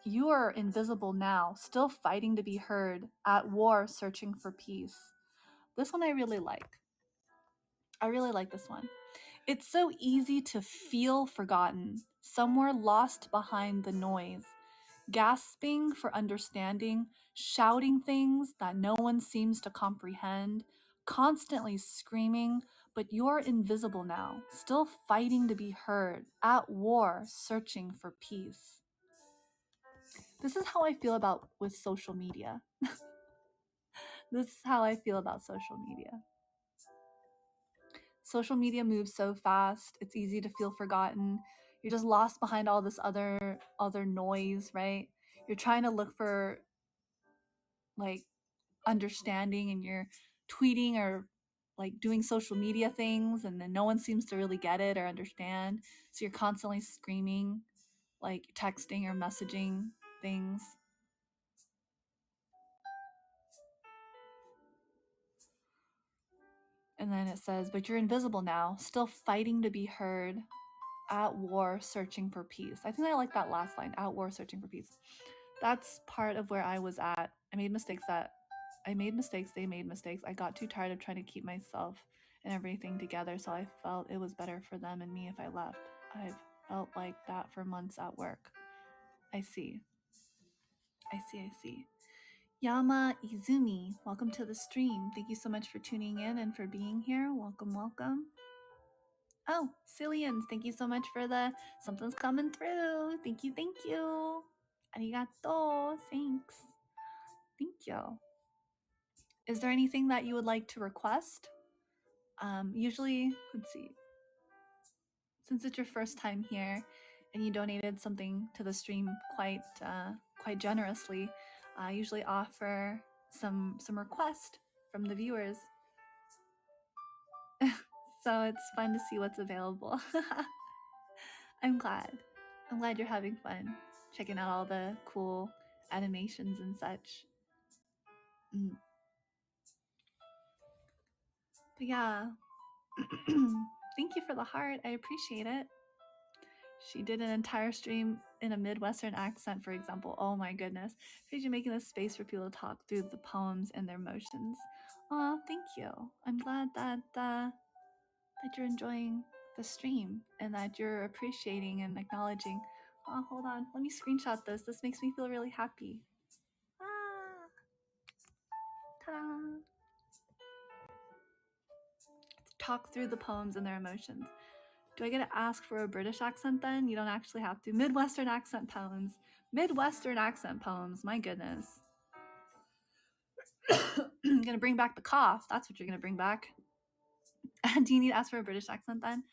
you are invisible now, still fighting to be heard, at war searching for peace. This one I really like. I really like this one. It's so easy to feel forgotten, somewhere lost behind the noise, gasping for understanding, shouting things that no one seems to comprehend, constantly screaming, but you're invisible now, still fighting to be heard, at war, searching for peace. This is how I feel about with social media. This is how I feel about social media. Social media moves so fast, it's easy to feel forgotten. You're just lost behind all this other noise, right? You're trying to look for like understanding, and you're tweeting or like doing social media things, and then no one seems to really get it or understand. So you're constantly screaming, like texting or messaging things. And then it says, but you're invisible now, still fighting to be heard, at war searching for peace. I think I like that last line, at war searching for peace. That's part of where I was at. I made mistakes, they made mistakes. I got too tired of trying to keep myself and everything together, so I felt it was better for them and me if I left. I've felt like that for months at work. I see. Yama Izumi, welcome to the stream. Thank you so much for tuning in and for being here. Welcome. Oh, Cillians, thank you so much for the something's coming through. Thank you. Arigato. Thanks. Thank you. Is there anything that you would like to request? Usually, let's see. Since it's your first time here and you donated something to the stream quite generously, I usually offer some request from the viewers. So it's fun to see what's available. I'm glad you're having fun checking out all the cool animations and such. But yeah, thank you for the heart. I appreciate it. She did an entire stream in a Midwestern accent, for example. Oh my goodness. Appreciate you making this space for people to talk through the poems and their emotions. Aw, thank you. I'm glad that you're enjoying the stream and that you're appreciating and acknowledging. Oh, hold on. Let me screenshot this. This makes me feel really happy. Ah, ta-da. Talk through the poems and their emotions. Do I get to ask for a British accent then? You don't actually have to. Midwestern accent poems. My goodness. I'm gonna bring back the cough. That's what you're gonna bring back. Do you need to ask for a British accent then?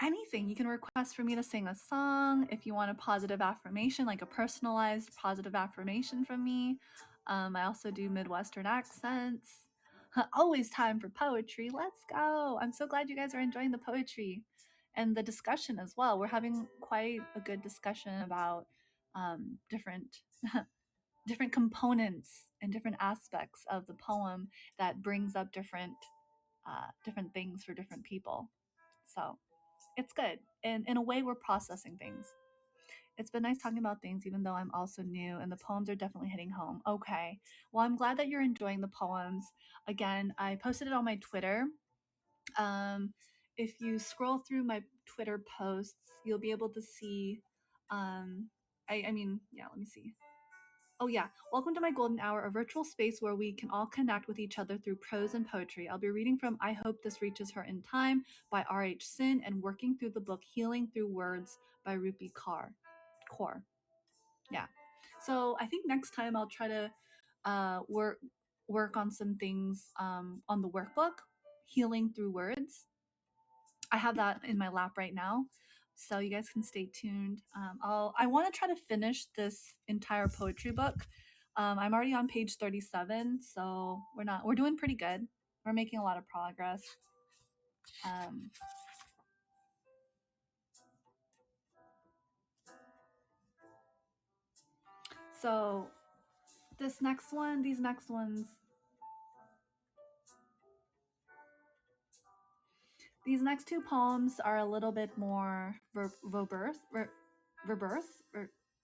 Anything. You can request for me to sing a song. If you want a positive affirmation, like a personalized positive affirmation from me. I also do Midwestern accents. Always time for poetry. Let's go. I'm so glad you guys are enjoying the poetry and the discussion as well. We're having quite a good discussion about different different components and different aspects of the poem that brings up different things for different people. So it's good. And in a way, we're processing things. It's been nice talking about things, even though I'm also new, and the poems are definitely hitting home. Okay. Well, I'm glad that you're enjoying the poems. Again, I posted it on my Twitter. If you scroll through my Twitter posts, you'll be able to see. Let me see. Oh, yeah. Welcome to my Golden Hour, a virtual space where we can all connect with each other through prose and poetry. I'll be reading from I Hope This Reaches Her in Time by R.H. Sin and working through the book Healing Through Words by Rupi Kaur. Yeah. So I think next time I'll try to work on some things on the workbook, Healing Through Words. I have that in my lap right now. So you guys can stay tuned. I want to try to finish this entire poetry book. I'm already on page 37, so we're doing pretty good. We're making a lot of progress. So these next ones, these next two poems are a little bit more verbose.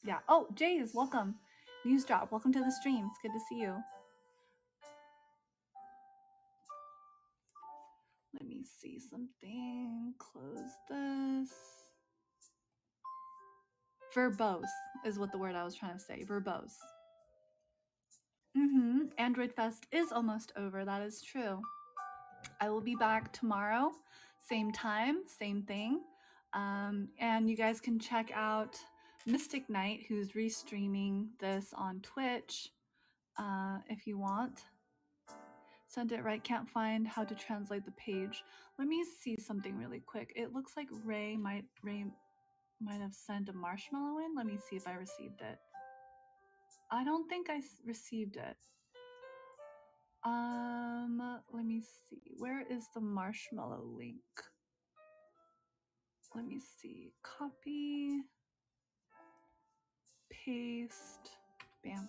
Yeah. Oh, Jays, welcome. News drop. Welcome to the stream. It's good to see you. Let me see something. Close this. Verbose is what the word I was trying to say. Verbose. Android Fest is almost over. That is true. I will be back tomorrow, same time, same thing. And you guys can check out Mystic Knight, who's restreaming this on Twitch if you want. Send it right. Can't find how to translate the page. Let me see something really quick. It looks like Ray might have sent a marshmallow in. Let me see if I received it. I don't think I received it. Let me see. Where is the marshmallow link? Let me see. Copy. Paste. Bam.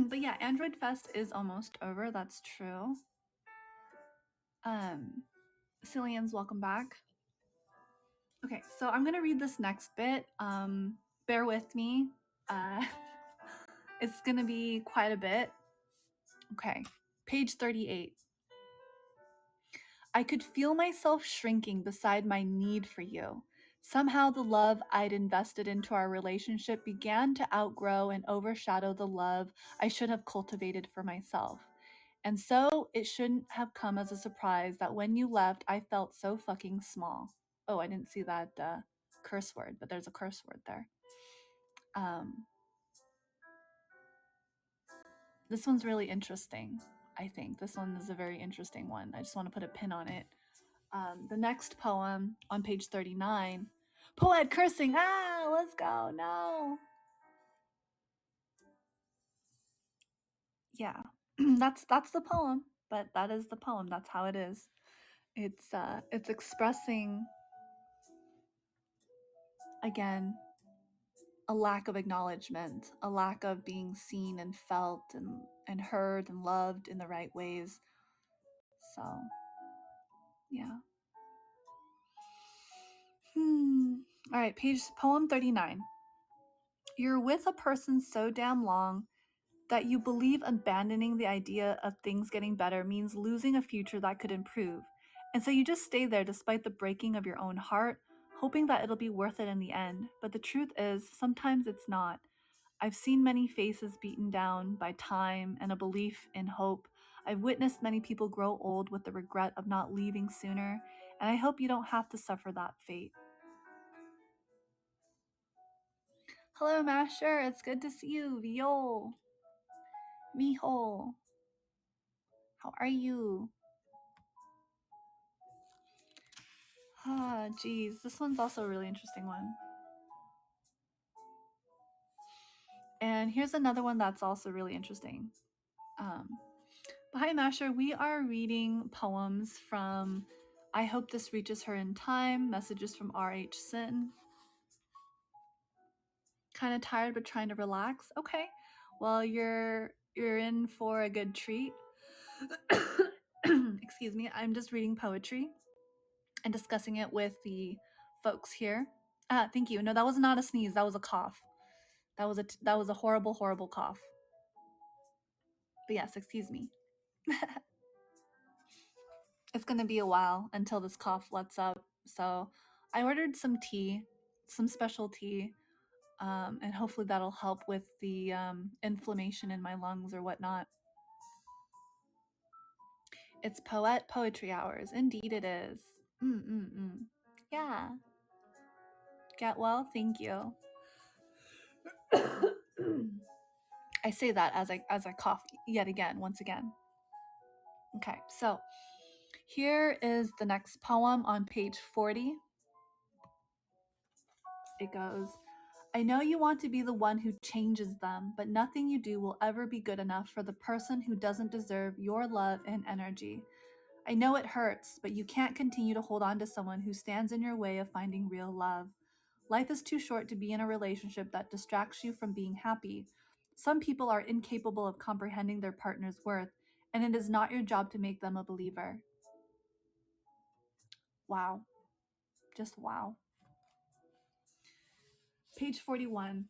But yeah, Android Fest is almost over. That's true. Cillians, welcome back. Okay, so I'm gonna read this next bit. Bear with me. It's gonna be quite a bit. Okay, page 38. I could feel myself shrinking beside my need for you. Somehow the love I'd invested into our relationship began to outgrow and overshadow the love I should have cultivated for myself. And so it shouldn't have come as a surprise that when you left, I felt so fucking small. Oh, I didn't see that curse word, but there's a curse word there. This one's really interesting, I think. This one is a very interesting one. I just want to put a pin on it. The next poem on page 39. Poette cursing. Ah, let's go. No. Yeah, that's the poem, but that is the poem. That's how it is. It's expressing, again, a lack of acknowledgement, a lack of being seen and felt and heard and loved in the right ways. So, yeah. All right, poem 39. You're with a person so damn long that you believe abandoning the idea of things getting better means losing a future that could improve. And so you just stay there despite the breaking of your own heart, hoping that it'll be worth it in the end. But the truth is, sometimes it's not. I've seen many faces beaten down by time and a belief in hope. I've witnessed many people grow old with the regret of not leaving sooner, and I hope you don't have to suffer that fate. Hello, Masher. It's good to see you. Viol. Mijo. How are you? Ah, geez. This one's also a really interesting one. And here's another one that's also really interesting. Hi, Masher. We are reading poems from I Hope This Reaches Her in Time, messages from R.H. Sin. Kind of tired but trying to relax. Okay. Well, you're in for a good treat. Excuse me. I'm just reading poetry and discussing it with the folks here. Thank you. No, that was not a sneeze. That was a cough. That was a horrible, horrible cough. But yes, excuse me. It's gonna be a while until this cough lets up. So I ordered some tea, some special tea, and hopefully that'll help with the inflammation in my lungs or whatnot. It's Poette Poetry Hours. Indeed it is. Yeah. Get well? Thank you. I say that as I cough yet again, once again. Okay, so here is the next poem on page 40. It goes, I know you want to be the one who changes them, but nothing you do will ever be good enough for the person who doesn't deserve your love and energy. I know it hurts, but you can't continue to hold on to someone who stands in your way of finding real love. Life is too short to be in a relationship that distracts you from being happy. Some people are incapable of comprehending their partner's worth, and it is not your job to make them a believer. Wow. Just wow. Page 41.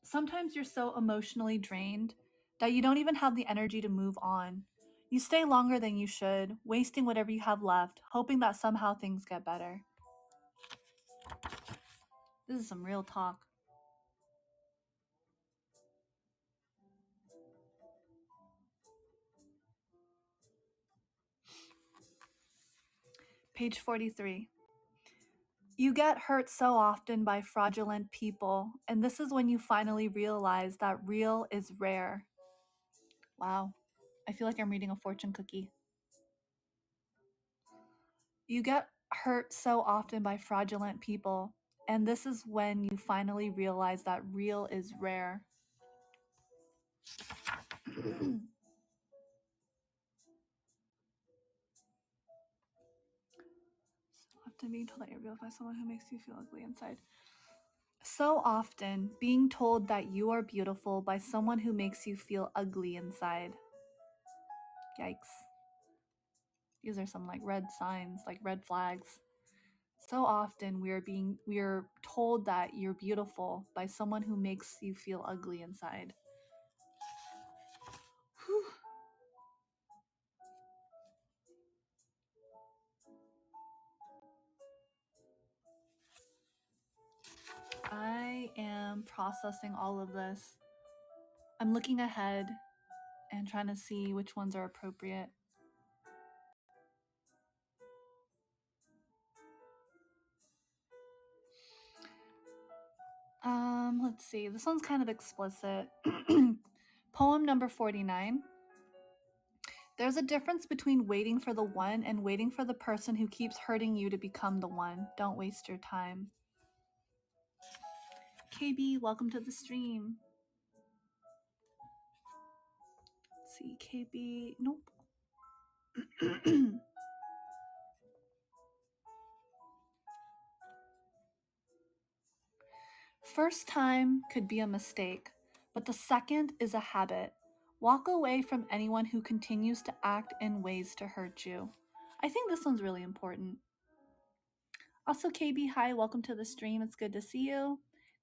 Sometimes you're so emotionally drained that you don't even have the energy to move on. You stay longer than you should, wasting whatever you have left, hoping that somehow things get better. This is some real talk. Page 43. You get hurt so often by fraudulent people, and this is when you finally realize that real is rare. Wow. I feel like I'm reading a fortune cookie. You get hurt so often by fraudulent people, and this is when you finally realize that real is rare. Often being told that you're real by someone who makes you feel ugly inside. So often being told that you are beautiful by someone who makes you feel ugly inside. Yikes. These are some like red signs, like red flags. So often we're told that you're beautiful by someone who makes you feel ugly inside. Whew. am processing all of this. I'm looking ahead and trying to see which ones are appropriate. Let's see. This one's kind of explicit. Poem number 49. There's a difference between waiting for the one and waiting for the person who keeps hurting you to become the one. Don't waste your time. KB, welcome to the stream. Let's see, KB. Nope. First time could be a mistake, but the second is a habit. Walk away from anyone who continues to act in ways to hurt you. I think this one's really important. Also, KB, hi, welcome to the stream. It's good to see you.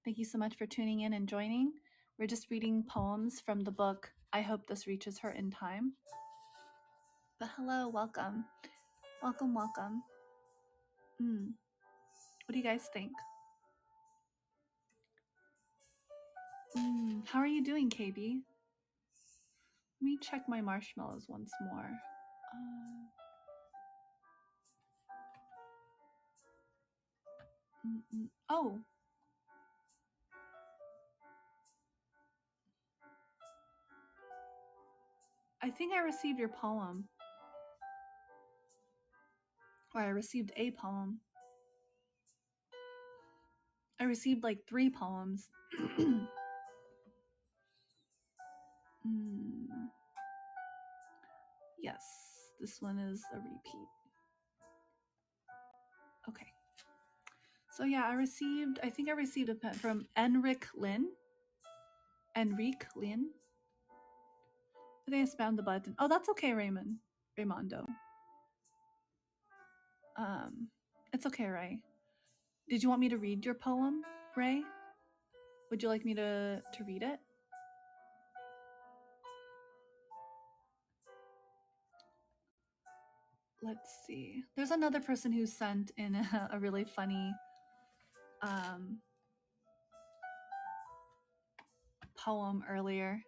Thank you so much for tuning in and joining. We're just reading poems from the book I Hope This Reaches Her in Time. But hello, welcome. Welcome, welcome. What do you guys think? How are you doing, KB? Let me check my marshmallows once more. Oh. I think I received your poem. Or I received a poem. I received like 3 poems. Yes, this one is a repeat. Okay. So yeah, I think I received a pen from Enric Lin. Enric Lin. I think I spammed the button. Oh, that's okay, Raymondo. It's okay, Ray. Did you want me to read your poem, Ray? Would you like me to read it? Let's see. There's another person who sent in a really funny poem earlier.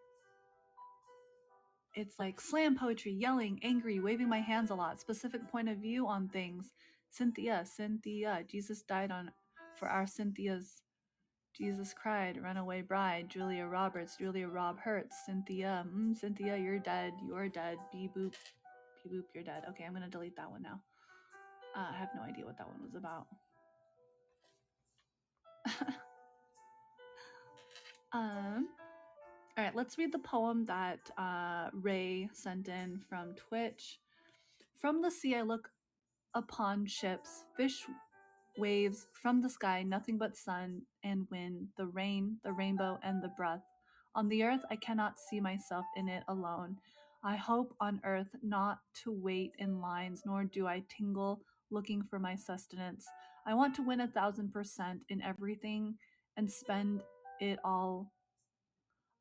It's like slam poetry, yelling, angry, waving my hands a lot, specific point of view on things. Cynthia, Jesus died for our Cynthias. Jesus cried, runaway bride, Julia Roberts, Julia Rob Hurts, Cynthia, Cynthia, you're dead, beep boop, you're dead. Okay, I'm gonna delete that one now. I have no idea what that one was about. All right, let's read the poem that Ray sent in from Twitch. From the sea I look upon ships, fish, waves, from the sky, nothing but sun and wind, the rain, the rainbow, and the breath. On the earth, I cannot see myself in it alone. I hope on earth not to wait in lines, nor do I tingle looking for my sustenance. I want to win 1,000% in everything and spend it all.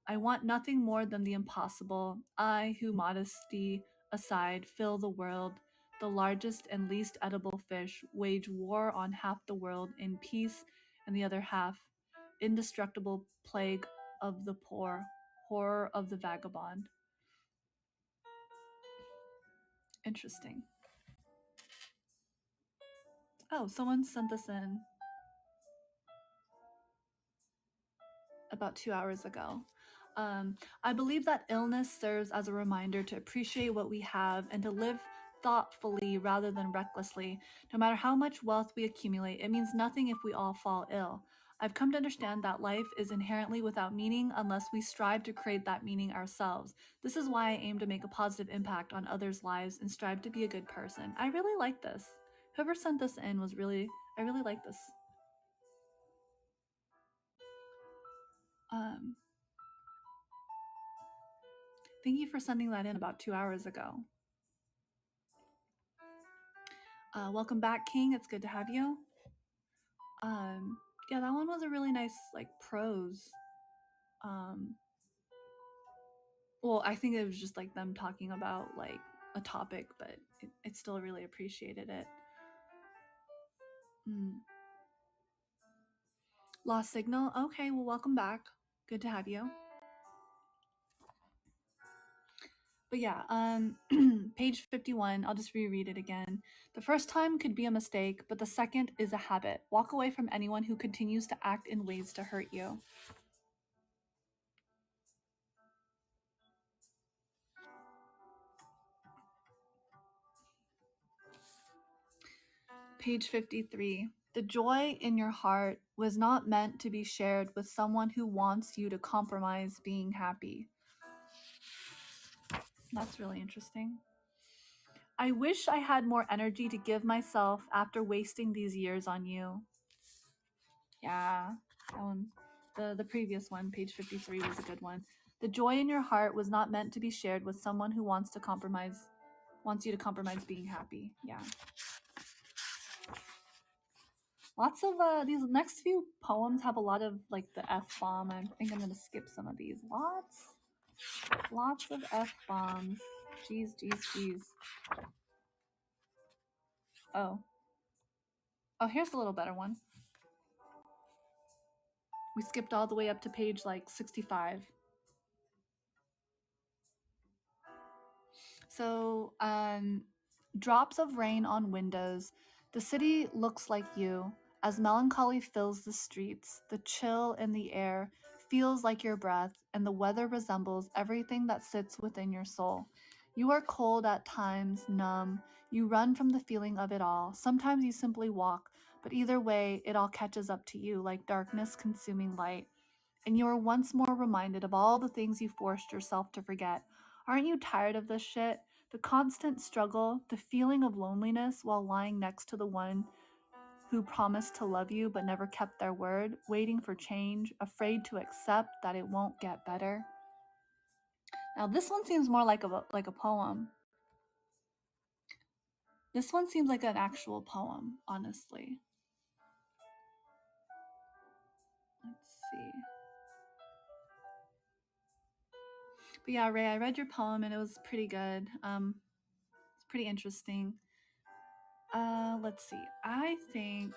I want nothing more than the impossible. I, who modesty aside, fill the world, the largest and least edible fish, wage war on half the world in peace, and the other half, indestructible plague of the poor, horror of the vagabond. Interesting. Oh, someone sent this in about 2 hours ago. I believe that illness serves as a reminder to appreciate what we have and to live thoughtfully rather than recklessly. No matter how much wealth we accumulate, it means nothing if we all fall ill. I've come to understand that life is inherently without meaning unless we strive to create that meaning ourselves. This is why I aim to make a positive impact on others' lives and strive to be a good person. I really like this. Whoever sent this in I really like this. Thank you for sending that in about 2 hours ago. Welcome back, King. It's good to have you. Yeah, that one was a really nice like prose. Well, I think it was just like them talking about like a topic, but I still really appreciated it. Lost signal. Okay, well, welcome back. Good to have you. But yeah, page 51, I'll just reread it again. The first time could be a mistake, but the second is a habit. Walk away from anyone who continues to act in ways to hurt you. Page 53. The joy in your heart was not meant to be shared with someone who wants you to compromise being happy. That's really interesting. I wish I had more energy to give myself after wasting these years on you. Yeah, that one. The previous one, page 53, was a good one. The joy in your heart was not meant to be shared with someone who wants you to compromise being happy. Yeah. Lots of these next few poems have a lot of like the F-bomb. I think I'm gonna skip some of these. Lots of F-bombs. Jeez. Oh, here's a little better one. We skipped all the way up to page like 65. So, drops of rain on windows. The city looks like you. As melancholy fills the streets, the chill in the air feels like your breath, and the weather resembles everything that sits within your soul. You are cold at times, numb. You run from the feeling of it all. Sometimes you simply walk, but either way, it all catches up to you like darkness consuming light. And you are once more reminded of all the things you forced yourself to forget. Aren't you tired of this shit? The constant struggle, the feeling of loneliness while lying next to the one who promised to love you but never kept their word, waiting for change, afraid to accept that it won't get better. Now this one seems more like a poem. This one seems like an actual poem, honestly. Let's see. But yeah, Ray, I read your poem and it was pretty good. It's pretty interesting. Let's see. I think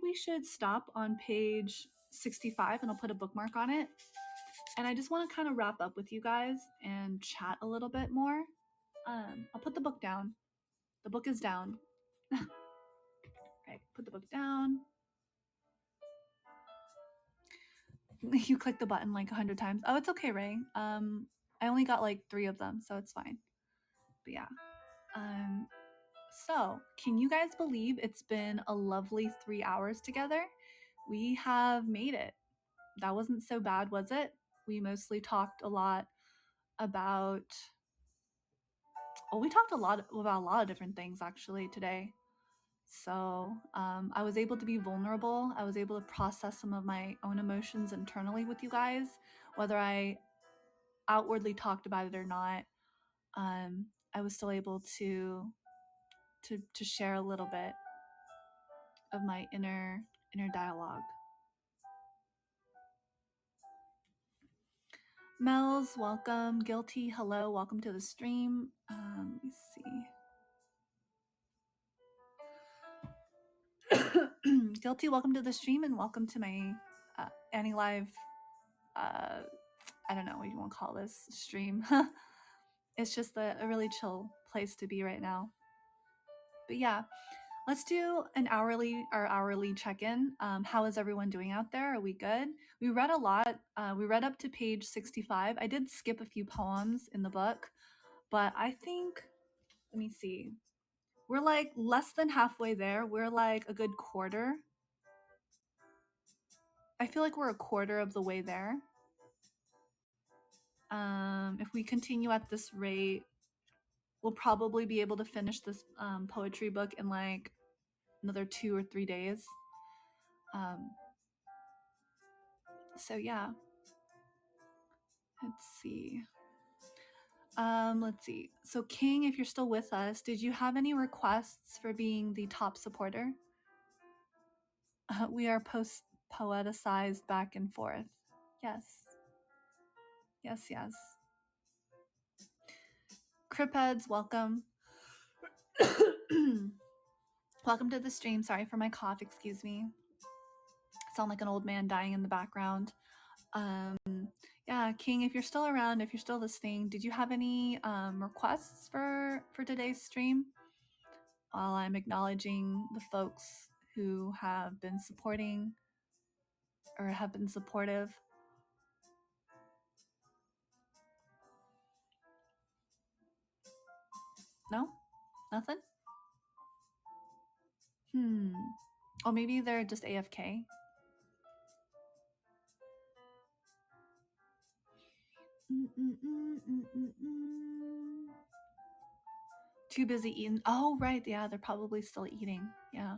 we should stop on page 65 and I'll put a bookmark on it. And I just want to kind of wrap up with you guys and chat a little bit more. I'll put the book down. The book is down. Okay, put the book down. You clicked the button like 100 times. Oh, it's okay, Ray. I only got like 3 of them, so it's fine. But yeah. So, can you guys believe it's been a lovely 3 hours together? We have made it. That wasn't so bad, was it? We mostly talked a lot about, well, we talked a lot about a lot of different things actually today. So I was able to be vulnerable. I was able to process some of my own emotions internally with you guys, whether I outwardly talked about it or not. I was still able to share a little bit of my inner dialogue. Mel's, welcome. Guilty, hello. Welcome to the stream. Let me see. Guilty, welcome to the stream and welcome to my AniLive, I don't know what you want to call this stream. It's just a really chill place to be right now. But yeah, let's do our hourly check-in. How is everyone doing out there? Are we good? We read a lot. We read up to page 65. I did skip a few poems in the book, but I think, let me see. We're like less than halfway there. We're like a good quarter. I feel like we're a quarter of the way there. If we continue at this rate, we'll probably be able to finish this poetry book in like another 2 or 3 days. So yeah, let's see. Let's see. So King, if you're still with us, did you have any requests for being the top supporter? We are poeticized back and forth. Yes. Cripheads, welcome. Welcome to the stream. Sorry for my cough, excuse me. sound like an old man dying in the background. Yeah, King, if you're still around, if you're still listening, did you have any requests for today's stream? While I'm acknowledging the folks who have been supporting or have been supportive. No? Nothing? Oh, maybe they're just AFK. Too busy eating. Oh, right. Yeah, they're probably still eating. Yeah.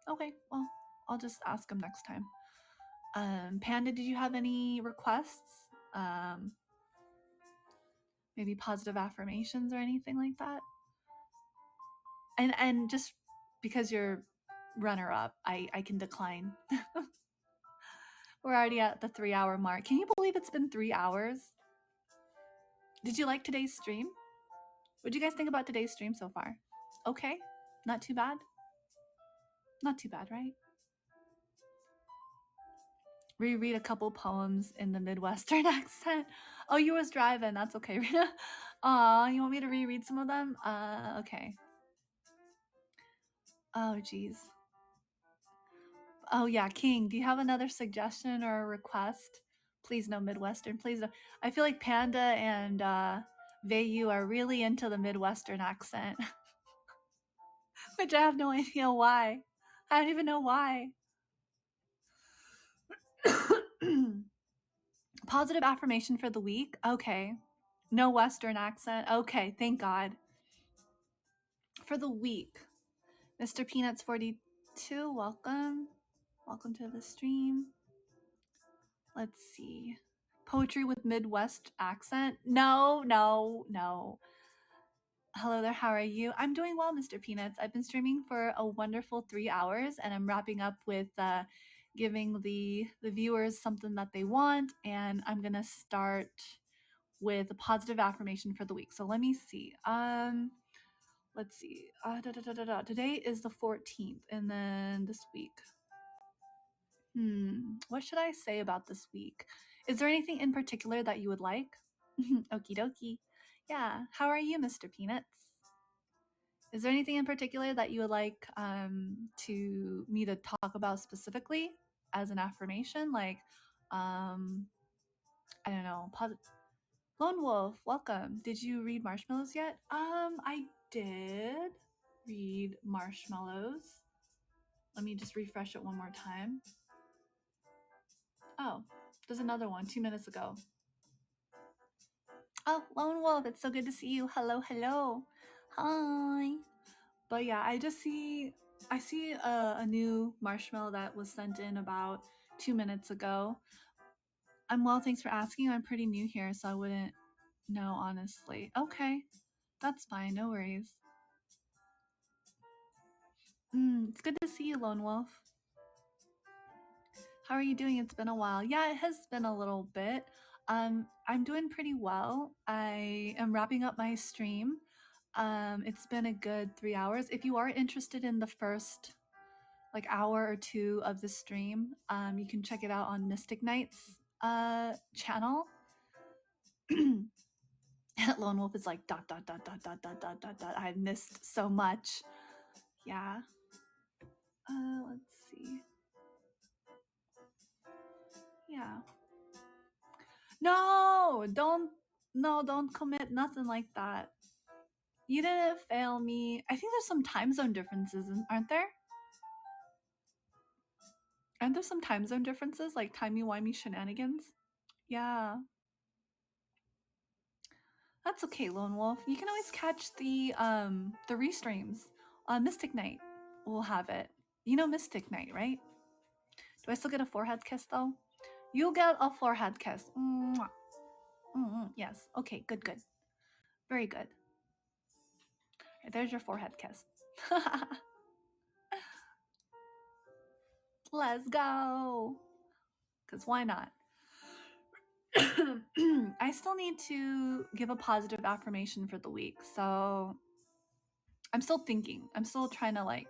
Okay, well, I'll just ask them next time. Panda, did you have any requests? Maybe positive affirmations or anything like that? And just because you're runner up, I can decline. We're already at the 3-hour mark. Can you believe it's been 3 hours? Did you like today's stream? What do you guys think about today's stream so far? Okay, not too bad. Not too bad, right? Reread a couple poems in the Midwestern accent. Oh, you was driving. That's okay, Rita. Aw, you want me to reread some of them? Okay. Oh, geez. Oh, yeah, King, do you have another suggestion or a request? Please no Midwestern, please no. I feel like Panda and Vayu are really into the Midwestern accent, which I have no idea why. I don't even know why. Positive affirmation for the week? Okay. No Western accent? Okay, thank God. For the week, Mr. Peanuts 42, welcome. Welcome to the stream. Let's see. Poetry with Midwest accent? No, no, no. Hello there, how are you? I'm doing well, Mr. Peanuts. I've been streaming for a wonderful 3 hours, and I'm wrapping up with giving the viewers something that they want, and I'm gonna start with a positive affirmation for the week. So let me see. Let's see. Today is the 14th, and then this week. What should I say about this week? Is there anything in particular that you would like? Okie dokie. Yeah. How are you, Mr. Peanuts? Is there anything in particular that you would like to me to talk about specifically as an affirmation? Like, I don't know. Lone Wolf, welcome. Did you read Marshmallows yet? I did read Marshmallows. Let me just refresh it one more time. Oh, there's another one 2 minutes ago. Oh, Lone Wolf, it's so good to see you. Hello, hello. Hi. But yeah, I see a new marshmallow that was sent in about 2 minutes ago. I'm well, thanks for asking. I'm pretty new here, so I wouldn't know, honestly. Okay, that's fine, no worries. It's good to see you, Lone Wolf. How are you doing? It's been a while. Yeah, it has been a little bit. I'm doing pretty well. I am wrapping up my stream. It's been a good 3 hours. If you are interested in the first like hour or two of the stream, you can check it out on Mystic Knight's channel. Lone Wolf is like dot dot dot dot dot dot dot dot dot. I missed so much. Yeah. Let's see. Yeah. No, don't commit nothing like that. You didn't fail me. I think there's some time zone differences, aren't there? Aren't there some time zone differences, like timey-wimey shenanigans? Yeah. That's okay, Lone Wolf. You can always catch the restreams on Mystic Knight. We'll have it. You know Mystic Knight, right? Do I still get a forehead kiss though? You'll get a forehead kiss. Mwah. Yes. Okay, good, good. Very good. Right, there's your forehead kiss. Let's go. Because why not? I still need to give a positive affirmation for the week. So I'm still thinking. I'm still trying to like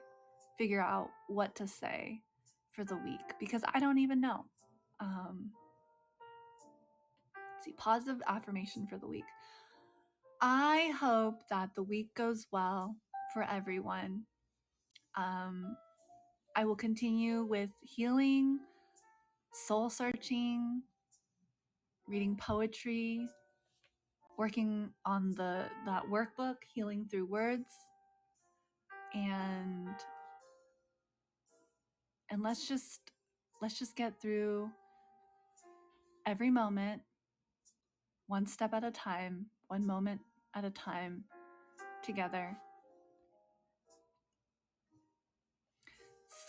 figure out what to say for the week because I don't even know. Let's see, positive affirmation for the week. I hope that the week goes well for everyone. I will continue with healing, soul searching, reading poetry, working on that workbook, Healing Through Words, and let's just get through every moment, one step at a time, one moment at a time, together.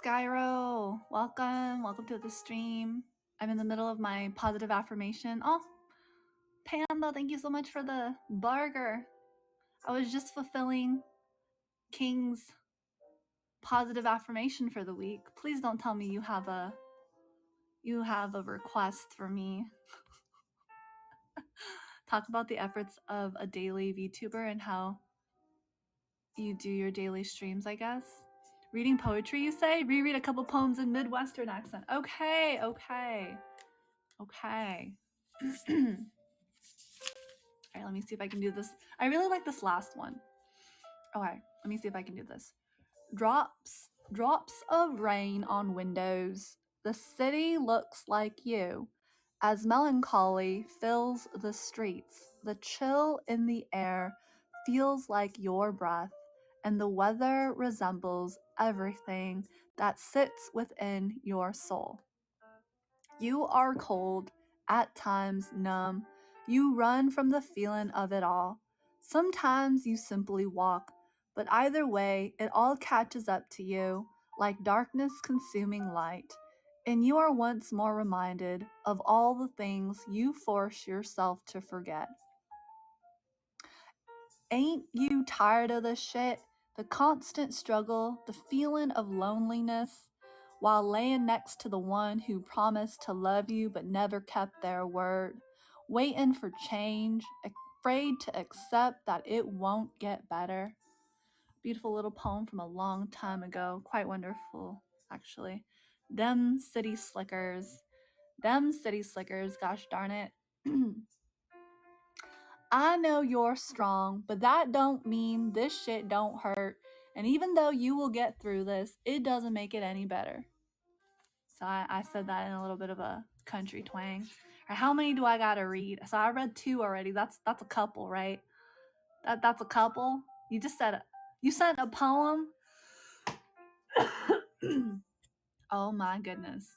Skyro, welcome to the stream. I'm in the middle of my positive affirmation. Oh, Panda, thank you so much for the burger. I was just fulfilling King's positive affirmation for the week. Please don't tell me you have a request for me. Talk about the efforts of a daily VTuber and how you do your daily streams, I guess. Reading poetry, you say? Reread a couple poems in Midwestern accent. Okay. All right, let me see if I can do this. I really like this last one. Okay, let me see if I can do this. Drops of rain on windows. The city looks like you. As melancholy fills the streets, the chill in the air feels like your breath, and the weather resembles everything that sits within your soul. You are cold, at times numb. You run from the feeling of it all. Sometimes you simply walk, but either way, it all catches up to you like darkness consuming light. And you are once more reminded of all the things you force yourself to forget. Ain't you tired of the shit? The constant struggle, the feeling of loneliness, while laying next to the one who promised to love you but never kept their word, waiting for change, afraid to accept that it won't get better. Beautiful little poem from a long time ago. Quite wonderful, actually. Them city slickers. Gosh darn it. I know you're strong, but that don't mean this shit don't hurt. And even though you will get through this, it doesn't make it any better. So I said that in a little bit of a country twang. Right, how many do I gotta read? So I read 2 already. That's a couple, right? That's a couple. You just said you sent a poem. Oh my goodness.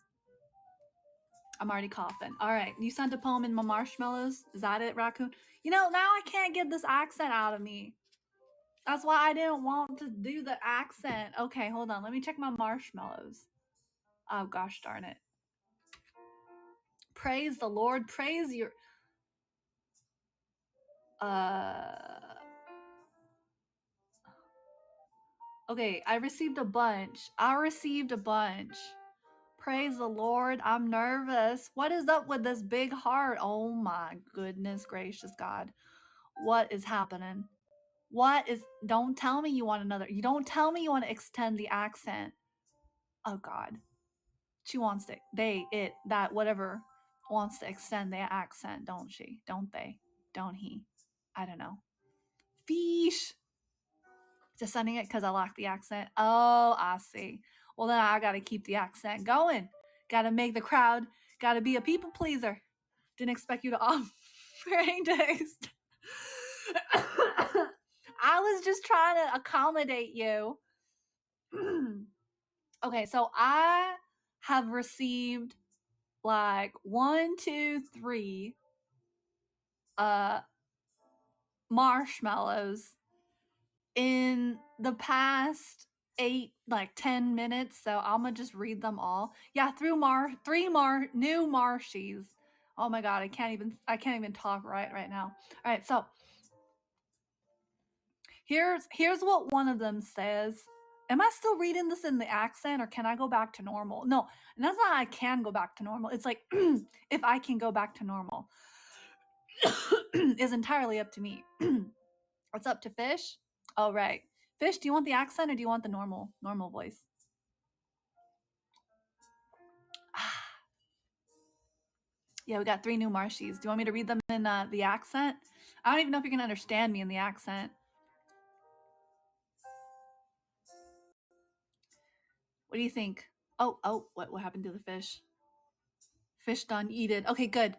I'm already coughing. All right, you sent a poem in my marshmallows. Is that it, raccoon? You know, now I can't get this accent out of me. That's why I didn't want to do the accent. Okay, hold on. Let me check my marshmallows. Oh, gosh darn it. Praise the Lord. Praise your... Okay, I received a bunch. Praise the Lord. I'm nervous. What is up with this big heart? Oh my goodness gracious God. What is happening? Don't tell me you want another. You don't tell me you want to extend the accent. Oh God. She wants to, whatever wants to extend their accent, don't she? Don't they? Don't he? I don't know. Fish. Just sending it because I like the accent. Oh, I see. Well, then I got to keep the accent going. Got to make the crowd, got to be a people pleaser. Didn't expect you to offer a taste. I was just trying to accommodate you. Okay, so I have received like 1, 2, 3 marshmallows in the past 10 minutes, so I'm gonna just read them all. Yeah, through three new marshies. Oh my God, I can't even talk right now. All right, so here's what one of them says. Am I still reading this in the accent, or can I go back to normal? No, and that's not I can go back to normal. It's like if I can go back to normal is entirely up to me. What's up to Fish? Oh, right. Fish, do you want the accent or do you want the normal voice? Yeah, we got 3 new Marshies. Do you want me to read them in the accent? I don't even know if you can understand me in the accent. What do you think? Oh, what happened to the fish? Fish done eaten. Okay, good.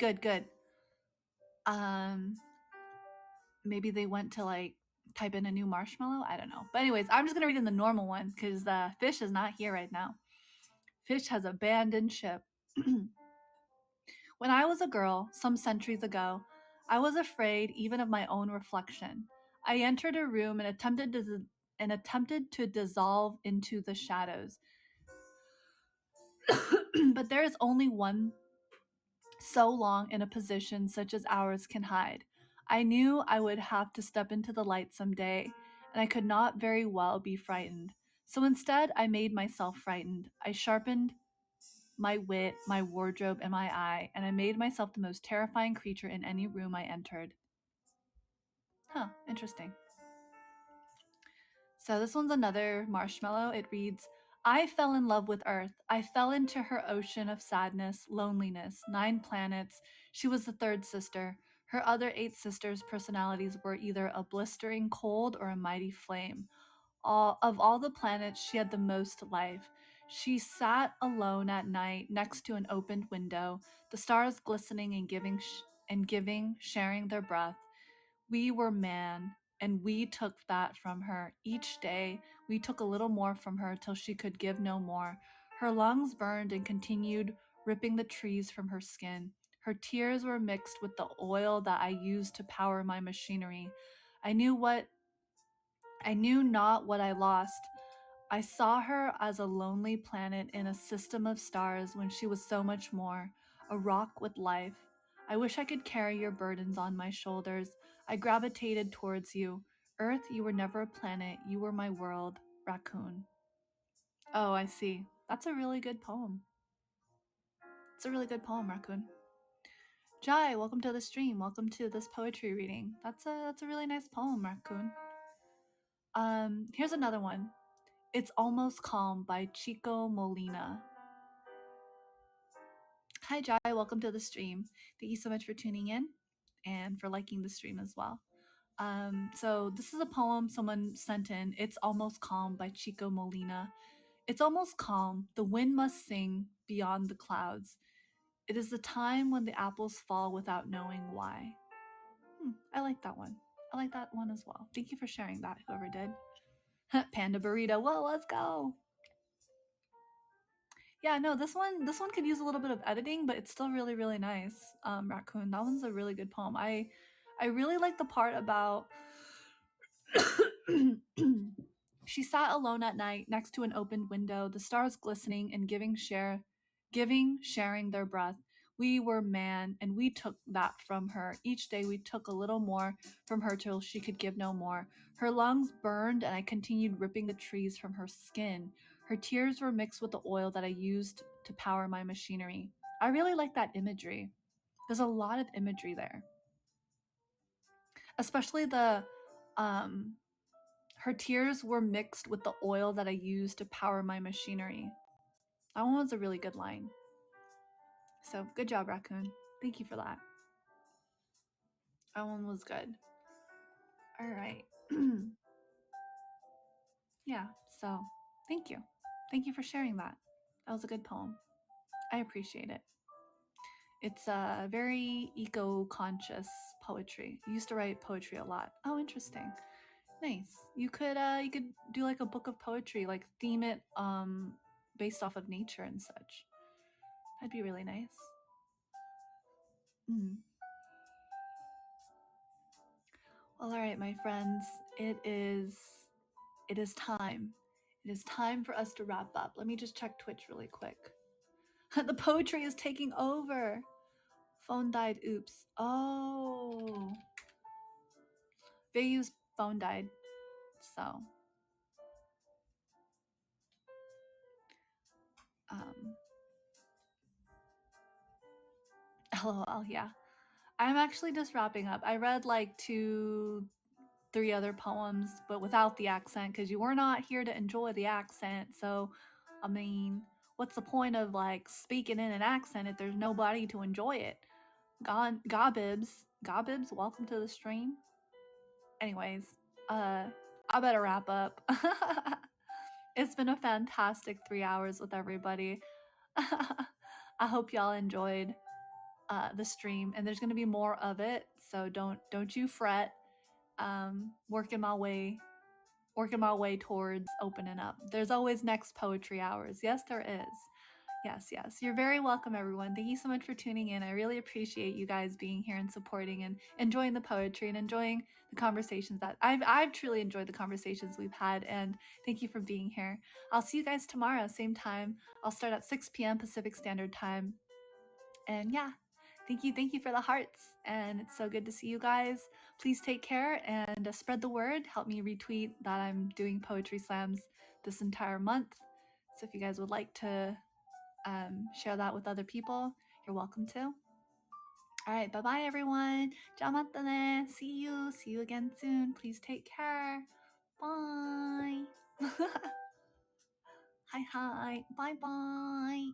Maybe they went to like type in a new marshmallow. I don't know. But anyways, I'm just gonna read in the normal one because the fish is not here right now. Fish has abandoned ship. When I was a girl, some centuries ago, I was afraid even of my own reflection. I entered a room and attempted to dissolve into the shadows. But there is only one so long in a position such as ours can hide. I knew I would have to step into the light someday, and I could not very well be frightened. So instead, I made myself frightened. I sharpened my wit, my wardrobe, and my eye, and I made myself the most terrifying creature in any room I entered. Huh, interesting. So this one's another marshmallow. It reads, I fell in love with Earth. I fell into her ocean of sadness, loneliness, 9 planets. She was the 3rd sister. Her other 8 sisters' personalities were either a blistering cold or a mighty flame. Of all the planets, she had the most life. She sat alone at night next to an opened window, the stars glistening and giving, sharing their breath. We were man, and we took that from her. Each day, we took a little more from her till she could give no more. Her lungs burned and continued ripping the trees from her skin. Her tears were mixed with the oil that I used to power my machinery. I knew not what I lost. I saw her as a lonely planet in a system of stars when she was so much more, a rock with life. I wish I could carry your burdens on my shoulders. I gravitated towards you. Earth, you were never a planet. You were my world. Raccoon. Oh, I see. That's a really good poem. It's a really good poem, Raccoon. Jai, welcome to the stream. Welcome to this poetry reading. That's a really nice poem, Raccoon. Here's another one. It's Almost Calm by Chico Molina. Hi, Jai. Welcome to the stream. Thank you so much for tuning in and for liking the stream as well. So this is a poem someone sent in. It's Almost Calm by Chico Molina. It's almost calm. The wind must sing beyond the clouds. It is the time when the apples fall without knowing why. I like that one. I like that one as well. Thank you for sharing that, whoever did. Panda burrito. Whoa, let's go. Yeah, no, this one could use a little bit of editing, but it's still really, really nice. Raccoon, that one's a really good poem. I really like the part about she sat alone at night next to an opened window, the stars glistening and sharing their breath. We were man, and we took that from her. Each day we took a little more from her till she could give no more. Her lungs burned, and I continued ripping the trees from her skin. Her tears were mixed with the oil that I used to power my machinery. I really like that imagery. There's a lot of imagery there. Especially the her tears were mixed with the oil that I used to power my machinery. That one was a really good line. So good job, Raccoon. Thank you for that. That one was good. All right. Yeah, so thank you. Thank you for sharing that. That was a good poem. I appreciate it. It's a very eco-conscious poetry. I used to write poetry a lot. Oh, interesting. Nice. You could do like a book of poetry, like theme it based off of nature and such. That'd be really nice. Well, all right, my friends, it is time. It is time for us to wrap up. Let me just check Twitch really quick. The poetry is taking over. Phone died. Oops. Oh. Vayu's phone died. So. LOL, yeah. I'm actually just wrapping up. I read like 2, 3 other poems, but without the accent, because you were not here to enjoy the accent. So, I mean, what's the point of like speaking in an accent if there's nobody to enjoy it? Gobibs, welcome to the stream. Anyways, I better wrap up. It's been a fantastic 3 hours with everybody. I hope y'all enjoyed the stream, and there's gonna be more of it, so don't you fret. Working my way towards opening up. There's always next poetry hours. Yes, there is. Yes. You're very welcome, everyone. Thank you so much for tuning in. I really appreciate you guys being here and supporting and enjoying the poetry and enjoying the conversations that I've truly enjoyed the conversations we've had, and thank you for being here. I'll see you guys tomorrow, same time. I'll start at 6 p.m. Pacific Standard Time. And yeah, thank you for the hearts, and it's so good to see you guys. Please take care and spread the word. Help me retweet that I'm doing poetry slams this entire month. So if you guys would like to share that with other people, you're welcome to. All right, bye-bye, everyone. 자마따네. See you again soon. Please take care. Bye. Hi. Bye-bye.